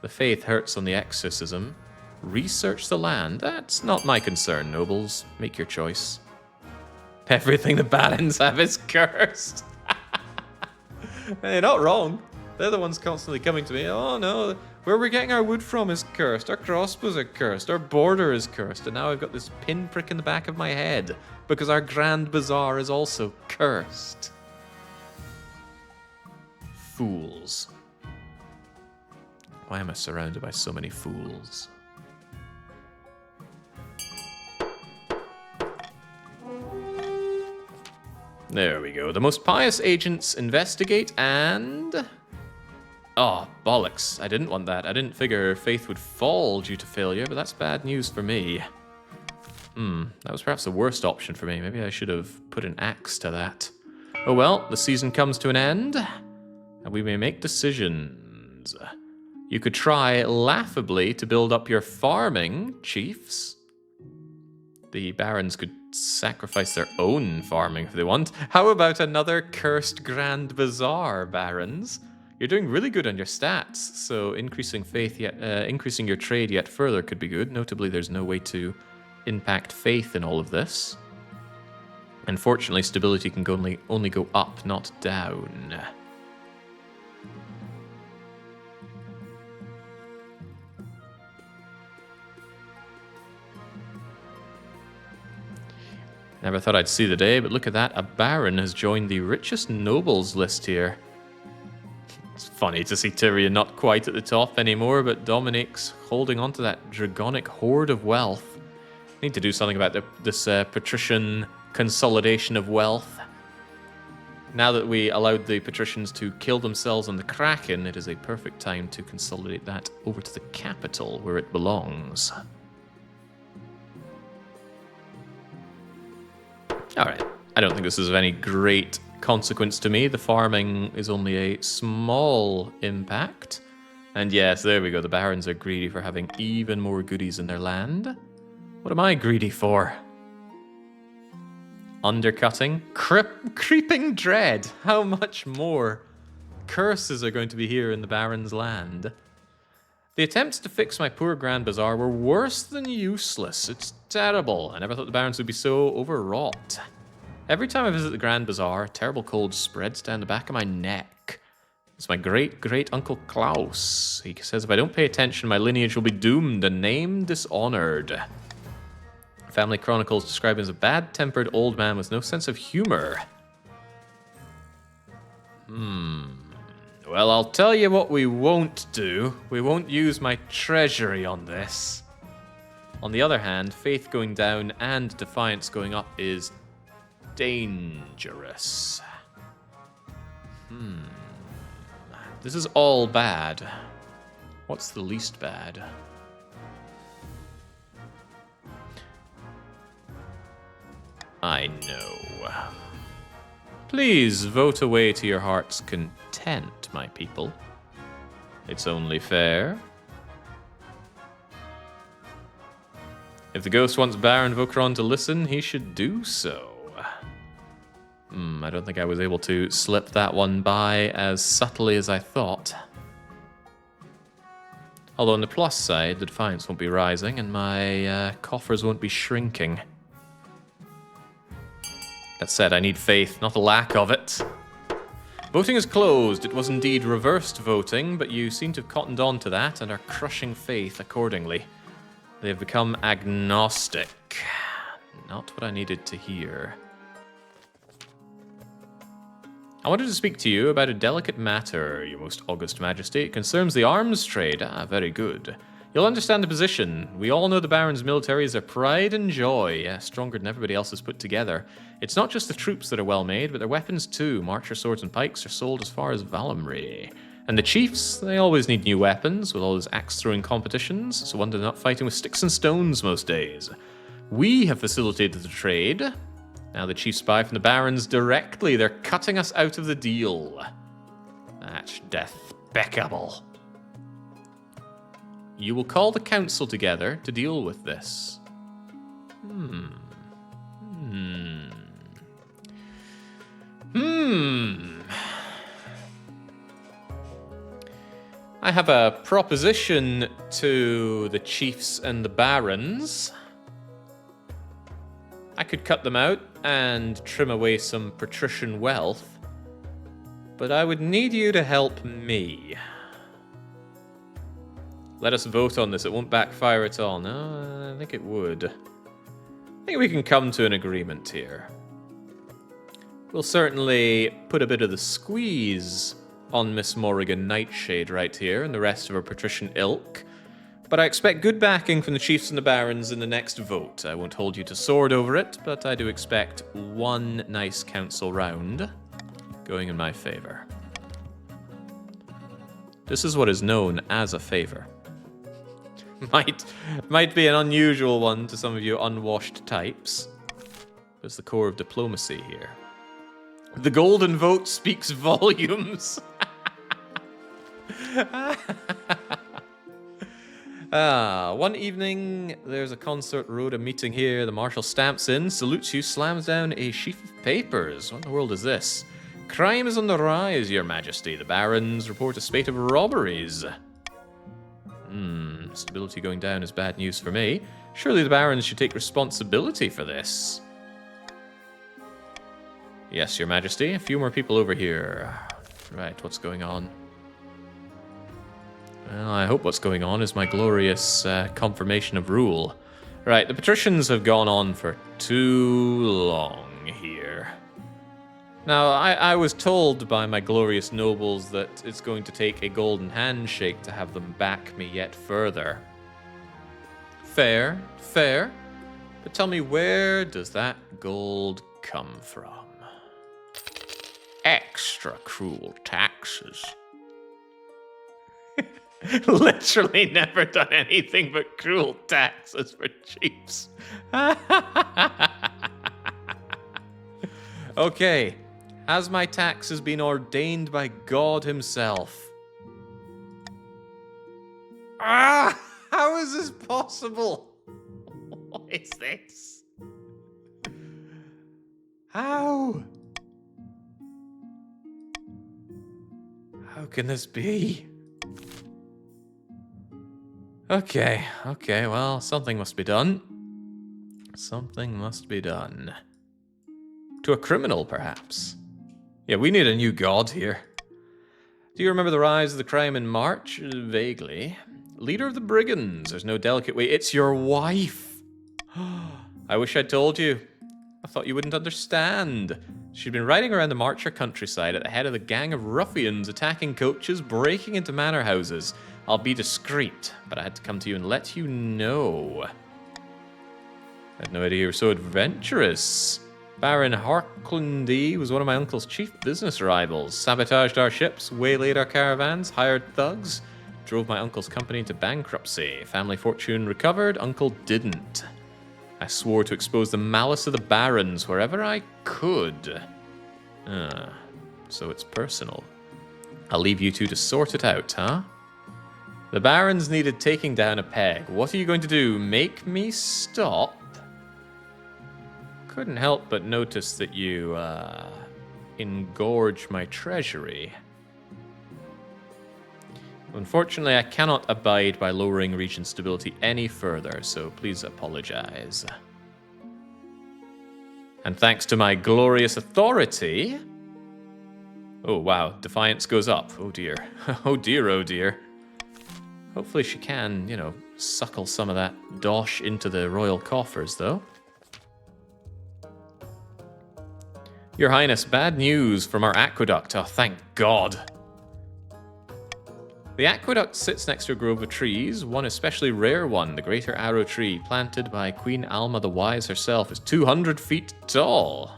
The faith hurts on the exorcism. Research the land. That's not my concern, nobles. Make your choice. Everything the barons have is cursed. They're not wrong. They're the ones constantly coming to me. Oh no, where we're getting our wood from is cursed. Our crossbows are cursed. Our border is cursed. And now I've got this pinprick in the back of my head because our grand bazaar is also cursed. Fools. Why am I surrounded by so many fools? There we go. The most pious agents investigate and... Oh, bollocks. I didn't want that. I didn't figure faith would fall due to failure, but that's bad news for me. That was perhaps the worst option for me. Maybe I should have put an axe to that. Oh well, the season comes to an end, and we may make decisions. You could try laughably to build up your farming, chiefs. The barons could sacrifice their own farming if they want. How about another cursed grand bazaar, barons? You're doing really good on your stats, so increasing your trade yet further could be good. Notably, there's no way to impact faith in all of this. Unfortunately, stability can only go up, not down. Never thought I'd see the day, but look at that. A baron has joined the richest nobles list here. It's funny to see Tyrion not quite at the top anymore, but Dominique's holding on to that dragonic hoard of wealth. Need to do something about this patrician consolidation of wealth. Now that we allowed the patricians to kill themselves on the Kraken, it is a perfect time to consolidate that over to the capital where it belongs. Alright, I don't think this is of any great consequence to me. The farming is only a small impact. And yes, there we go. The barons are greedy for having even more goodies in their land. What am I greedy for? Undercutting? Creeping dread. How much more curses are going to be here in the baron's land? The attempts to fix my poor Grand Bazaar were worse than useless. It's terrible. I never thought the barons would be so overwrought. Every time I visit the Grand Bazaar, a terrible cold spreads down the back of my neck. It's my great-great-uncle Klaus. He says if I don't pay attention, my lineage will be doomed, a name dishonored. Family chronicles describe him as a bad-tempered old man with no sense of humor. Well, I'll tell you what we won't do. We won't use my treasury on this. On the other hand, faith going down and defiance going up is dangerous. This is all bad. What's the least bad? I know. Please vote away to your heart's content, my people. It's only fair. If the ghost wants Baron Vokron to listen, he should do so. I don't think I was able to slip that one by as subtly as I thought. Although on the plus side, the defiance won't be rising and my coffers won't be shrinking. That said, I need faith, not a lack of it. Voting is closed. It was indeed reversed voting, but you seem to have cottoned on to that and are crushing faith accordingly. They have become agnostic. Not what I needed to hear. I wanted to speak to you about a delicate matter, Your Most August Majesty. It concerns the arms trade. Ah, very good. You'll understand the position. We all know the Baron's military is their pride and joy, stronger than everybody else's put together. It's not just the troops that are well made, but their weapons too. Marcher swords and pikes are sold as far as Valemry. And the chiefs, they always need new weapons, with all those axe-throwing competitions, so wonder they're not fighting with sticks and stones most days. We have facilitated the trade. Now the chiefs buy from the barons directly. They're cutting us out of the deal. That's despicable. You will call the council together to deal with this. I have a proposition to the chiefs and the barons. I could cut them out and trim away some patrician wealth, but I would need you to help me. Let us vote on this. It won't backfire at all. No, I think it would. I think we can come to an agreement here. We'll certainly put a bit of the squeeze on Miss Morrigan Nightshade right here and the rest of her patrician ilk. But I expect good backing from the chiefs and the barons in the next vote. I won't hold you to sword over it, but I do expect one nice council round going in my favor. This is what is known as a favor. Might be an unusual one to some of you unwashed types. But it's the core of diplomacy here. The golden vote speaks volumes. One evening, there's a concert road, a meeting here. The marshal stamps in, salutes you, slams down a sheaf of papers. What in the world is this? Crime is on the rise, Your Majesty. The barons report a spate of robberies. Stability going down is bad news for me. Surely the barons should take responsibility for this. Yes, Your Majesty. A few more people over here. Right, what's going on? Well, I hope what's going on is my glorious confirmation of rule. Right, the patricians have gone on for too long here. Now, I was told by my glorious nobles that it's going to take a golden handshake to have them back me yet further. Fair, fair. But tell me, where does that gold come from? Extra cruel taxes. Literally never done anything but cruel taxes for chiefs. Okay. Has my taxes been ordained by God himself? Ah! How is this possible? What is this? How? How can this be? Okay, well, something must be done. Something must be done. To a criminal, perhaps. Yeah, we need a new god here. Do you remember the rise of the crime in March? Vaguely. Leader of the brigands. There's no delicate way. It's your wife. I wish I'd told you. I thought you wouldn't understand. She'd been riding around the Marcher countryside at the head of the gang of ruffians, attacking coaches, breaking into manor houses. I'll be discreet, but I had to come to you and let you know. I had no idea you were so adventurous. Baron Harklundy was one of my uncle's chief business rivals. Sabotaged our ships, waylaid our caravans, hired thugs, drove my uncle's company into bankruptcy. Family fortune recovered, uncle didn't. I swore to expose the malice of the barons wherever I could. So it's personal. I'll leave you two to sort it out, huh? The barons needed taking down a peg. What are you going to do? Make me stop? Couldn't help but notice that you, engorge my treasury. Unfortunately, I cannot abide by lowering region stability any further, so please apologize. And thanks to my glorious authority, Oh, wow. Defiance goes up. Oh, dear. Oh, dear, oh, dear. Hopefully she can, you know, suckle some of that dosh into the royal coffers, though. Your Highness, bad news from our aqueduct. Oh, thank God. The aqueduct sits next to a grove of trees. One especially rare one, the greater arrow tree, planted by Queen Alma the Wise herself, is 200 feet tall.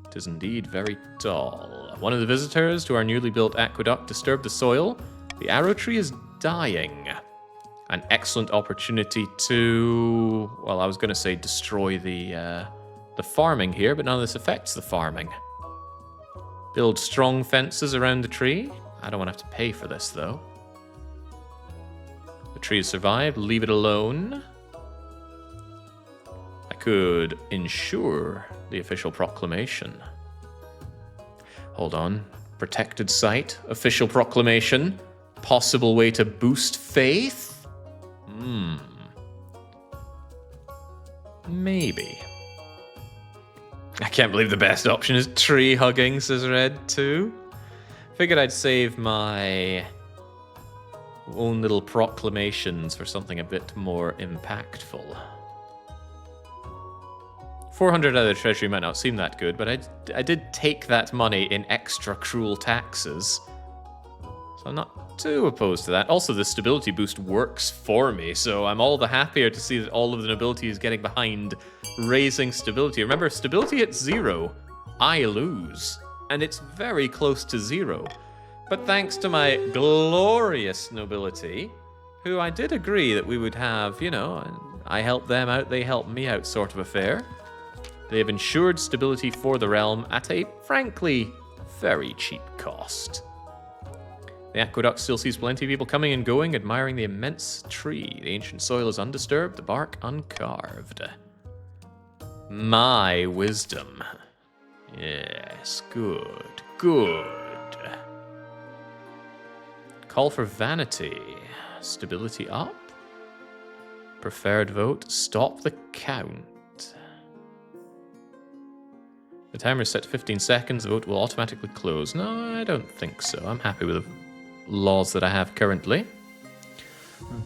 It is indeed very tall. One of the visitors to our newly built aqueduct disturbed the soil. The arrow tree is dying. An excellent opportunity to, well, I was going to say destroy the farming here, but none of this affects the farming. Build strong fences around the tree. I don't want to have to pay for this, though. The tree has survived. Leave it alone. I could ensure the official proclamation. Hold on. Protected site. Official proclamation. Possible way to boost faith? Maybe. I can't believe the best option is tree hugging, says Red 2. Figured I'd save my own little proclamations for something a bit more impactful. 400 out of the treasury might not seem that good, but I did take that money in extra cruel taxes. So I'm not too opposed to that. Also, the stability boost works for me, so I'm all the happier to see that all of the nobility is getting behind raising stability. Remember, if stability hits 0, I lose. And it's very close to 0. But thanks to my glorious nobility, who I did agree that we would have, you know, I help them out, they help me out sort of affair. They have ensured stability for the realm at a, frankly, very cheap cost. The aqueduct still sees plenty of people coming and going, admiring the immense tree. The ancient soil is undisturbed, the bark uncarved. My wisdom. Yes, good, good. Call for vanity. Stability up. Preferred vote. Stop the count. The timer is set to 15 seconds. The vote will automatically close. No, I don't think so. I'm happy with the laws that I have currently.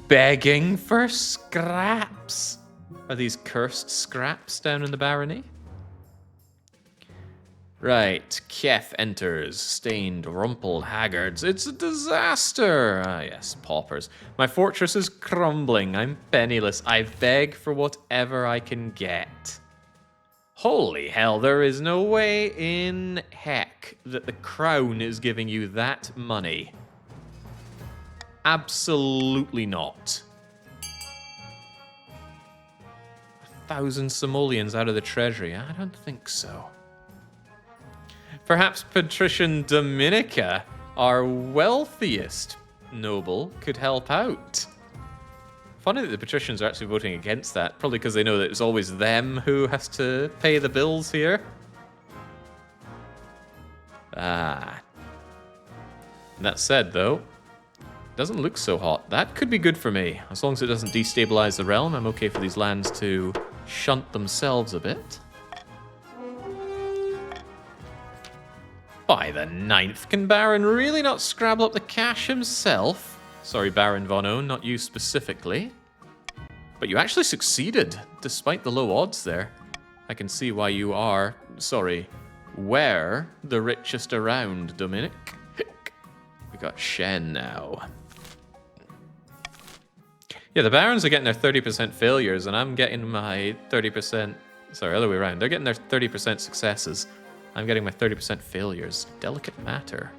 Begging for scraps. Are these cursed scraps down in the barony? Right, Kef enters, stained, rumpled haggards. It's a disaster! Ah, yes, paupers. My fortress is crumbling. I'm penniless. I beg for whatever I can get. Holy hell, there is no way in heck that the crown is giving you that money. Absolutely not. 1,000 simoleons out of the treasury? I don't think so. Perhaps Patrician Dominica, our wealthiest noble, could help out. Funny that the patricians are actually voting against that, probably because they know that it's always them who has to pay the bills here. Ah. That said, though, it doesn't look so hot. That could be good for me. As long as it doesn't destabilize the realm, I'm okay for these lands to shunt themselves a bit. By the 9th, can Baron really not scrabble up the cash himself? Sorry, Baron Von Own, not you specifically. But you actually succeeded, despite the low odds there. I can see why you are, were the richest around, Dominic. We got Shen now. Yeah, the Barons are getting their 30% failures, and I'm getting my 30%... Sorry, other way around. They're getting their 30% successes. I'm getting my 30% failures. Delicate matter.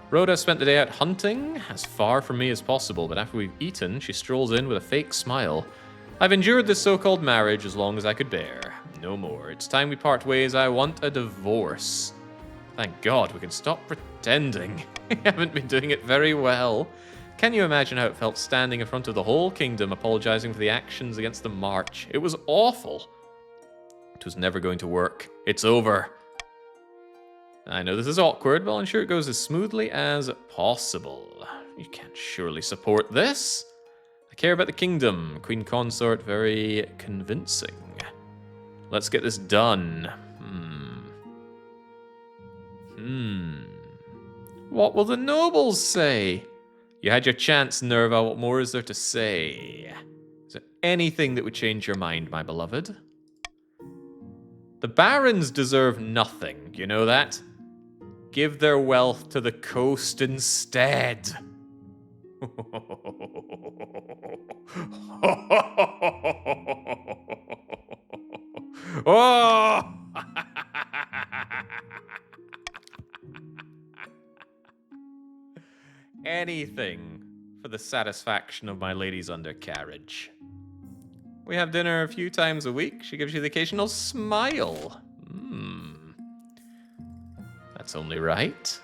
Rhoda spent the day out hunting, as far from me as possible, but after we've eaten, she strolls in with a fake smile. I've endured this so-called marriage as long as I could bear. No more. It's time we part ways. I want a divorce. Thank God we can stop pretending. We haven't been doing it very well. Can you imagine how it felt standing in front of the whole kingdom apologizing for the actions against the march? It was awful. It was never going to work. It's over. I know this is awkward, but I'll ensure it goes as smoothly as possible. You can't surely support this. I care about the kingdom. Queen Consort, very convincing. Let's get this done. What will the nobles say? You had your chance, Nerva. What more is there to say? Is there anything that would change your mind, my beloved? The barons deserve nothing, you know that? Give their wealth to the coast instead. Oh! Anything for the satisfaction of my lady's undercarriage. We have dinner a few times a week. She gives you the occasional smile. That's only right.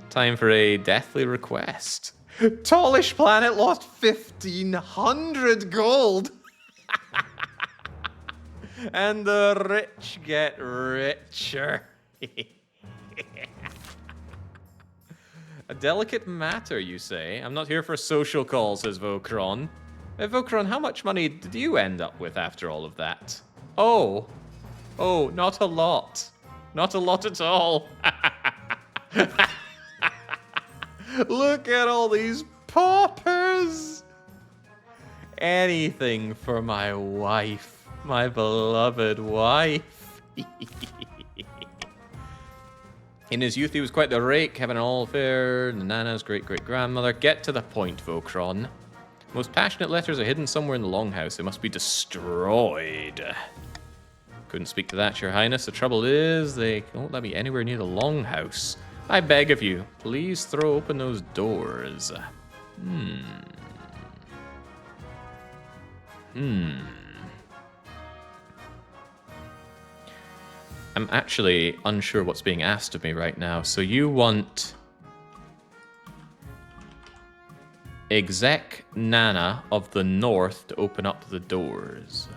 Time for a deathly request. Tallish planet lost 1,500 gold. And the rich get richer. A delicate matter, you say? I'm not here for social calls, says Vokron. Vokron, how much money did you end up with after all of that? Oh, not a lot. Not a lot at all. Look at all these paupers. Anything for my wife, my beloved wife. In his youth, he was quite the rake, having an all-fair Nana's great-great-grandmother. Get to the point, Vokron. Most passionate letters are hidden somewhere in the Longhouse. They must be destroyed. Couldn't speak to that, Your Highness. The trouble is, they won't let me anywhere near the Longhouse. I beg of you, please throw open those doors. I'm actually unsure what's being asked of me right now. So you want Exec Nana of the North to open up the doors.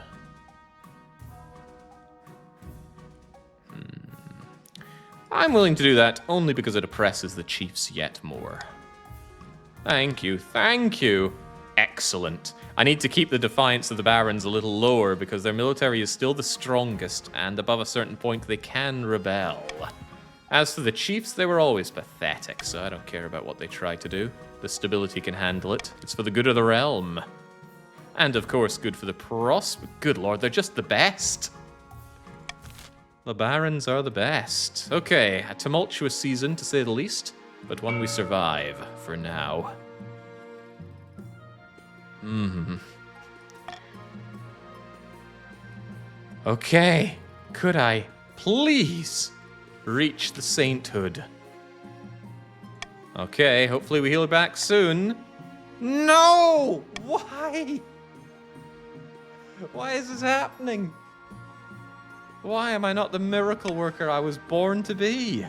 I'm willing to do that only because it oppresses the chiefs yet more. Thank you, thank you. Excellent. I need to keep the defiance of the barons a little lower because their military is still the strongest, and above a certain point they can rebel. As for the chiefs, they were always pathetic, so I don't care about what they try to do. The stability can handle it. It's for the good of the realm. And of course, good for the Good lord, they're just the best. The barons are the best. Okay, a tumultuous season to say the least, but one we survive for now. Okay, could I please reach the sainthood? Okay, hopefully we heal her back soon. No! Why? Why is this happening? Why am I not the miracle worker I was born to be?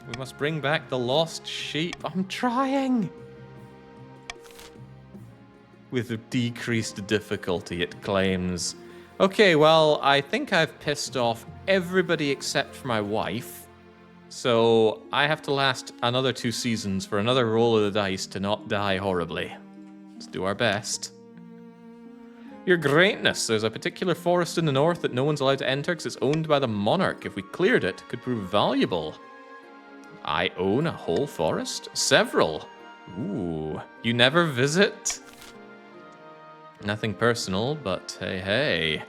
We must bring back the lost sheep. I'm trying. With decreased difficulty, it claims. Okay, well, I think I've pissed off everybody except for my wife. So I have to last another 2 seasons for another roll of the dice to not die horribly. Let's do our best. Your greatness, there's a particular forest in the north that no one's allowed to enter because it's owned by the monarch. If we cleared it, it could prove valuable. I own a whole forest? Several. Ooh, you never visit? Nothing personal, but hey.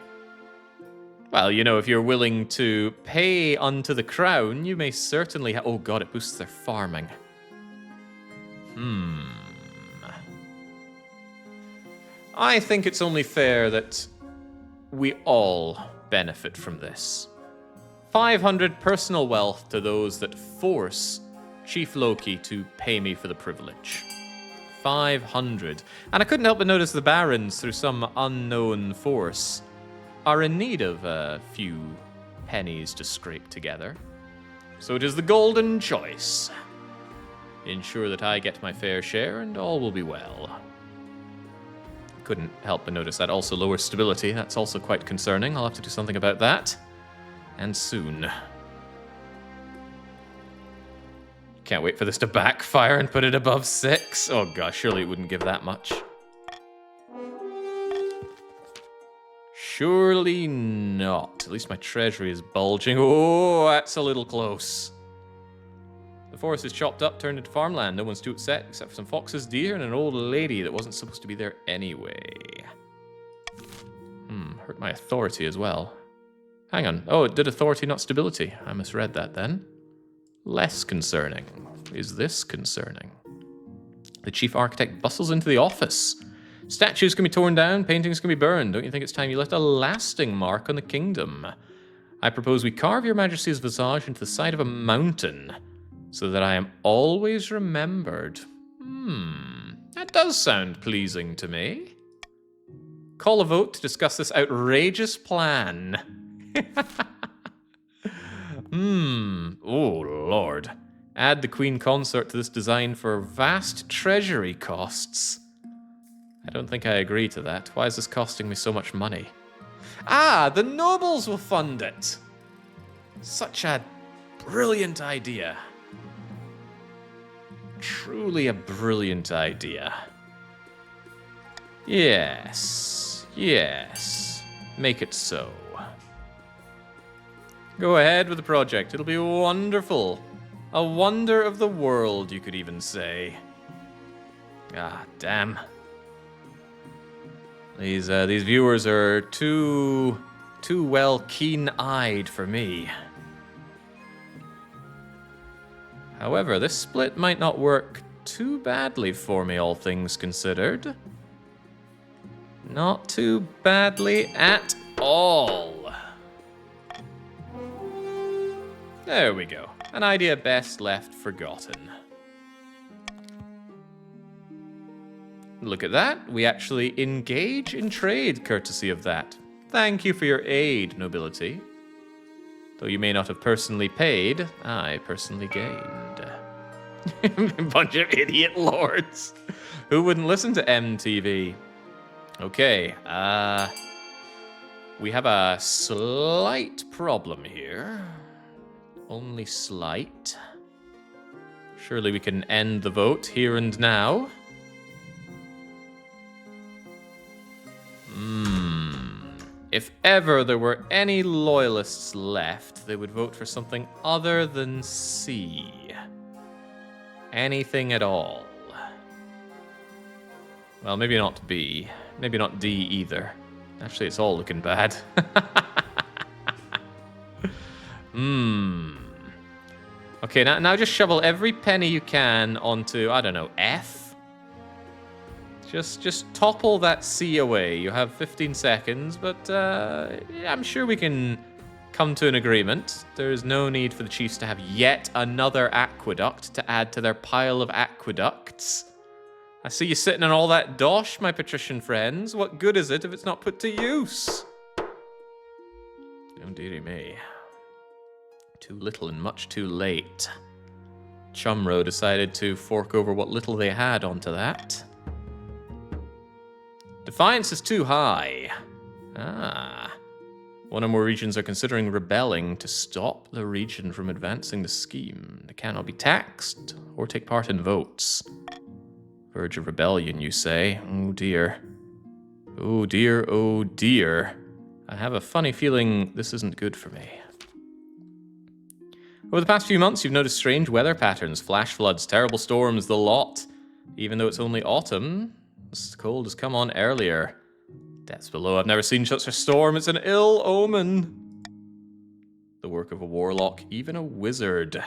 Well, you know, if you're willing to pay unto the crown, you may certainly oh god, it boosts their farming. I think it's only fair that we all benefit from this. 500 personal wealth to those that force Chief Loki to pay me for the privilege. 500. And I couldn't help but notice the barons, through some unknown force, are in need of a few pennies to scrape together. So it is the golden choice. Ensure that I get my fair share and all will be well. Couldn't help but notice that also lowers stability. That's also quite concerning. I'll have to do something about that. And soon. Can't wait for this to backfire and put it above 6. Oh gosh, surely it wouldn't give that much. Surely not. At least my treasury is bulging. Oh, that's a little close. The forest is chopped up, turned into farmland. No one's too upset, except for some foxes, deer, and an old lady that wasn't supposed to be there anyway. Hurt my authority as well. Hang on. Oh, it did authority, not stability. I misread that then. Less concerning. Is this concerning? The chief architect bustles into the office. Statues can be torn down, paintings can be burned. Don't you think it's time you left a lasting mark on the kingdom? I propose we carve your majesty's visage into the side of a mountain, so that I am always remembered. That does sound pleasing to me. Call a vote to discuss this outrageous plan. Oh, Lord. Add the Queen Consort to this design for vast treasury costs. I don't think I agree to that. Why is this costing me so much money? Ah, the nobles will fund it. Such a brilliant idea. Truly a brilliant idea. Yes, yes. Make it so. Go ahead with the project. It'll be wonderful. A wonder of the world, you could even say. Ah, damn. These viewers are too well keen-eyed for me. However, this split might not work too badly for me, all things considered. Not too badly at all. There we go. An idea best left forgotten. Look at that. We actually engage in trade courtesy of that. Thank you for your aid, nobility. Though you may not have personally paid, I personally gained. Bunch of idiot lords. Who wouldn't listen to MTV? Okay, we have a slight problem here. Only slight. Surely we can end the vote here and now. If ever there were any loyalists left, they would vote for something other than C. Anything at all. Well, maybe not B. Maybe not D either. Actually, it's all looking bad. Okay, now just shovel every penny you can onto, I don't know, F? Just topple that C away. You have 15 seconds, but yeah, I'm sure we can come to an agreement. There is no need for the chiefs to have yet another aqueduct to add to their pile of aqueducts. I see you sitting on all that dosh, my patrician friends. What good is it if it's not put to use? Oh, dearie me. Too little and much too late. Chumro decided to fork over what little they had onto that. Defiance is too high. One or more regions are considering rebelling to stop the region from advancing the scheme. They cannot be taxed or take part in votes. Verge of rebellion, you say? Oh dear. Oh dear, oh dear. I have a funny feeling this isn't good for me. Over the past few months, you've noticed strange weather patterns, flash floods, terrible storms, the lot. Even though it's only autumn, this cold has come on earlier. Depths below, I've never seen such a storm. It's an ill omen. The work of a warlock, even a wizard.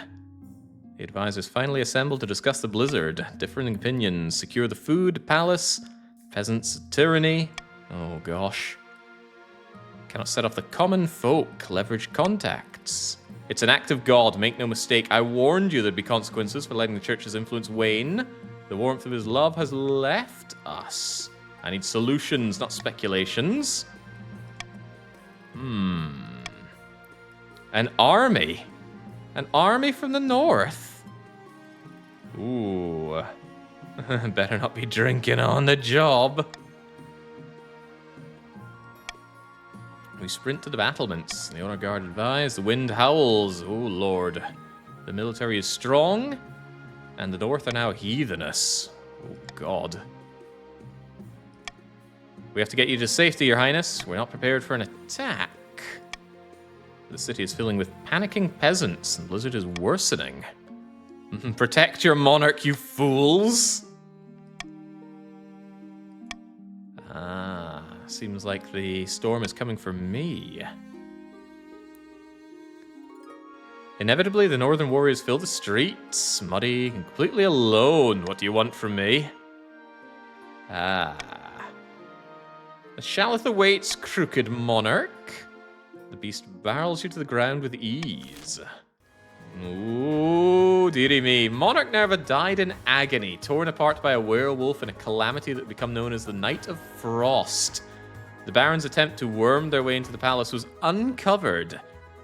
The advisors finally assembled to discuss the blizzard. Differing opinions, secure the food palace, peasants' tyranny. Oh gosh. Cannot set off the common folk, leverage contacts. It's an act of God, make no mistake. I warned you there'd be consequences for letting the church's influence wane. The warmth of his love has left us. I need solutions, not speculations. An army. An army from the north. Ooh. Better not be drinking on the job. We sprint to the battlements. The honor guard advise. The wind howls. Oh, Lord. The military is strong, and the north are now heathenous. Oh, God. We have to get you to safety, Your Highness. We're not prepared for an attack. The city is filling with panicking peasants, and the blizzard is worsening. Protect your monarch, you fools! Ah, seems like the storm is coming for me. Inevitably, the northern warriors fill the streets, muddy and completely alone. What do you want from me? Ah. The Shallith awaits, crooked monarch. The beast barrels you to the ground with ease. Ooh, dearie me. Monarch Nerva died in agony, torn apart by a werewolf in a calamity that would become known as the Night of Frost. The Baron's attempt to worm their way into the palace was uncovered.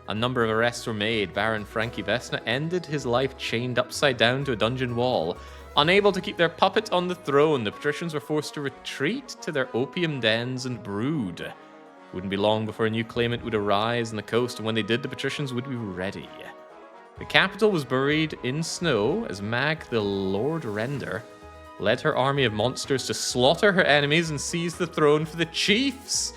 A number of arrests were made. Baron Frankie Vesna ended his life chained upside down to a dungeon wall. Unable to keep their puppet on the throne, the patricians were forced to retreat to their opium dens and brood. Wouldn't be long before a new claimant would arise on the coast, and when they did, the patricians would be ready. The capital was buried in snow as Mag, the Lord Render, led her army of monsters to slaughter her enemies and seize the throne for the chiefs.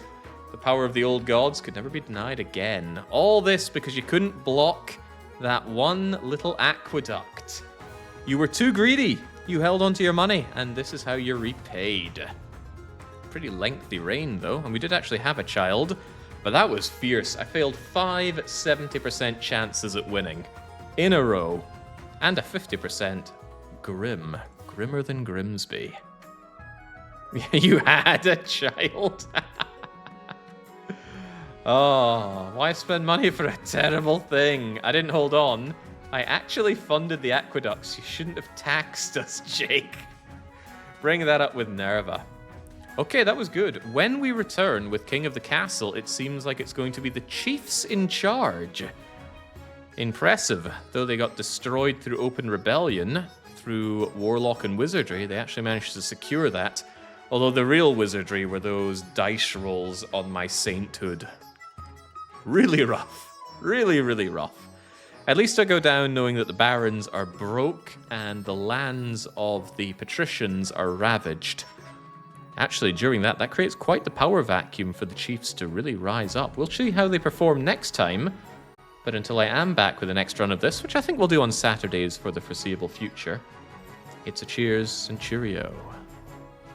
The power of the old gods could never be denied again. All this because you couldn't block that one little aqueduct. You were too greedy. You held onto your money, and this is how you're repaid. Pretty lengthy reign, though, and we did actually have a child, but that was fierce. I failed 5 70% chances at winning in a row, and a 50% grim. Grimmer than Grimsby. You had a child? Oh, why spend money for a terrible thing? I didn't hold on. I actually funded the aqueducts. You shouldn't have taxed us, Jake. Bring that up with Nerva. Okay, that was good. When we return with King of the Castle, it seems like it's going to be the chiefs in charge. Impressive. Though they got destroyed through open rebellion, through warlock and wizardry, they actually managed to secure that. Although the real wizardry were those dice rolls on my sainthood. Really rough. Really, really rough. At least I go down knowing that the barons are broke and the lands of the patricians are ravaged. Actually, during that creates quite the power vacuum for the chiefs to really rise up. We'll see how they perform next time. But until I am back with the next run of this, which I think we'll do on Saturdays for the foreseeable future, it's a cheers and cheerio.